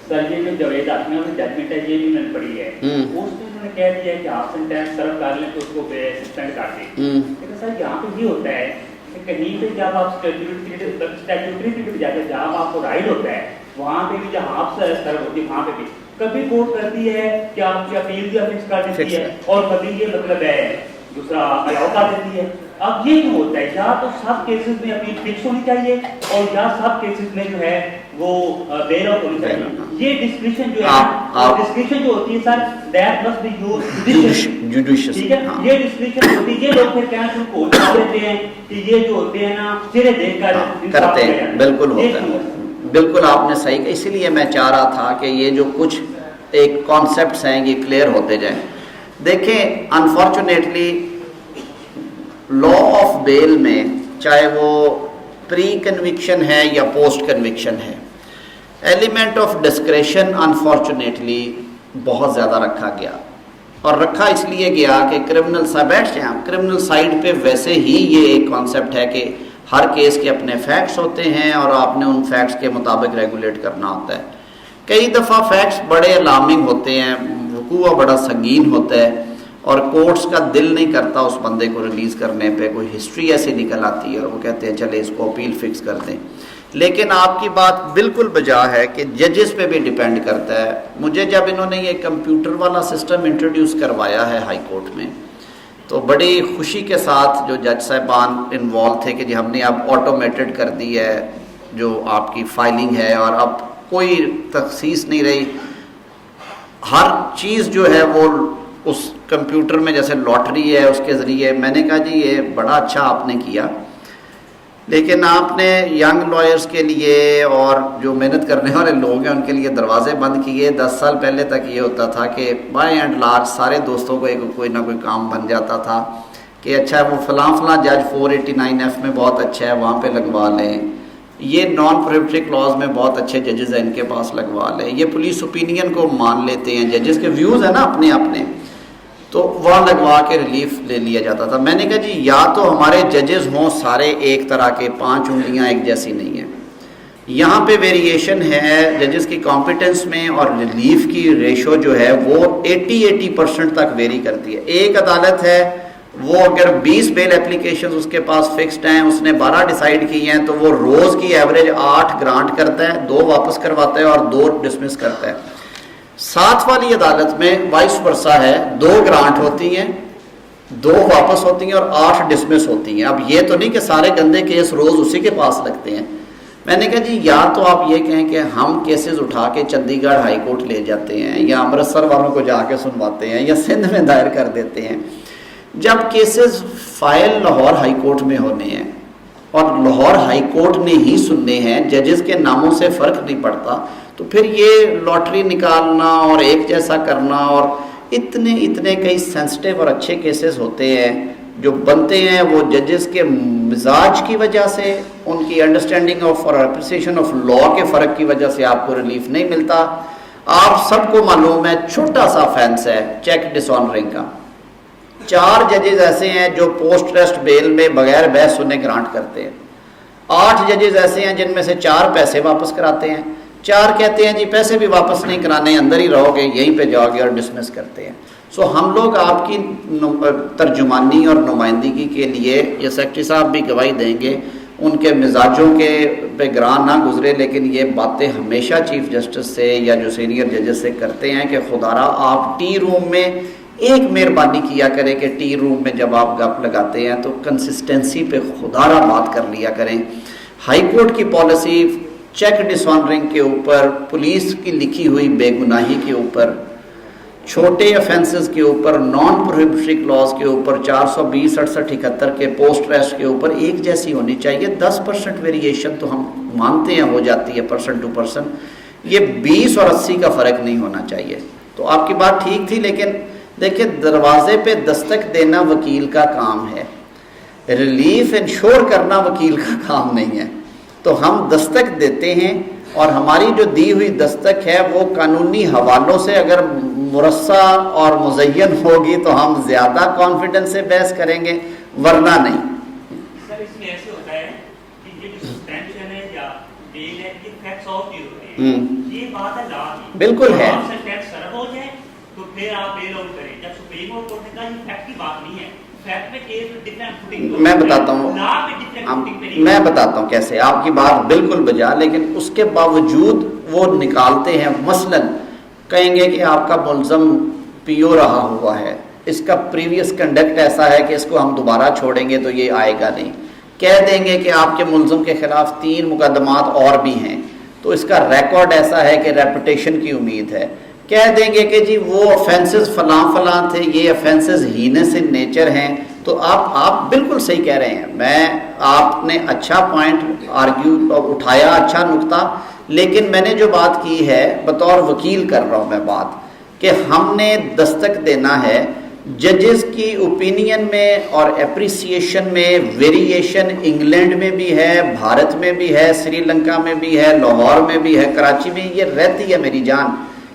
سر یہ جو جاوید ہاشمی نے ججمنٹ ہے یہ بھی میں نے پڑھی ہے, اس میں انہوں نے کہہ دیا ہے کہ آپ سینٹینس سرو کر لیں تو اس کو سسپینڈ کر دیں. لیکن سر یہاں پہ یہ ہوتا ہے کہ کہیں پہ جب آپ اسٹیچوٹری پیریڈ جاتے ہیں جہاں آپ کو رائٹ ہوتا ہے وہاں پہ بھی جہاں آپ سرو ہوتی ہے وہاں پہ بھی کبھی کورٹ کرتی ہے کہ آپ کی اپیل بھی فکس کر دیتی ہے اور کبھی یہ مطلب ہے دوسرا الاؤ کر دیتی ہے. اب یہ کیوں ہوتا ہے؟ یا تو سب کیسز میں اپیل فکس ہونی چاہیے اور یا سب کیسز میں جو ہے وہ بیل آؤٹ ہونی چاہیے. یہ ڈسکریشن جو ہے ڈسکریشن جو ہوتی ہے sir that must be used judicious. ٹھیک ہے, یہ ڈسکریشن ہوتی ہے. یہ لوگ پھر کہنا شروع کو دیتے ہیں کہ یہ جو ہوتے ہیں نا چہرے دیکھ کر کرتے ہیں. بالکل ہوتا ہے, بالکل آپ نے صحیح کہا. اسی لیے میں چاہ رہا تھا کہ یہ جو کچھ ایک کانسیپٹس ہیں یہ کلیئر ہوتے جائیں. دیکھیں انفارچونیٹلی لا آف بیل میں چاہے وہ پری کنوکشن ہے یا پوسٹ کنوکشن ہے, ایلیمنٹ آف ڈسکریشن انفارچونیٹلی بہت زیادہ رکھا گیا. اور رکھا اس لیے گیا کہ کرمنل سائڈ بیٹھ جائیں, کرمنل سائڈ پہ ویسے ہی یہ ایک کانسیپٹ ہے کہ ہر کیس کے اپنے فیکٹس ہوتے ہیں اور آپ نے ان فیکٹس کے مطابق ریگولیٹ کرنا ہوتا ہے. کئی دفعہ فیکٹس بڑے الارمنگ ہوتے ہیں, وقوع بڑا سنگین ہوتا ہے اور کورٹس کا دل نہیں کرتا اس بندے کو ریلیز کرنے پہ. کوئی ہسٹری ایسی نکل آتی ہے اور وہ کہتے ہیں چلے اس کو اپیل فکس کر دیں. لیکن آپ کی بات بالکل بجا ہے کہ ججز پہ بھی ڈیپینڈ کرتا ہے. مجھے جب انہوں نے یہ کمپیوٹر والا سسٹم انٹروڈیوس کروایا ہے ہائی کورٹ میں تو بڑی خوشی کے ساتھ جو جج صاحبان انوالو تھے کہ جی ہم نے اب آٹومیٹڈ کر دی ہے جو آپ کی فائلنگ ہے اور اب کوئی تخصیص نہیں رہی. ہر چیز جو ہے وہ اس کمپیوٹر میں جیسے لاٹری ہے اس کے ذریعے. میں نے کہا جی یہ بڑا اچھا آپ نے کیا, لیکن آپ نے ینگ لائرز کے لیے اور جو محنت کرنے والے لوگ ہیں ان کے لیے دروازے بند کیے. 10 سال پہلے تک یہ ہوتا تھا کہ بائی اینڈ لارج سارے دوستوں کو کوئی نہ کوئی کام بن جاتا تھا. کہ اچھا وہ فلاں جج 489F میں بہت اچھا ہے وہاں پہ لگوا لیں, یہ نان پروہیبٹری کلاز میں بہت اچھے ججز ہیں ان کے پاس لگوا لیں, یہ پولیس اوپینین کو مان لیتے ہیں, ججز کے ویوز ہیں نا اپنے, تو وہاں لگوا کے ریلیف لے لیا جاتا تھا. میں نے کہا جی یا تو ہمارے ججز ہوں سارے ایک طرح کے, 5 انگلیاں ایک جیسی نہیں ہیں, یہاں پہ ویریشن ہے ججز کی کمپیٹنس میں, اور ریلیف کی ریشو جو ہے وہ 80% تک ویری کرتی ہے. ایک عدالت ہے وہ اگر 20 بیل اپلیکیشنز اس کے پاس فکسڈ ہیں, اس نے 12 ڈیسائیڈ کی ہیں, تو وہ روز کی ایوریج 8 گرانٹ کرتا ہے, 2 واپس کرواتا ہے اور 2 ڈسمس کرتا ہے. 7 والی عدالت میں وائس ورسا ہے, 2 گرانٹ ہوتی ہیں, 2 واپس ہوتی ہیں اور 8 ڈسمس ہوتی ہیں. اب یہ تو نہیں کہ سارے گندے کیس روز اسی کے پاس لگتے ہیں. میں نے کہا جی یا تو آپ یہ کہیں کہ ہم کیسز اٹھا کے چندی گڑھ ہائی کورٹ لے جاتے ہیں, یا امرتسر والوں کو جا کے سنواتے ہیں, یا سندھ میں دائر کر دیتے ہیں. جب cases file Lahore high court میں ہونے ہیں اور لاہور ہائی کورٹ نے ہی سننے ہیں, ججز کے ناموں سے فرق نہیں پڑتا, تو پھر یہ لاٹری نکالنا اور ایک جیسا کرنا, اور اتنے کئی سینسٹیو اور اچھے کیسز ہوتے ہیں جو بنتے ہیں, وہ ججز کے مزاج کی وجہ سے, ان کی انڈرسٹینڈنگ آف اور اپریسیشن آف لا کے فرق کی وجہ سے آپ کو ریلیف نہیں ملتا. آپ سب کو معلوم ہے چھوٹا سا فینس ہے چیک ڈس آنرنگ کا. 4 ججز ایسے ہیں جو پوسٹ ریسٹ بیل میں بغیر بحث سنے گرانٹ کرتے ہیں, 8 ججز ایسے ہیں جن میں سے 4 پیسے واپس کراتے ہیں, 4 کہتے ہیں جی پیسے بھی واپس نہیں کرانے, اندر ہی رہو گے, یہیں پہ جاؤ گے, اور ڈسمس کرتے ہیں. سو ہم لوگ آپ کی ترجمانی اور نمائندگی کے لیے, یہ سیکرٹری صاحب بھی گواہی دیں گے, ان کے مزاجوں کے پہ گران نہ گزرے, لیکن یہ باتیں ہمیشہ چیف جسٹس سے یا جو سینئر ججز سے کرتے ہیں کہ خدارا آپ ٹی روم میں ایک مہربانی کیا کریں کہ ٹی روم میں جب آپ گپ لگاتے ہیں تو کنسسٹنسی پہ خدارا بات کر لیا کریں. ہائی کورٹ کی پالیسی چیک ڈس آنرنگ کے اوپر, پولیس کی لکھی ہوئی بے گناہی کے اوپر, چھوٹے افینسز کے اوپر, نان پروہیبٹری کلاز کے اوپر, 420, 68, 71 کے پوسٹ ریسٹ کے اوپر ایک جیسی ہونی چاہیے. 10% ویریشن تو ہم مانتے ہیں ہو جاتی ہے پرسن ٹو پرسن, یہ 20 اور 80 کا فرق نہیں ہونا چاہیے. تو آپ کی بات ٹھیک تھی, لیکن دیکھیں دروازے پہ دستک دینا وکیل کا کام ہے, ریلیف انشور کرنا وکیل کا کام نہیں ہے. تو ہم دستک دیتے ہیں, اور ہماری جو دی ہوئی دستک ہے وہ قانونی حوالوں سے اگر مرصع اور مزین ہوگی تو ہم زیادہ کانفیڈنس سے بحث کریں گے, ورنہ نہیں. سر اس میں ایسے ہوتا ہے کہ یہ جو سسپینشن ہے یا بیل ہے, یہ فیکٹس آف کی ہوتے ہیں, یہ بات ہے لا کی, بالکل ہے. سینٹینس سرب ہو جائے تو پھر آپ بیل آؤٹ کریں. جب سپریم کورٹ نے کہا یہ فیکٹ کی بات نہیں ہے, فیکٹ میں کیس ڈفرینٹ فوٹنگ, میں بتاتا ہوں کیسے. آپ کی بات بالکل بجا, لیکن اس کے باوجود وہ نکالتے ہیں. مثلا کہیں گے کہ آپ کا ملزم پی او رہا ہوا ہے, اس کا پریویس کنڈکٹ ایسا ہے کہ اس کو ہم دوبارہ چھوڑیں گے تو یہ آئے گا نہیں. کہہ دیں گے کہ آپ کے ملزم کے خلاف 3 مقدمات اور بھی ہیں, تو اس کا ریکارڈ ایسا ہے کہ ریپوٹیشن کی امید ہے. کہہ دیں گے کہ جی وہ افینسز فلاں تھے, یہ افینسز ہینس ان نیچر ہیں. تو آپ بالکل صحیح کہہ رہے ہیں, آپ نے اچھا پوائنٹ آرگیو اٹھایا, اچھا نقطہ, لیکن میں نے جو بات کی ہے بطور وکیل کر رہا ہوں میں بات, کہ ہم نے دستک دینا ہے ججز کی اوپینین میں اور اپریسیشن میں. ویریشن انگلینڈ میں بھی ہے, بھارت میں بھی ہے, سری لنکا میں بھی ہے, لاہور میں بھی ہے, کراچی میں, یہ رہتی ہے میری جان,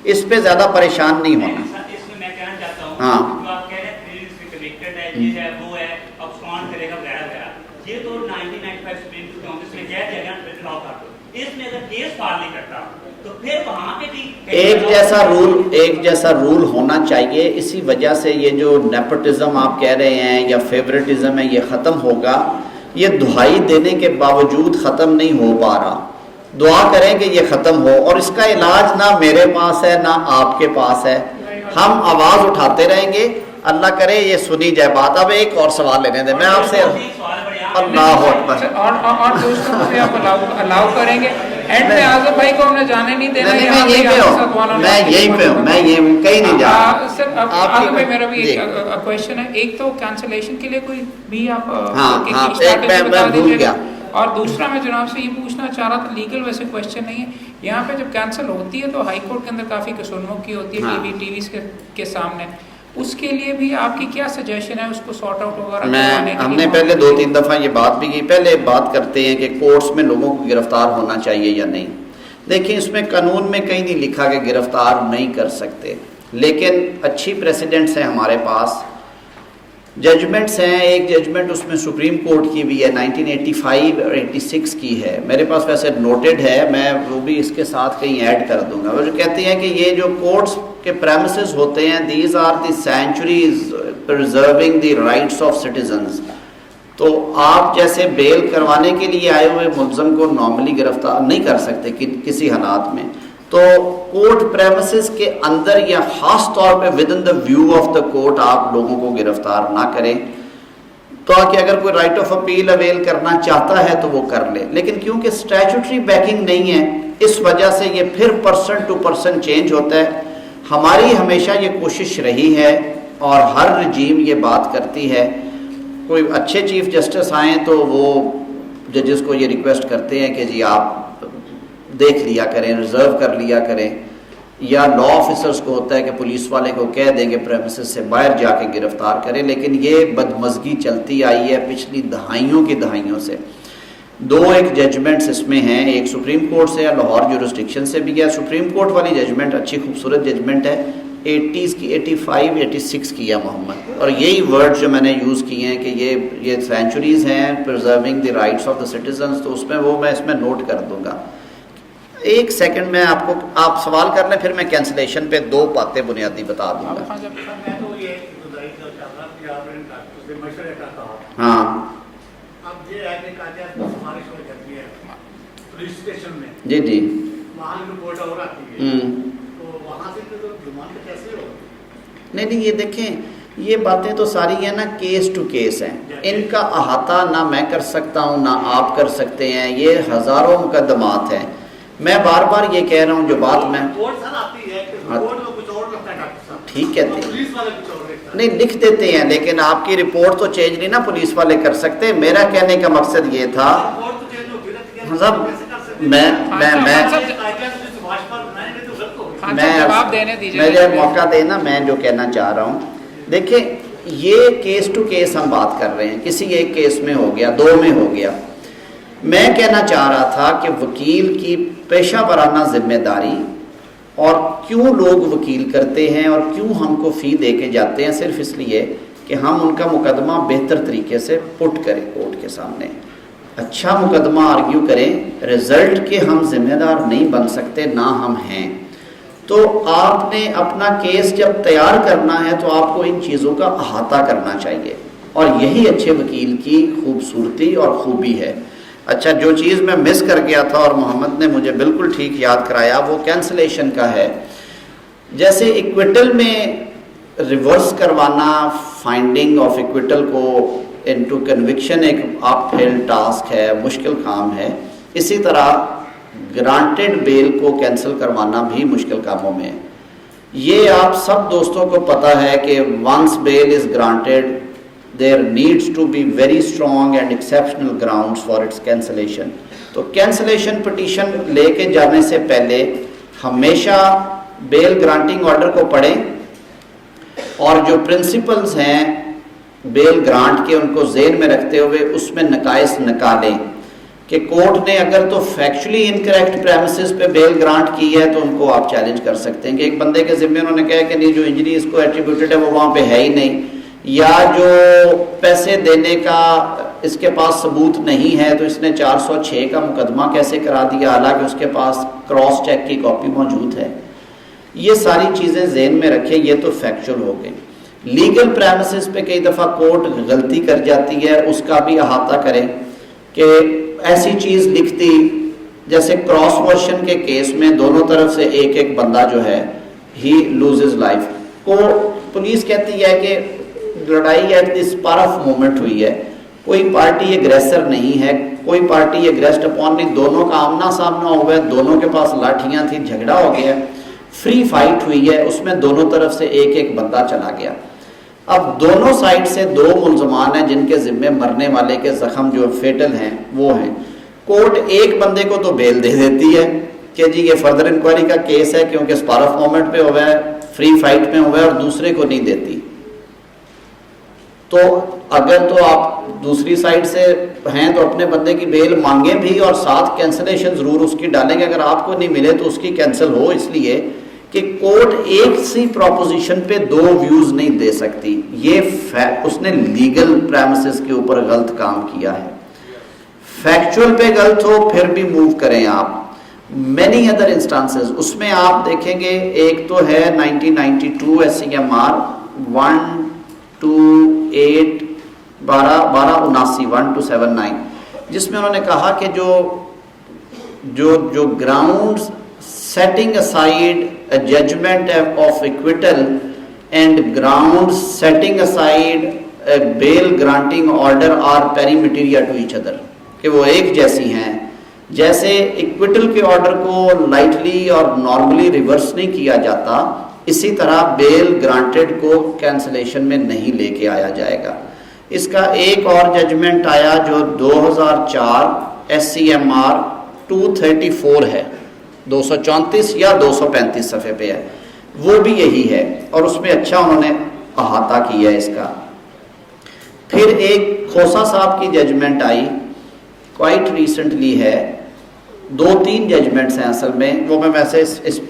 اس پہ زیادہ پریشان نہیں ہونا. اس میں کہنا چاہتا ہوں, ہاں جو آپ کہہ رہے ہیں پولیس سے کنیکٹڈ ہے, یہ ہے وہ ہے, ابسکانڈ کرے گا وغیرہ وغیرہ, یہ تو 1995 سپریم کورٹ میں کہہ دیا گیا لا کر دو. اس میں اگر کیس فال نہیں کرتا تو پھر وہاں پہ بھی ایک جیسا رول ہونا چاہیے. اسی وجہ سے یہ جو نیپوٹزم آپ کہہ رہے ہیں یا فیوریٹزم ہے, یہ ختم ہوگا. یہ دہائی دینے کے باوجود ختم نہیں ہو پا رہا. دعا کریں کہ یہ ختم ہو, اور اس کا علاج نہ میرے پاس ہے نہ آپ کے پاس ہے. ہم آواز اٹھاتے رہیں گے, اللہ کرے یہ سنی جائے بات. اب ایک اور سوال لینے دیں, میں آپ سے اللہ اکبر, اور دوستوں کو بھی آپ الاؤ کریں گے. اینڈ میں آزم بھائی کو ہم نے جانے نہیں دینا, میں یہیں پہ ہوں, میں کہیں نہیں جا رہا. سر آزم بھائی میرا بھی ایک کویشچن ہے. ایک تو کینسلیشن کے لیے کوئی بھی آپ میں بھول گیا, اور دوسرا میں جناب سے یہ پوچھنا چاہ رہا تھا, لیگل ویسے کویشچن نہیں ہے, یہاں پہ جب کینسل ہوتی ہے تو ہائی کورٹ کے اندر کافی قصور کی ہوتی ہے ٹی ویز کے سامنے. اس کے لیے بھی آپ کی کیا سجیشن ہے اس کو سارٹ آؤٹ وغیرہ کروانے کے لیے؟ ہم نے پہلے 2-3 دفعہ یہ بات بھی کی. پہلے بات کرتے ہیں کہ کورٹس میں لوگوں کو گرفتار ہونا چاہیے یا نہیں. دیکھیں اس میں قانون میں کہیں نہیں لکھا کہ گرفتار نہیں کر سکتے، لیکن اچھی پریسیڈنٹس ہیں ہمارے پاس، ججمنٹس ہیں. ایک ججمنٹ اس میں سپریم کورٹ کی بھی ہے 1985 اور 86 کی ہے، میرے پاس ویسے نوٹڈ ہے، میں وہ بھی اس کے ساتھ کہیں ایڈ کر دوں گا. وہ جو کہتے ہیں کہ یہ جو کورٹس کے پریمیسز ہوتے ہیں these are the sanctuaries preserving the rights of citizens. تو آپ جیسے بیل کروانے کے لیے آئے ہوئے ملزم کو نارملی گرفتار نہیں کر سکتے کسی حالات میں. تو کورٹ پریمیسز کے اندر یا خاص طور پہ within the view of the court آپ لوگوں کو گرفتار نہ کریں. تو کہ اگر کوئی رائٹ آف اپیل اویل کرنا چاہتا ہے تو وہ کر لے، لیکن کیونکہ اسٹیچوٹری بیکنگ نہیں ہے اس وجہ سے یہ پھر پرسن ٹو پرسن چینج ہوتا ہے. ہماری ہمیشہ یہ کوشش رہی ہے اور ہر رجیم یہ بات کرتی ہے، کوئی اچھے چیف جسٹس آئیں تو وہ ججز کو یہ ریکویسٹ کرتے ہیں کہ جی آپ دیکھ لیا کریں، ریزرو کر لیا کریں، یا لا آفیسرز کو ہوتا ہے کہ پولیس والے کو کہہ دیں کہ پریمیسز سے باہر جا کے گرفتار کریں. لیکن یہ بدمزگی چلتی آئی ہے پچھلی دہائیوں کی دہائیوں سے. 2 ججمنٹس اس میں ہیں، ایک سپریم کورٹ سے ہے، لاہور جورسڈکشن سے بھی ہے. سپریم کورٹ والی ججمنٹ اچھی خوبصورت ججمنٹ ہے، 80s کی 85 86 کی ہے محمد. اور یہی ورڈ جو میں نے یوز کیے ہیں کہ یہ سینچوریز ہیں preserving the rights of the citizens, تو اس میں وہ میں اس میں نوٹ کر دوں گا. 1 سیکنڈ میں آپ سوال کر لیں، پھر میں کینسلیشن پہ 2 باتیں بنیادی بتا دوں گا. ہاں جی جی نہیں یہ دیکھیں یہ باتیں تو ساری ہیں نا کیس ٹو کیس ہیں، ان کا احاطہ نہ میں کر سکتا ہوں نہ آپ کر سکتے ہیں، یہ ہزاروں مقدمات ہیں. میں بار بار یہ کہہ رہا ہوں جو بات میں ٹھیک ہے نہیں لکھ دیتے ہیں، لیکن آپ کی رپورٹ تو چینج نہیں نا پولیس والے کر سکتے. میرا کہنے کا مقصد یہ تھا مجھے موقع دینا، میں جو کہنا چاہ رہا ہوں دیکھیں یہ کیس ٹو کیس ہم بات کر رہے ہیں، کسی ایک کیس میں ہو گیا، 2 میں ہو گیا. میں کہنا چاہ رہا تھا کہ وکیل کی پیشہ ورانہ ذمہ داری اور کیوں لوگ وکیل کرتے ہیں اور کیوں ہم کو فی دے کے جاتے ہیں، صرف اس لیے کہ ہم ان کا مقدمہ بہتر طریقے سے پٹ کریں کورٹ کے سامنے، اچھا مقدمہ آرگیو کریں. رزلٹ کے ہم ذمہ دار نہیں بن سکتے، نہ ہم ہیں. تو آپ نے اپنا کیس جب تیار کرنا ہے تو آپ کو ان چیزوں کا احاطہ کرنا چاہیے، اور یہی اچھے وکیل کی خوبصورتی اور خوبی ہے. اچھا جو چیز میں مس کر گیا تھا اور محمد نے مجھے بالکل ٹھیک یاد کرایا وہ کینسلیشن کا ہے. جیسے ایکویٹل میں ریورس کروانا فائنڈنگ آف ایکویٹل کو انٹو کنوکشن ایک اپ ہل ٹاسک ہے، مشکل کام ہے. اسی طرح گرانٹیڈ بیل کو کینسل کروانا بھی مشکل کاموں میں ہے. یہ آپ سب دوستوں کو پتہ ہے کہ once bail is granted there needs to be very strong and exceptional grounds for its cancellation. تو cancellation petition لے کے جانے سے پہلے ہمیشہ بیل گرانٹنگ آرڈر کو پڑھیں اور جو پرنسپلز ہیں بیل گرانٹ کے ان کو ذہن میں رکھتے ہوئے اس میں نقائص نکالیں کہ کورٹ نے اگر تو فیکچولی انکریکٹ پریمیسز پہ بیل گرانٹ کی ہے تو ان کو آپ چیلنج کر سکتے ہیں کہ ایک بندے کے ذمے انہوں نے کہا کہ نہیں جو انجری اس کو ایٹریبیوٹڈ ہے وہ وہاں پہ ہے ہی نہیں، یا جو پیسے دینے کا اس کے پاس ثبوت نہیں ہے تو اس نے 406 کا مقدمہ کیسے کرا دیا حالانکہ اس کے پاس کراس چیک کی کاپی موجود ہے. یہ ساری چیزیں ذہن میں رکھیں، یہ تو فیکچول ہو گئی. لیگل پریمیسز پہ کئی دفعہ کورٹ غلطی کر جاتی ہے، اس کا بھی احاطہ کریں کہ ایسی چیز لکھ دی جیسے کراس ورشن کے کیس میں دونوں طرف سے ایک بندہ جو ہے ہی لوزز لائف کو پولیس کہتی ہے کہ لڑائی at the spur of moment ہوئی ہے، کوئی پارٹی اگریسر نہیں ہے، کوئی پارٹی اگریسڈ اپون نہیں، دونوں کا آمنا سامنا ہوا ہے، دونوں کے پاس لاٹھیاں تھیں، جھگڑا ہو گیا، فری فائٹ ہوئی ہے، اس میں دونوں طرف سے ایک بندہ چلا گیا. اب دونوں سائڈ سے 2 ملزمان ہیں جن کے ذمے مرنے والے کے زخم جو فیٹل ہیں وہ ہیں. کورٹ ایک بندے کو تو بیل دے دیتی ہے کہ جی یہ فردر انکوائری کا کیس ہے کیونکہ سپر آف مومنٹ پہ ہوا ہے، فری فائٹ میں ہوا ہے، اور دوسرے کو نہیں دیتی. تو اگر تو آپ دوسری سائڈ سے ہیں تو اپنے بندے کی بیل مانگیں بھی اور ساتھ کینسلیشن ضرور اس کی ڈالیں گے. اگر آپ کو نہیں ملے تو اس کی کینسل ہو, اس لیے کہ کورٹ ایک سی پروپوزیشن پہ دو ویوز نہیں دے سکتی. یہ اس نے لیگل پریمسز کے اوپر غلط کام کیا ہے. فیکچول پہ غلط ہو پھر بھی موو کریں آپ. مینی ادر انسٹانسز اس میں آپ دیکھیں گے, ایک تو ہے 1992 SCMR 128 1279 جس میں انہوں نے کہا کہ جو grounds setting aside a judgment of acquittal and grounds setting aside a bail granting order are pari materia to each other, کہ وہ ایک جیسی ہیں. جیسے ایکویٹل کے آرڈر کو لائٹلی اور نارملی ریورس نہیں کیا جاتا, اسی طرح بیل گرانٹیڈ کو کینسلیشن میں نہیں لے کے آیا جائے گا. اس کا ایک اور ججمنٹ آیا جو 2004 SCMR 234 ہے, 234 یا 235 صفحے پہ ہے, وہ بھی یہی ہے اور اس میں اچھا انہوں نے احاطہ کیا ہے اس کا. پھر ایک کھوسا صاحب کی ججمنٹ آئی کوائٹ ریسنٹلی ہے, 2-3 ججمنٹس ہیں اصل میں, وہ میں ویسے اس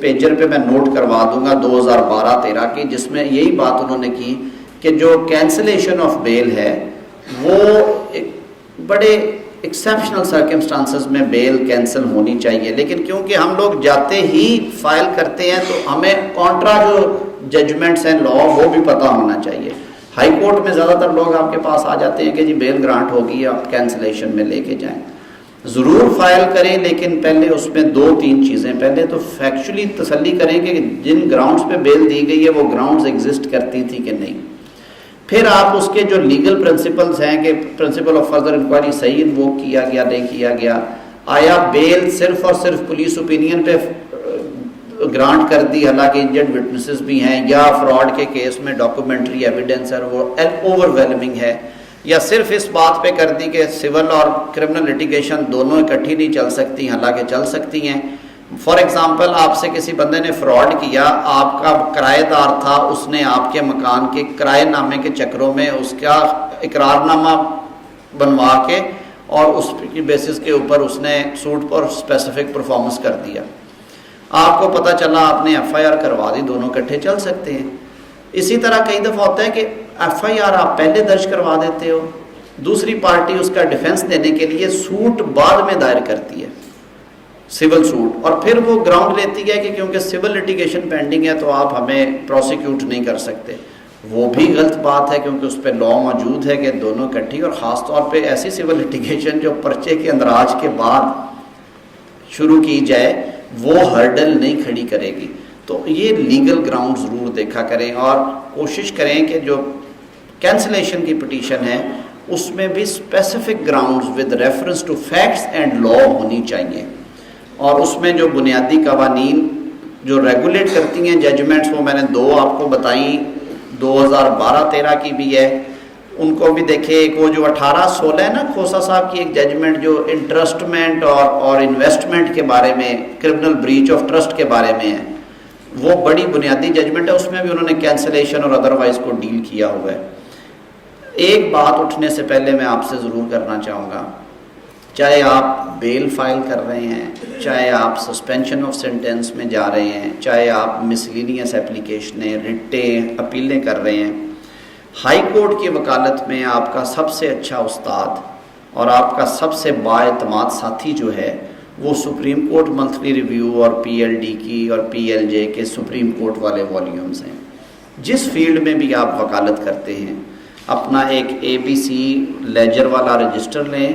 پیجر پہ میں نوٹ کروا دوں گا 2012-13 کی, جس میں یہی بات انہوں نے کی کہ جو کینسلیشن آف بیل ہے وہ بڑے ایکسیپشنل سرکمسٹانسز میں بیل کینسل ہونی چاہیے, لیکن کیونکہ ہم لوگ جاتے ہی فائل کرتے ہیں تو ہمیں کانٹرا جو ججمنٹس ہیں لا وہ بھی پتہ ہونا چاہیے. ہائی کورٹ میں زیادہ تر لوگ آپ کے پاس آ جاتے ہیں کہ جی بیل گرانٹ ہوگی, آپ کینسلیشن میں لے کے جائیں. ضرور فائل کریں لیکن پہلے اس میں 2-3 چیزیں, پہلے تو فیکچولی تسلی کریں کہ جن گراؤنڈز پہ بیل دی گئی ہے وہ گراؤنڈز ایگزسٹ کرتی تھی کہ نہیں. پھر آپ اس کے جو لیگل پرنسپلز ہیں کہ پرنسپل آف فردر انکوائری صحیح انووک کیا گیا نہیں کیا گیا, آیا بیل صرف اور صرف پولیس اوپینین پہ گرانٹ کر دی حالانکہ انجرڈ وٹنسز بھی ہیں, یا فراڈ کے کیس میں ڈاکومنٹری ایویڈنس ہے وہ اوور ویلمنگ ہے, یا صرف اس بات پہ کر دی کہ سول اور کرمنل لیٹیگیشن دونوں اکٹھی نہیں چل سکتی حالانکہ چل سکتی ہیں. فار ایگزامپل آپ سے کسی بندے نے فراڈ کیا, آپ کا کرایہ دار تھا, اس نے آپ کے مکان کے کرایہ نامے کے چکروں میں اس کا اقرار نامہ بنوا کے اور اس کی بیسس کے اوپر اس نے سوٹ پر اسپیسیفک پرفارمنس کر دیا, آپ کو پتہ چلا آپ نے FIR کروا دی, دونوں اکٹھے چل سکتے ہیں. اسی طرح کئی دفعہ ہوتا ہے کہ FIR آپ پہلے درج کروا دیتے ہو, دوسری پارٹی اس کا ڈیفنس دینے کے لیے سوٹ بعد میں دائر کرتی ہے, سول سوٹ, اور پھر وہ گراؤنڈ لیتی ہے کہ کیونکہ سول لیٹیگیشن پینڈنگ ہے تو آپ ہمیں پروسیکیوٹ نہیں کر سکتے. وہ بھی غلط بات ہے کیونکہ اس پہ لا موجود ہے کہ دونوں اکٹھی, اور خاص طور پہ ایسی سول لیٹیگیشن جو پرچے کے اندراج کے بعد شروع کی جائے وہ ہرڈل نہیں کھڑی کرے گی. تو یہ لیگل گراؤنڈ ضرور دیکھا کریں اور کوشش کریں کہ جو کینسلیشن کی پٹیشن ہے اس میں بھی specific grounds with reference to facts and law ہونی چاہیے, اور اس میں جو بنیادی قوانین جو ریگولیٹ کرتی ہیں ججمنٹس وہ میں نے 2 آپ کو بتائیں, 2012-13 کی بھی ہے, ان کو بھی دیکھیں. ایک وہ جو 1816 ہے نا کھوسا صاحب کی ایک ججمنٹ جو انٹرسٹمنٹ اور انویسٹمنٹ کے بارے میں, کرمنل بریچ آف ٹرسٹ کے بارے میں ہے, وہ بڑی بنیادی ججمنٹ ہے, اس میں بھی انہوں نے کینسلیشن اور ادروائز کو ڈیل کیا ہوا ہے. ایک بات اٹھنے سے پہلے میں آپ سے ضرور کرنا چاہوں گا, چاہے آپ بیل فائل کر رہے ہیں, چاہے آپ سسپینشن آف سینٹینس میں جا رہے ہیں, چاہے آپ مسلینیس اپلیکیشنیں رٹیں اپیلیں کر رہے ہیں, ہائی کورٹ کی وکالت میں آپ کا سب سے اچھا استاد اور آپ کا سب سے بااعتماد ساتھی جو ہے وہ سپریم کورٹ منتھلی ریویو اور PLD کی اور PLJ کے سپریم کورٹ والے والیومز ہیں. جس فیلڈ میں بھی آپ وکالت کرتے ہیں اپنا ایک ABC لیجر والا رجسٹر لیں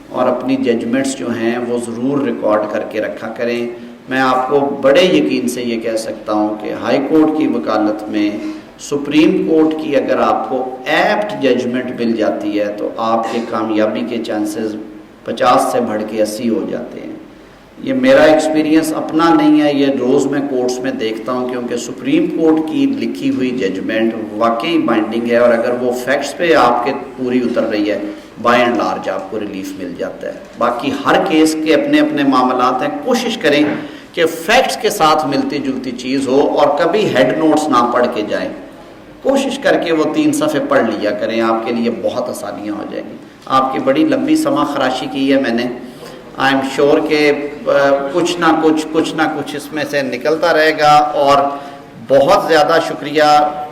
اور اپنی ججمنٹس جو ہیں وہ ضرور ریکارڈ کر کے رکھا کریں. میں آپ کو بڑے یقین سے یہ کہہ سکتا ہوں کہ ہائی کورٹ کی وکالت میں سپریم کورٹ کی اگر آپ کو ایپٹ ججمنٹ مل جاتی ہے تو آپ کے کامیابی کے چانسز 50 سے بڑھ کے 80 ہو جاتے ہیں. یہ میرا ایکسپیرینس اپنا نہیں ہے, یہ روز میں کورٹس میں دیکھتا ہوں کیونکہ سپریم کورٹ کی لکھی ہوئی ججمنٹ واقعی بائنڈنگ ہے, اور اگر وہ فیکٹس پہ آپ کے پوری اتر رہی ہے بائی اینڈ لارج آپ کو ریلیف مل جاتا ہے. باقی ہر کیس کے اپنے اپنے معاملات ہیں, کوشش کریں کہ فیکٹس کے ساتھ ملتی جلتی چیز ہو اور کبھی ہیڈ نوٹس نہ پڑھ کے جائیں. کوشش کر کے وہ 3 صفحے پڑھ لیا کریں, آپ کے لیے بہت آسانیاں ہو جائیں گی. آپ کی بڑی لمبی سما خراشی کی ہے میں نے, آئی ایم شیور کہ کچھ نہ کچھ اس میں سے نکلتا رہے گا. اور بہت زیادہ شکریہ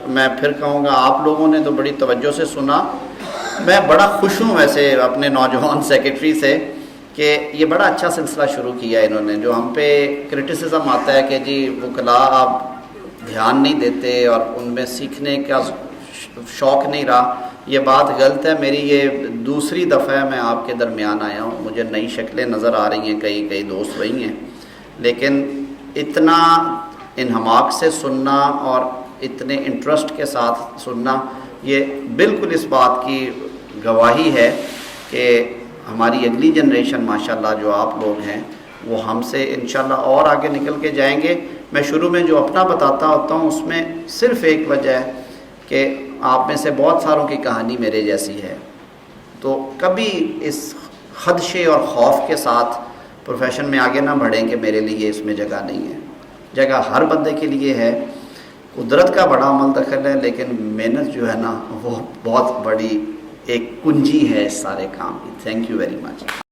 میں پھر کہوں گا, آپ لوگوں نے تو بڑی توجہ سے سنا. میں بڑا خوش ہوں ویسے اپنے نوجوان سیکرٹری سے کہ یہ بڑا اچھا سلسلہ شروع کیا انہوں نے. جو ہم پہ کرٹیسزم آتا ہے کہ جی وکلاء آپ دھیان نہیں دیتے اور ان میں سیکھنے کا شوق نہیں رہا, یہ بات غلط ہے. میری یہ دوسری دفعہ ہے میں آپ کے درمیان آیا ہوں, مجھے نئی شکلیں نظر آ رہی ہیں, کئی دوست وہی ہیں, لیکن اتنا انہماک سے سننا اور اتنے انٹرسٹ کے ساتھ سننا, یہ بالکل اس بات کی گواہی ہے کہ ہماری اگلی جنریشن ماشاءاللہ جو آپ لوگ ہیں وہ ہم سے انشاءاللہ اور آگے نکل کے جائیں گے. میں شروع میں جو اپنا بتاتا ہوتا ہوں اس میں صرف ایک وجہ ہے کہ آپ میں سے بہت ساروں کی کہانی میرے جیسی ہے, تو کبھی اس خدشے اور خوف کے ساتھ پروفیشن میں آگے نہ بڑھیں کہ میرے لیے اس میں جگہ نہیں ہے. جگہ ہر بندے کے لیے ہے. قدرت کا بڑا عمل دخل ہے, لیکن محنت جو ہے نا وہ بہت بڑی ایک کنجی ہے اس سارے کام کی. Thank you very much.